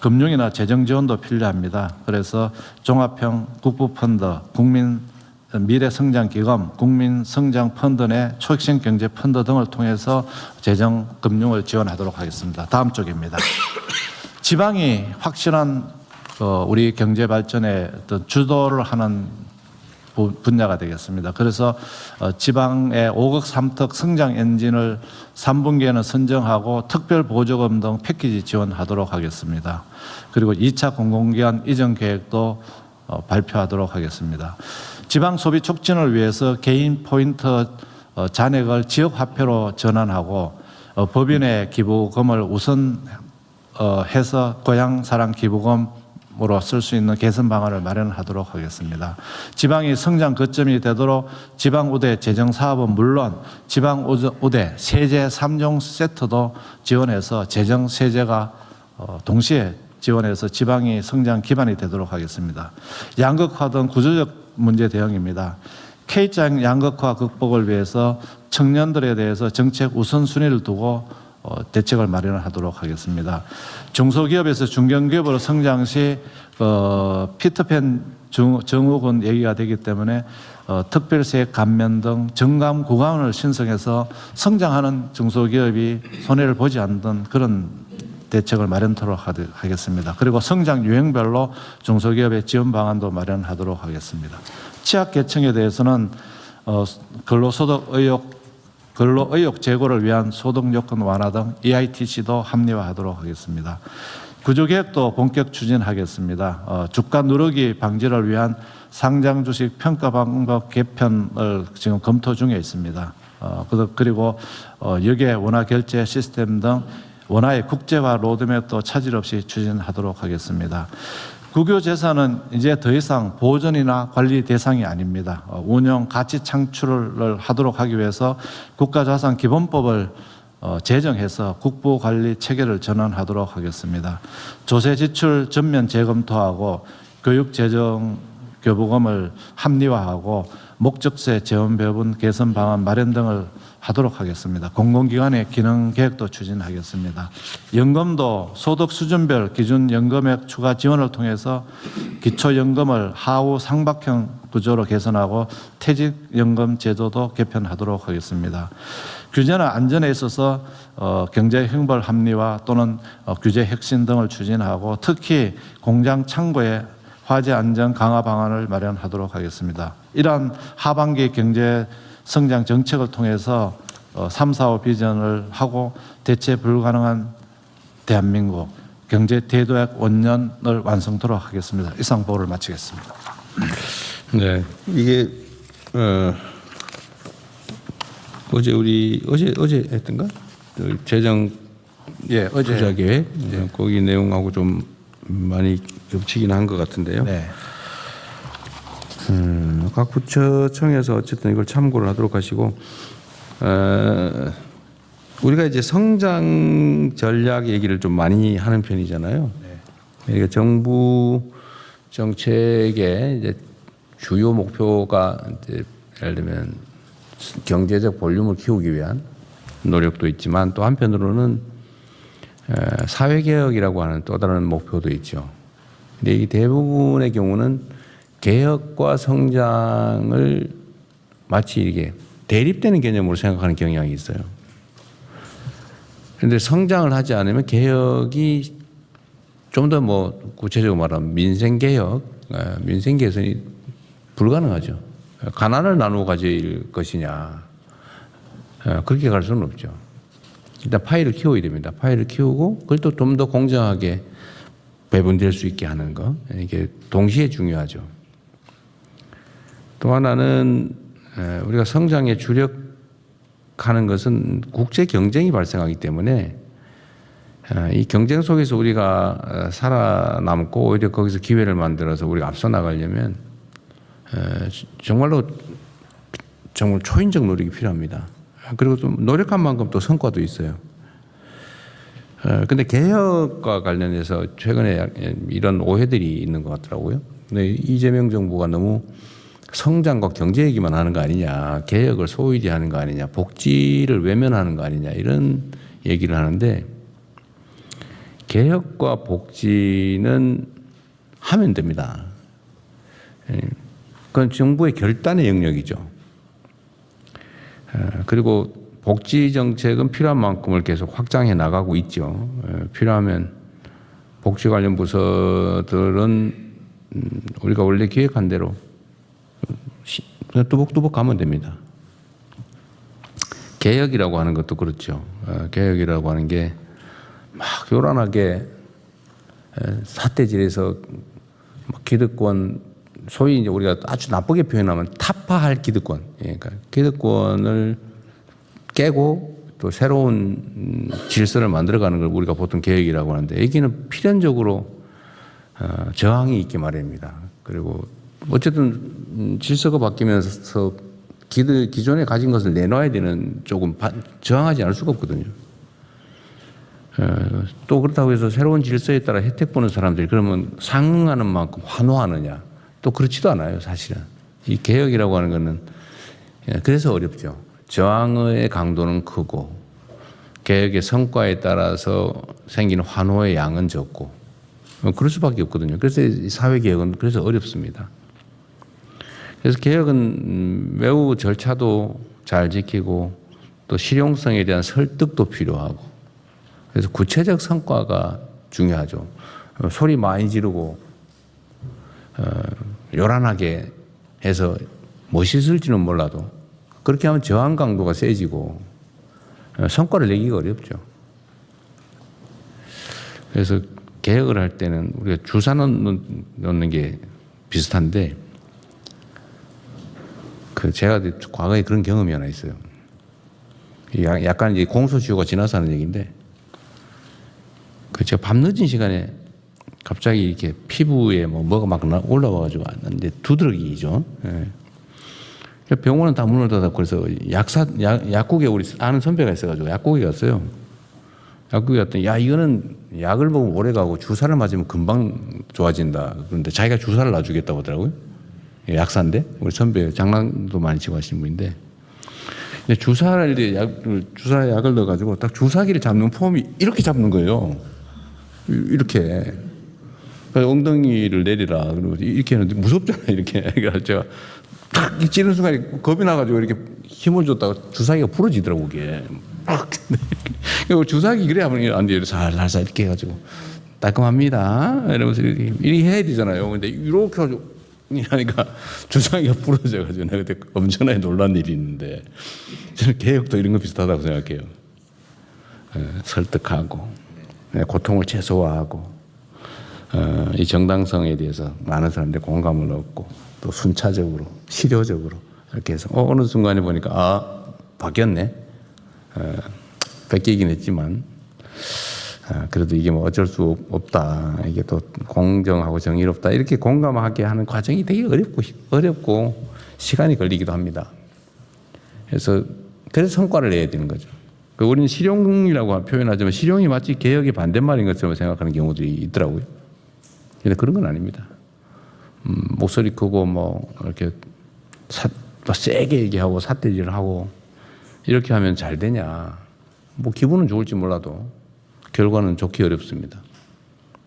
금융이나 재정 지원도 필요합니다. 그래서 종합형 국부펀드, 국민 미래성장기금, 국민성장펀드 내 초핵심 경제펀드 등을 통해서 재정 금융을 지원하도록 하겠습니다. 다음 쪽입니다. 지방이 확실한 우리 경제 발전에 어떤 주도를 하는 분야가 되겠습니다. 그래서 지방의 5억 3특 성장 엔진을 3분기에는 선정하고 특별 보조금 등 패키지 지원하도록 하겠습니다. 그리고 2차 공공기관 이전 계획도 발표하도록 하겠습니다. 지방 소비 촉진을 위해서 개인 포인트 잔액을 지역 화폐로 전환하고 법인의 기부금을 우선 해서 고향사랑 기부금으로 쓸 수 있는 개선 방안을 마련하도록 하겠습니다. 지방이 성장 거점이 되도록 지방 우대 재정 사업은 물론 지방 우대 세제 3종 세트도 지원해서 재정 세제가 동시에 지원해서 지방이 성장 기반이 되도록 하겠습니다. 양극화 등 구조적 문제 대응입니다. K자 양극화 극복을 위해서 청년들에 대해서 정책 우선순위를 두고 대책을 마련하도록 하겠습니다. 중소기업에서 중견기업으로 성장 시 피터팬 증후군 얘기가 되기 때문에 특별세액 감면 등 정감 구간을 신설해서 성장하는 중소기업이 손해를 보지 않는 그런 대책을 마련하도록 하겠습니다. 그리고 성장 유형별로 중소기업의 지원 방안도 마련하도록 하겠습니다. 취약계층에 대해서는 근로의욕 제고를 위한 소득요건 완화 등 EITC도 합리화하도록 하겠습니다. 구조개혁도 본격 추진하겠습니다. 주가 누르기 방지를 위한 상장주식 평가 방법 개편을 지금 검토 중에 있습니다. 그리고 여기에 원화 결제 시스템 등 원화의 국제화 로드맵도 차질 없이 추진하도록 하겠습니다. 국유재산은 이제 더 이상 보존이나 관리 대상이 아닙니다. 운영 가치 창출을 하도록 하기 위해서 국가자산기본법을 제정해서 국부관리 체계를 전환하도록 하겠습니다. 조세지출 전면 재검토하고 교육재정 교부금을 합리화하고 목적세 재원 배분 개선 방안 마련 등을 하도록 하겠습니다. 공공기관의 기능 계획도 추진하겠습니다. 연금도 소득 수준별 기준 연금액 추가 지원을 통해서 기초연금을 하우 상박형 구조로 개선하고 퇴직연금 제도도 개편하도록 하겠습니다. 규제나 안전에 있어서 경제 형벌 합리화 또는 규제 혁신 등을 추진하고 특히 공장 창고의 화재 안전 강화 방안을 마련하도록 하겠습니다. 이러한 하반기 경제 성장 정책을 통해서 3, 4, 5 비전을 하고 대체 불가능한 대한민국 경제 대도약 원년을 완성토록 하겠습니다. 이상 보고를 마치겠습니다. 네, 이게 어제 했던가? 재정 투자 계획 거기 내용하고 좀 많이 겹치긴 한 것 같은데요. 네. 각 부처청에서 어쨌든 이걸 참고를 하도록 하시고 우리가 이제 성장 전략 얘기를 좀 많이 하는 편이잖아요. 그러니까 정부 정책의 이제 주요 목표가 이제 예를 들면 경제적 볼륨을 키우기 위한 노력도 있지만 또 한편으로는 사회개혁이라고 하는 또 다른 목표도 있죠. 근데 이 대부분의 경우는 개혁과 성장을 마치 이게 대립되는 개념으로 생각하는 경향이 있어요. 그런데 성장을 하지 않으면 개혁이 좀 더 뭐 구체적으로 말하면 민생개혁, 민생개선이 불가능하죠. 가난을 나누어 가질 것이냐. 그렇게 갈 수는 없죠. 일단 파이를 키워야 됩니다. 파이를 키우고 그걸 또 좀 더 공정하게 배분될 수 있게 하는 거. 이게 동시에 중요하죠. 또 하나는 우리가 성장에 주력하는 것은 국제 경쟁이 발생하기 때문에 이 경쟁 속에서 우리가 살아남고 오히려 거기서 기회를 만들어서 우리가 앞서 나가려면 정말로 정말 초인적 노력이 필요합니다. 그리고 좀 노력한 만큼 또 성과도 있어요. 근데 개혁과 관련해서 최근에 이런 오해들이 있는 것 같더라고요. 근데 이재명 정부가 너무 성장과 경제 얘기만 하는 거 아니냐, 개혁을 소홀히 하는 거 아니냐, 복지를 외면하는 거 아니냐 이런 얘기를 하는데 개혁과 복지는 하면 됩니다. 그건 정부의 결단의 영역이죠. 그리고 복지 정책은 필요한 만큼을 계속 확장해 나가고 있죠. 필요하면 복지 관련 부서들은 우리가 원래 기획한 대로 그냥 뚜벅뚜벅 가면 됩니다. 개혁이라고 하는 것도 그렇죠. 개혁이라고 하는 게 막 요란하게 사태질에서 기득권 소위 이제 우리가 아주 나쁘게 표현하면 타파할 기득권, 그러니까 기득권을 깨고 또 새로운 질서를 만들어가는 걸 우리가 보통 개혁이라고 하는데 여기는 필연적으로 저항이 있게 마련입니다. 그리고 어쨌든 질서가 바뀌면서 기존에 가진 것을 내놔야 되는 조금 저항하지 않을 수가 없거든요. 또 그렇다고 해서 새로운 질서에 따라 혜택 보는 사람들이 그러면 상응하는 만큼 환호하느냐? 또 그렇지도 않아요, 사실은. 이 개혁이라고 하는 거는 그래서 어렵죠. 저항의 강도는 크고 개혁의 성과에 따라서 생기는 환호의 양은 적고 그럴 수밖에 없거든요. 그래서 사회개혁은 그래서 어렵습니다. 그래서 개혁은 매우 절차도 잘 지키고 또 실용성에 대한 설득도 필요하고 그래서 구체적 성과가 중요하죠. 소리 많이 지르고 요란하게 해서 멋있을지는 몰라도 그렇게 하면 저항 강도가 세지고 성과를 내기가 어렵죠. 그래서 개혁을 할 때는 우리가 주사 놓는 게 비슷한데 제가 과거에 그런 경험이 하나 있어요. 약간 이제 공소시효가 지나서 하는 얘기인데 제가 밤늦은 시간에 갑자기 이렇게 피부에 뭐가 막 올라와가지고 왔는데 두드러기죠. 병원은 다 문을 닫았고 그래서 약국에 우리 아는 선배가 있어가지고 약국에 갔어요. 약국에 갔더니 야 이거는 약을 먹으면 오래 가고 주사를 맞으면 금방 좋아진다. 그런데 자기가 주사를 놔주겠다고 하더라고요. 약사인데 우리 선배 장난도 많이 치고 하시는 분인데 근데 주사약을 넣어가지고 딱 주사기를 잡는 폼이 이렇게 잡는 거예요. 이렇게. 그래서 엉덩이를 내리라. 그리고 이렇게 하는데 무섭잖아요. 이렇게. 그래서 제가 탁 찌는 순간에 겁이 나가지고 이렇게 힘을 줬다가 주사기가 부러지더라고, 그게. 막. 그리고 주사기 그래 하면 안 돼요. 살살 이렇게 해가지고. 따끔합니다. 이러면서 이렇게 해야 되잖아요. 근데 이렇게 해가지고 하니까 주사기가 부러져가지고 내가 그때 엄청나게 놀란 일이 있는데 저는 개혁도 이런 거 비슷하다고 생각해요. 설득하고 고통을 최소화하고 이 정당성에 대해서 많은 사람들이 공감을 얻고 또 순차적으로 실효적으로 이렇게 해서 어느 순간에 보니까 바뀌었네. 뺏기긴 했지만 그래도 이게 뭐 어쩔 수 없다. 이게 또 공정하고 정의롭다. 이렇게 공감하게 하는 과정이 되게 어렵고 시간이 걸리기도 합니다. 그래서 성과를 내야 되는 거죠. 우리는 실용이라고 표현하지만 실용이 마치 개혁의 반대말인 것처럼 생각하는 경우들이 있더라고요. 근데 그런 건 아닙니다. 목소리 크고 뭐 이렇게 세게 얘기하고 삿대질을 하고 이렇게 하면 잘 되냐. 뭐 기분은 좋을지 몰라도 결과는 좋기 어렵습니다.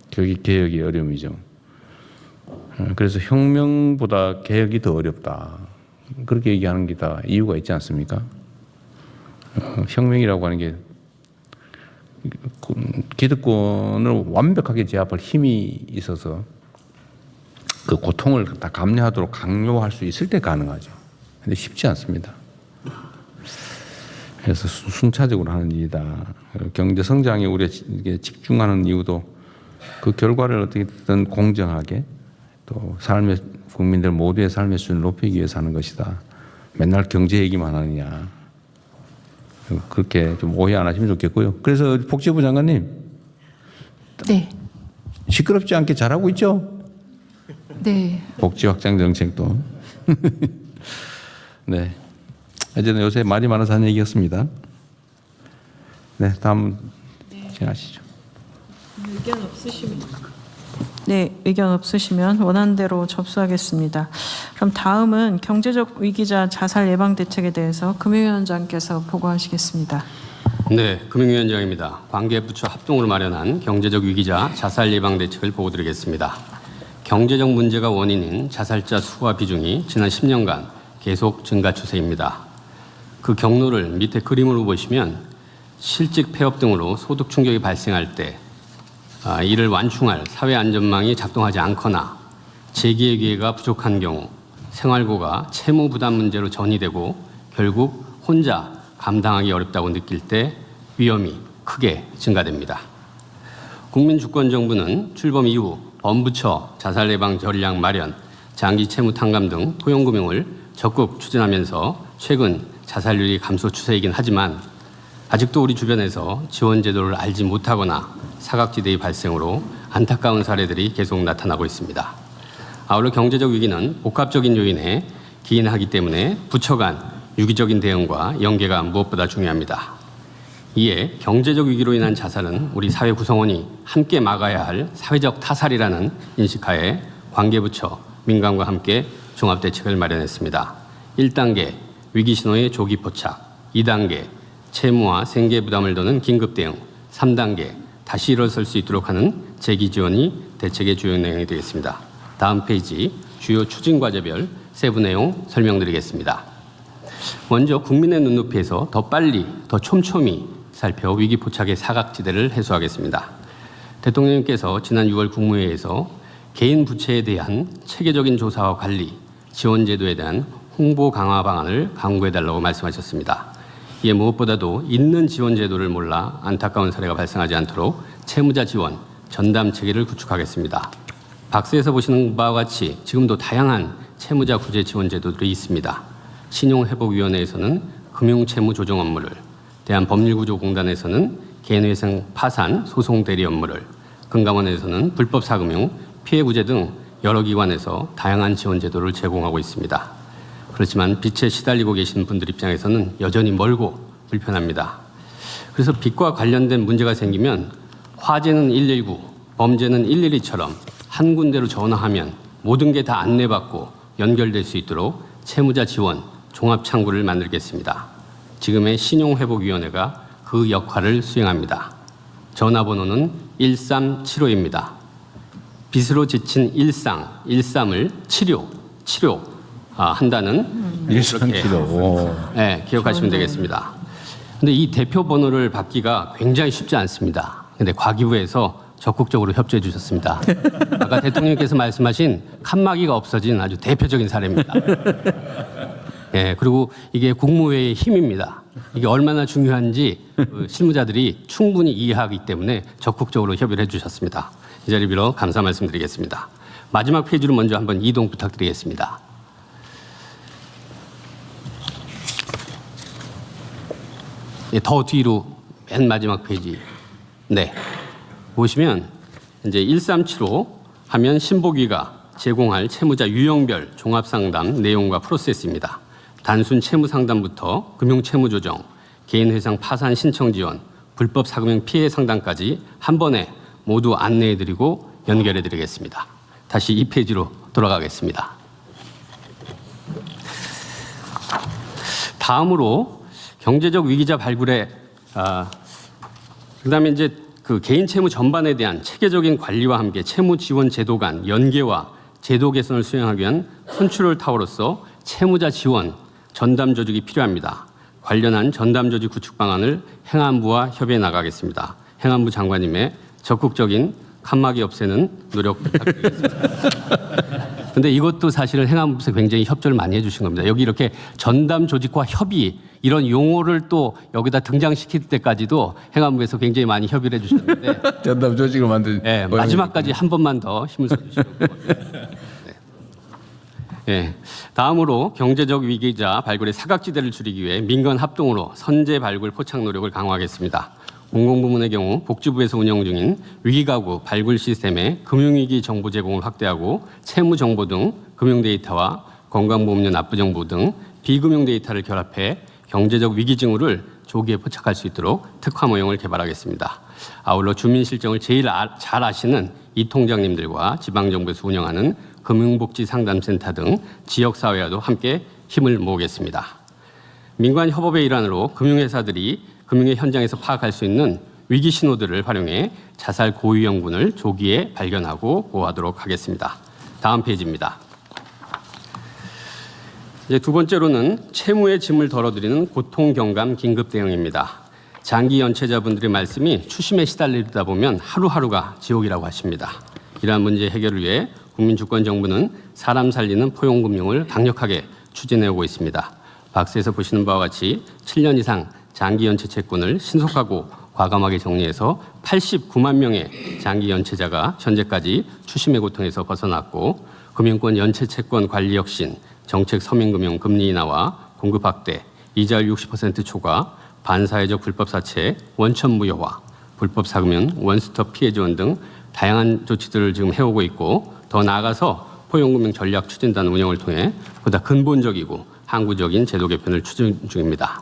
개혁이 어려움이죠. 그래서 혁명보다 개혁이 더 어렵다. 그렇게 얘기하는 게 다 이유가 있지 않습니까? 혁명이라고 하는 게 기득권을 완벽하게 제압할 힘이 있어서 그 고통을 다 감내하도록 강요할 수 있을 때 가능하죠. 근데 쉽지 않습니다. 그래서 순차적으로 하는 일이다. 경제 성장에 우리가 집중하는 이유도 그 결과를 어떻게든 공정하게 또 국민들 모두의 삶의 수준을 높이기 위해서 하는 것이다. 맨날 경제 얘기만 하느냐. 그렇게 좀 오해 안 하시면 좋겠고요. 그래서 복지부 장관님. 네. 시끄럽지 않게 잘하고 있죠? 네. 복지 확장 정책도. 네. 어쨌든 요새 말이 많아서 하는 얘기였습니다. 네, 다음 진행하시죠. 의견 없으시면. 네, 의견 없으시면 원하는 대로 접수하겠습니다. 그럼 다음은 경제적 위기자 자살 예방 대책에 대해서 금융위원장께서 보고하시겠습니다. 네, 금융위원장입니다. 관계부처 합동으로 마련한 경제적 위기자 자살 예방 대책을 보고드리겠습니다. 경제적 문제가 원인인 자살자 수와 비중이 지난 10년간 계속 증가 추세입니다. 그 경로를 밑에 그림으로 보시면 실직 폐업 등으로 소득 충격이 발생할 때 이를 완충할 사회 안전망이 작동하지 않거나 재기의 기회가 부족한 경우 생활고가 채무 부담 문제로 전이되고 결국 혼자 감당하기 어렵다고 느낄 때 위험이 크게 증가됩니다. 국민주권정부는 출범 이후 범부처 자살 예방 전략 마련, 장기 채무 탕감 등 토용금융을 적극 추진하면서 최근 자살률이 감소 추세이긴 하지만 아직도 우리 주변에서 지원 제도를 알지 못하거나 사각지대의 발생으로 안타까운 사례들이 계속 나타나고 있습니다. 아울러 경제적 위기는 복합적인 요인에 기인하기 때문에 부처 간 유기적인 대응과 연계가 무엇보다 중요합니다. 이에 경제적 위기로 인한 자살은 우리 사회 구성원이 함께 막아야 할 사회적 타살이라는 인식하에 관계부처, 민간과 함께 종합대책을 마련했습니다. 1단계 위기 신호의 조기 포착, 2단계 채무와 생계 부담을 더는 긴급 대응, 3단계 다시 일어설 수 있도록 하는 재기 지원이 대책의 주요 내용이 되겠습니다. 다음 페이지 주요 추진 과제별 세부 내용 설명드리겠습니다. 먼저 국민의 눈높이에서 더 빨리, 더 촘촘히 살펴 위기 포착의 사각지대를 해소하겠습니다. 대통령님께서 지난 6월 국무회의에서 개인 부채에 대한 체계적인 조사와 관리, 지원 제도에 대한 홍보 강화 방안을 강구해달라고 말씀하셨습니다. 이에 무엇보다도 있는 지원 제도를 몰라 안타까운 사례가 발생하지 않도록 채무자 지원, 전담 체계를 구축하겠습니다. 박스에서 보시는 바와 같이 지금도 다양한 채무자 구제 지원 제도들이 있습니다. 신용회복위원회에서는 금융채무 조정 업무를, 대한법률구조공단에서는 개인회생 파산 소송 대리 업무를, 금감원에서는 불법사금융, 피해구제 등 여러 기관에서 다양한 지원 제도를 제공하고 있습니다. 그렇지만 빚에 시달리고 계신 분들 입장에서는 여전히 멀고 불편합니다. 그래서 빚과 관련된 문제가 생기면 화재는 119, 범죄는 112처럼 한 군데로 전화하면 모든 게 다 안내받고 연결될 수 있도록 채무자 지원 종합창구를 만들겠습니다. 지금의 신용회복위원회가 그 역할을 수행합니다. 전화번호는 1375입니다. 빚으로 지친 일삼을 치료 한다는 일상치료. 네, 기억하시면 되겠습니다. 근데 이 대표 번호를 받기가 굉장히 쉽지 않습니다. 근데 과기부에서 적극적으로 협조해 주셨습니다. 아까 대통령께서 말씀하신 칸막이가 없어진 아주 대표적인 사례입니다. 예, 그리고 이게 국무회의 힘입니다. 이게 얼마나 중요한지 실무자들이 충분히 이해하기 때문에 적극적으로 협의를 해주셨습니다. 이 자리 빌어 감사 말씀드리겠습니다. 마지막 페이지로 먼저 한번 이동 부탁드리겠습니다. 예, 더 뒤로 맨 마지막 페이지. 네. 보시면 이제 1375 하면 신복위가 제공할 채무자 유형별 종합상담 내용과 프로세스입니다. 단순 채무 상담부터 금융 채무 조정, 개인 회상 파산 신청 지원, 불법 사금융 피해 상담까지 한 번에 모두 안내해드리고 연결해드리겠습니다. 다시 2페이지로 돌아가겠습니다. 다음으로 경제적 위기자 발굴에 그다음에 이제 그 개인 채무 전반에 대한 체계적인 관리와 함께 채무 지원 제도 간 연계와 제도 개선을 수행하기 위한 컨트롤 타워로서 채무자 지원 전담 조직이 필요합니다. 관련한 전담 조직 구축 방안을 행안부와 협의해 나가겠습니다. 행안부 장관님의 적극적인 칸막이 없애는 노력 부탁드리겠습니다. 근데 이것도 사실은 행안부에서 굉장히 협조를 많이 해주신 겁니다. 여기 이렇게 전담 조직과 협의 이런 용어를 또 여기다 등장시킬 때까지도 행안부에서 굉장히 많이 협의를 해주셨는데 전담 조직을 만든. 네, 마지막까지 한 번만 더 힘을 써주시면 고맙습니다. 네. 다음으로 경제적 위기자 발굴의 사각지대를 줄이기 위해 민간 합동으로 선제 발굴 포착 노력을 강화하겠습니다. 공공부문의 경우 복지부에서 운영 중인 위기가구 발굴 시스템의 금융위기 정보 제공을 확대하고 채무 정보 등 금융 데이터와 건강보험료 납부 정보 등 비금융 데이터를 결합해 경제적 위기 징후를 조기에 포착할 수 있도록 특화 모형을 개발하겠습니다. 아울러 주민 실정을 제일 잘 아시는 이 통장님들과 지방정부에서 운영하는 금융복지상담센터 등 지역사회와도 함께 힘을 모으겠습니다. 민관 협업의 일환으로 금융회사들이 금융의 현장에서 파악할 수 있는 위기 신호들을 활용해 자살 고위험군을 조기에 발견하고 보호하도록 하겠습니다. 다음 페이지입니다. 이제 두 번째로는 채무의 짐을 덜어드리는 고통경감 긴급 대응입니다. 장기 연체자분들의 말씀이 추심에 시달리다 보면 하루하루가 지옥이라고 하십니다. 이러한 문제 해결을 위해 국민주권정부는 사람 살리는 포용금융을 강력하게 추진해오고 있습니다. 박스에서 보시는 바와 같이 7년 이상 장기 연체 채권을 신속하고 과감하게 정리해서 89만 명의 장기 연체자가 현재까지 추심의 고통에서 벗어났고 금융권 연체 채권 관리 혁신, 정책 서민금융 금리 인하와 공급 확대, 이자율 60% 초과, 반사회적 불법 사채, 원천 무효화, 불법 사금융, 원스톱 피해 지원 등 다양한 조치들을 지금 해오고 있고 더 나아가서 포용금융 전략 추진단 운영을 통해 보다 근본적이고 항구적인 제도 개편을 추진 중입니다.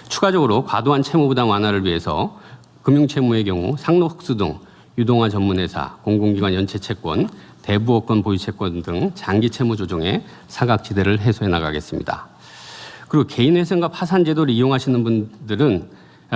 추가적으로 과도한 채무 부담 완화를 위해서 금융채무의 경우 상록수 등 유동화 전문회사, 공공기관 연체채권, 대부업권 보유채권 등 장기 채무 조정에 사각지대를 해소해 나가겠습니다. 그리고 개인회생과 파산제도를 이용하시는 분들은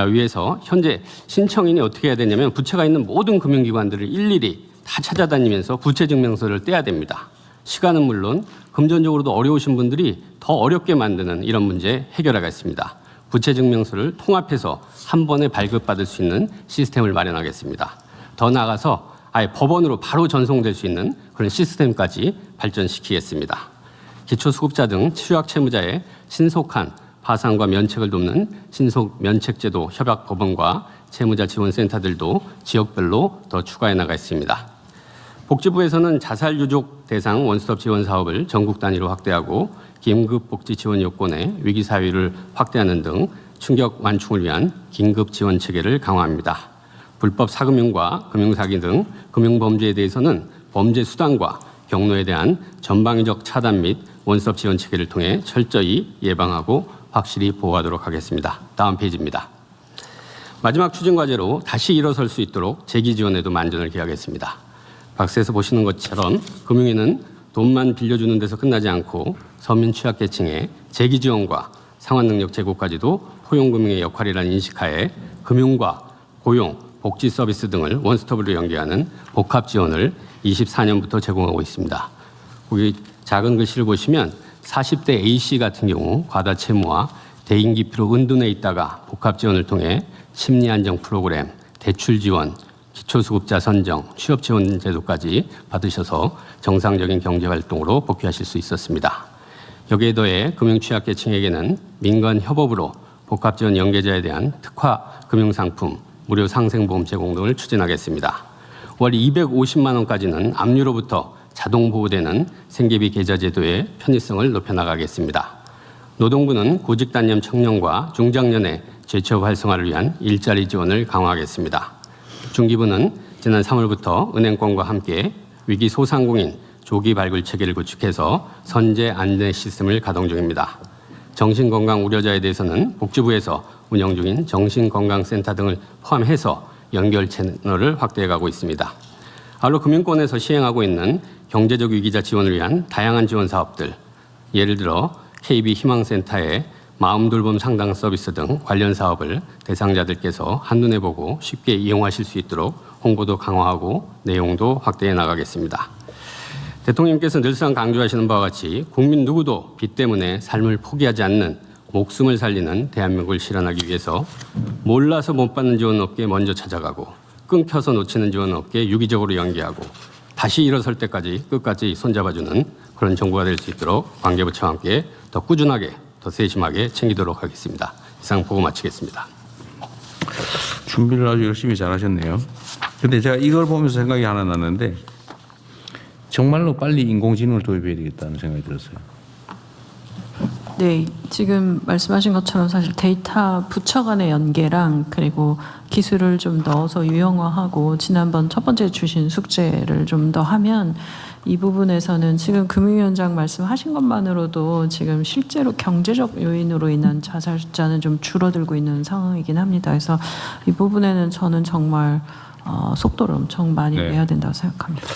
위해서 현재 신청인이 어떻게 해야 되냐면 부채가 있는 모든 금융기관들을 일일이 다 찾아다니면서 부채증명서를 떼야 됩니다. 시간은 물론 금전적으로도 어려우신 분들이 더 어렵게 만드는 이런 문제 해결하겠습니다. 부채증명서를 통합해서 한 번에 발급받을 수 있는 시스템을 마련하겠습니다. 더 나아가서 아예 법원으로 바로 전송될 수 있는 그런 시스템까지 발전시키겠습니다. 기초수급자 등 취약 채무자의 신속한 파산과 면책을 돕는 신속면책제도 협약법원과 채무자 지원센터들도 지역별로 더 추가해 나가겠습니다. 복지부에서는 자살유족 대상 원스톱 지원 사업을 전국 단위로 확대하고 긴급복지 지원 요건의 위기 사유를 확대하는 등 충격 완충을 위한 긴급 지원 체계를 강화합니다. 불법 사금융과 금융사기 등 금융범죄에 대해서는 범죄 수단과 경로에 대한 전방위적 차단 및 원스톱 지원 체계를 통해 철저히 예방하고 확실히 보호하도록 하겠습니다. 다음 페이지입니다. 마지막 추진 과제로 다시 일어설 수 있도록 재기 지원에도 만전을 기하겠습니다. 박스에서 보시는 것처럼 금융위는 돈만 빌려주는 데서 끝나지 않고 서민 취약계층의 재기 지원과 상환능력 제고까지도 포용금융의 역할이라는 인식하에 금융과 고용, 복지 서비스 등을 원스톱으로 연계하는 복합 지원을 24년부터 제공하고 있습니다. 거기 작은 글씨를 보시면 40대 A씨 같은 경우 과다 채무와 대인 기피로 은둔해 있다가 복합 지원을 통해 심리 안정 프로그램, 대출 지원, 기초수급자 선정, 취업 지원 제도까지 받으셔서 정상적인 경제 활동으로 복귀하실 수 있었습니다. 여기에 더해 금융 취약계층에게는 민간 협업으로 복합 지원 연계자에 대한 특화 금융 상품, 무료 상생보험 제공 등을 추진하겠습니다. 월 250만 원까지는 압류로부터 자동 보호되는 생계비 계좌 제도의 편의성을 높여나가겠습니다. 노동부는 구직단년 청년과 중장년의 재취업 활성화를 위한 일자리 지원을 강화하겠습니다. 중기부는 지난 3월부터 은행권과 함께 위기 소상공인 조기 발굴 체계를 구축해서 선제 안내 시스템을 가동 중입니다. 정신건강 우려자에 대해서는 복지부에서 운영 중인 정신건강센터 등을 포함해서 연결 채널을 확대해가고 있습니다. 아울러 금융권에서 시행하고 있는 경제적 위기자 지원을 위한 다양한 지원 사업들, 예를 들어 KB 희망센터의 마음돌봄 상담 서비스 등 관련 사업을 대상자들께서 한눈에 보고 쉽게 이용하실 수 있도록 홍보도 강화하고 내용도 확대해 나가겠습니다. 대통령께서 늘상 강조하시는 바와 같이 국민 누구도 빚 때문에 삶을 포기하지 않는 목숨을 살리는 대한민국을 실현하기 위해서 몰라서 못 받는 지원 업계에 먼저 찾아가고 끊겨서 놓치는 지원 업계에 유기적으로 연계하고 다시 일어설 때까지 끝까지 손잡아주는 그런 정부가 될 수 있도록 관계부처와 함께 더 꾸준하게 더 세심하게 챙기도록 하겠습니다. 이상 보고 마치겠습니다. 준비를 아주 열심히 잘하셨네요. 근데 제가 이걸 보면서 생각이 하나 났는데 정말로 빨리 인공지능을 도입해야 되겠다는 생각이 들었어요. 네, 지금 말씀하신 것처럼 사실 데이터 부처 간의 연계랑 그리고 기술을 좀 넣어서 유형화하고 지난번 첫 번째 주신 숙제를 좀 더 하면 이 부분에서는 지금 금융위원장 말씀하신 것만으로도 지금 실제로 경제적 요인으로 인한 자살 숫자는 좀 줄어들고 있는 상황이긴 합니다. 그래서 이 부분에는 저는 정말 속도를 엄청 많이 내야 된다고 생각합니다.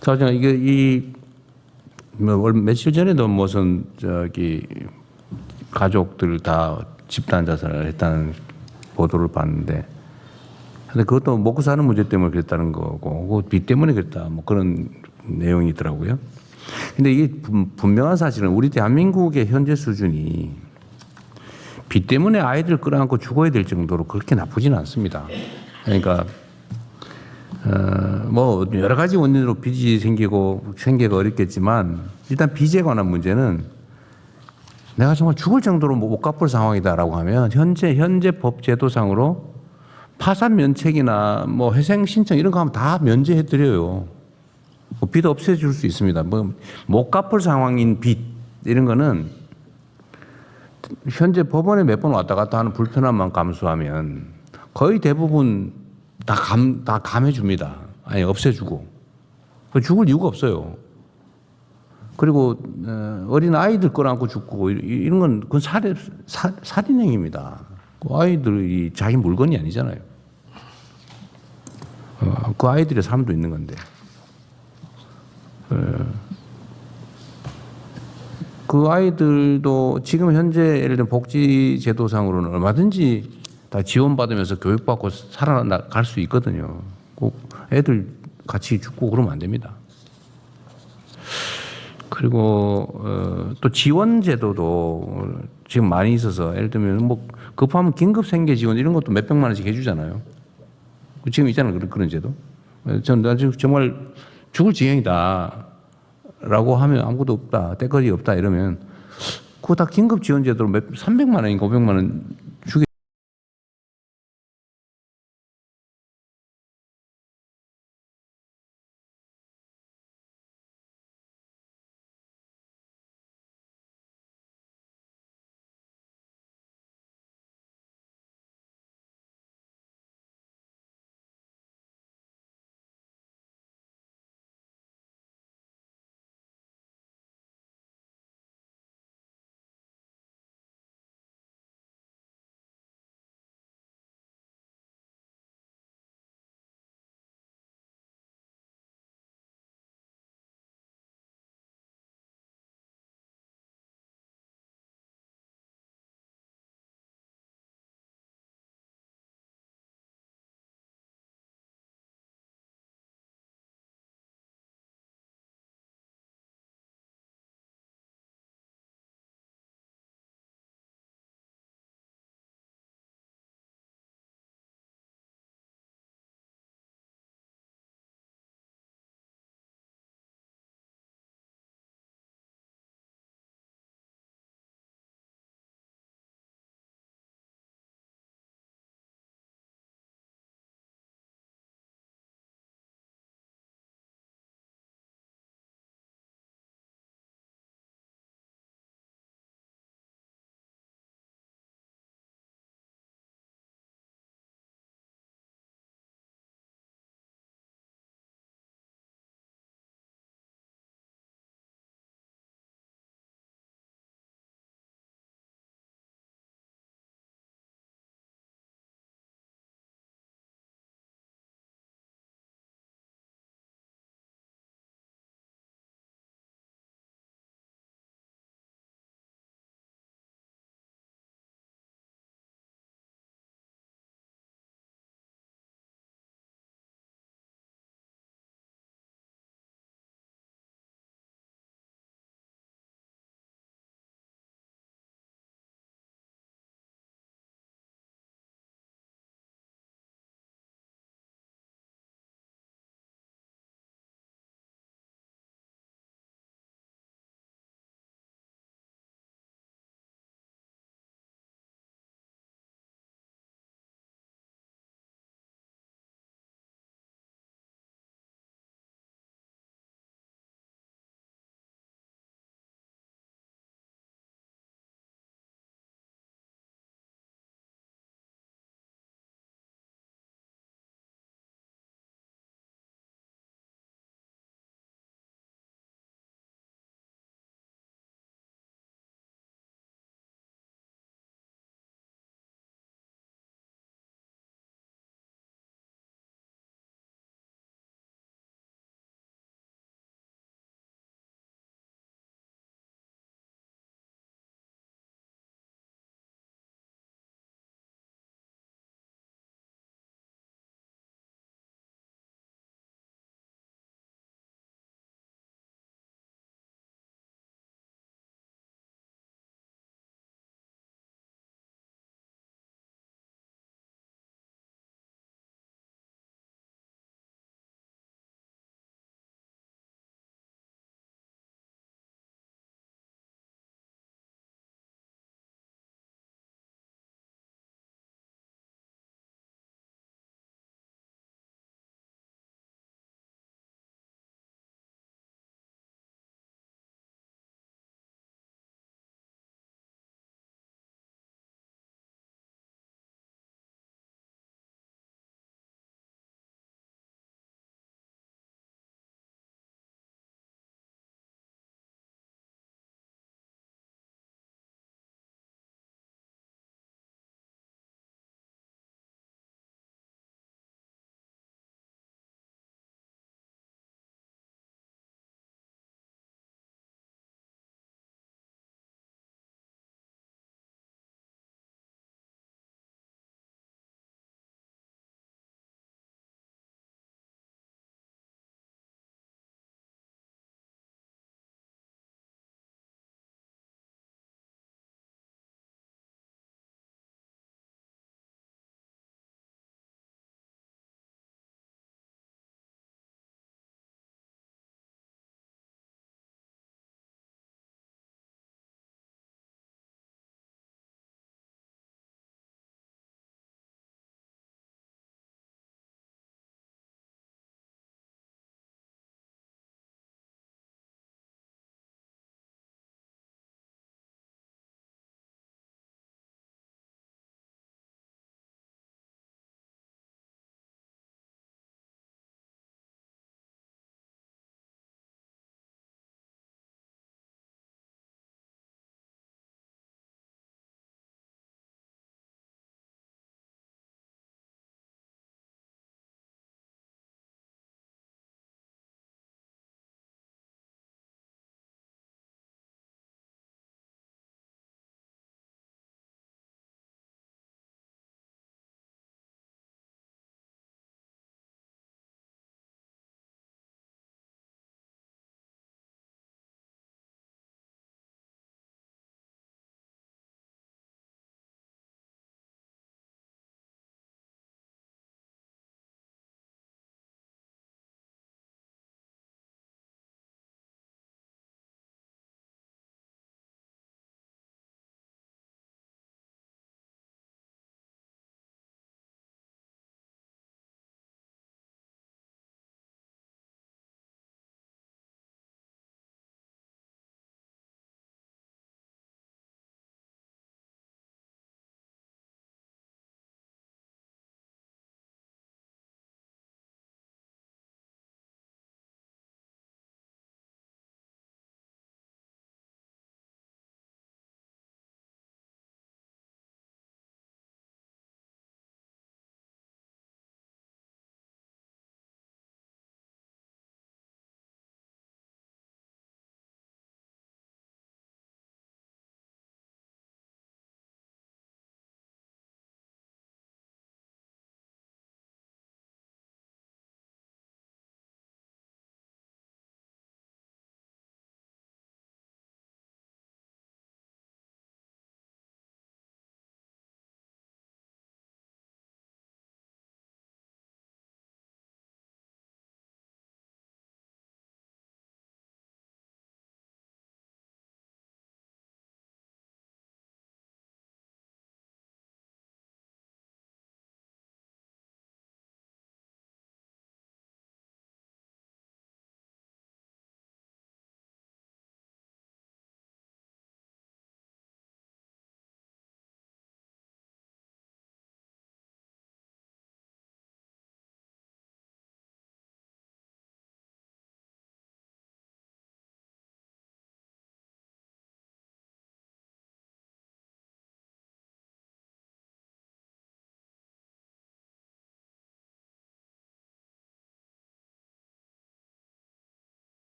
자, 이게 며칠 전에도 무슨 가족들 다 집단 자살을 했다는 보도를 봤는데, 근데 그것도 먹고 사는 문제 때문에 그랬다는 거고, 빚 때문에 그랬다, 뭐 그런 내용이 있더라고요. 근데 이게 분명한 사실은 우리 대한민국의 현재 수준이 빚 때문에 아이들 끌어안고 죽어야 될 정도로 그렇게 나쁘지는 않습니다. 그러니까 뭐 여러 가지 원인으로 빚이 생기가 어렵겠지만 일단 빚에 관한 문제는 내가 정말 죽을 정도로 못 갚을 상황이다라고 하면 현재 법 제도상으로 파산 면책이나 뭐 회생 신청 이런 거 하면 다 면제해 드려요. 뭐 빚 없애줄 수 있습니다. 뭐 못 갚을 상황인 빚 이런 거는 현재 법원에 몇 번 왔다 갔다 하는 불편함만 감수하면 거의 대부분 다 감해 줍니다. 아니 없애주고 죽을 이유가 없어요. 그리고 어린 아이들 끌어안고 죽고 이런 건 그건 살인행위입니다. 그 아이들이 자기 물건이 아니잖아요. 그 아이들의 삶도 있는 건데. 그 아이들도 지금 현재 예를 들면 복지 제도상으로는 얼마든지 다 지원받으면서 교육받고 살아갈 수 있거든요. 꼭 애들 같이 죽고 그러면 안 됩니다. 그리고 또 지원 제도도 지금 많이 있어서 예를 들면 뭐 급하면 긴급 생계 지원 이런 것도 몇백만 원씩 해주잖아요. 지금 있잖아요. 그런 제도. 나 지금 정말 죽을 지경이다 라고 하면 아무것도 없다, 때거리 없다 이러면 그거 다 긴급 지원 제도로 300만 원인가 500만 원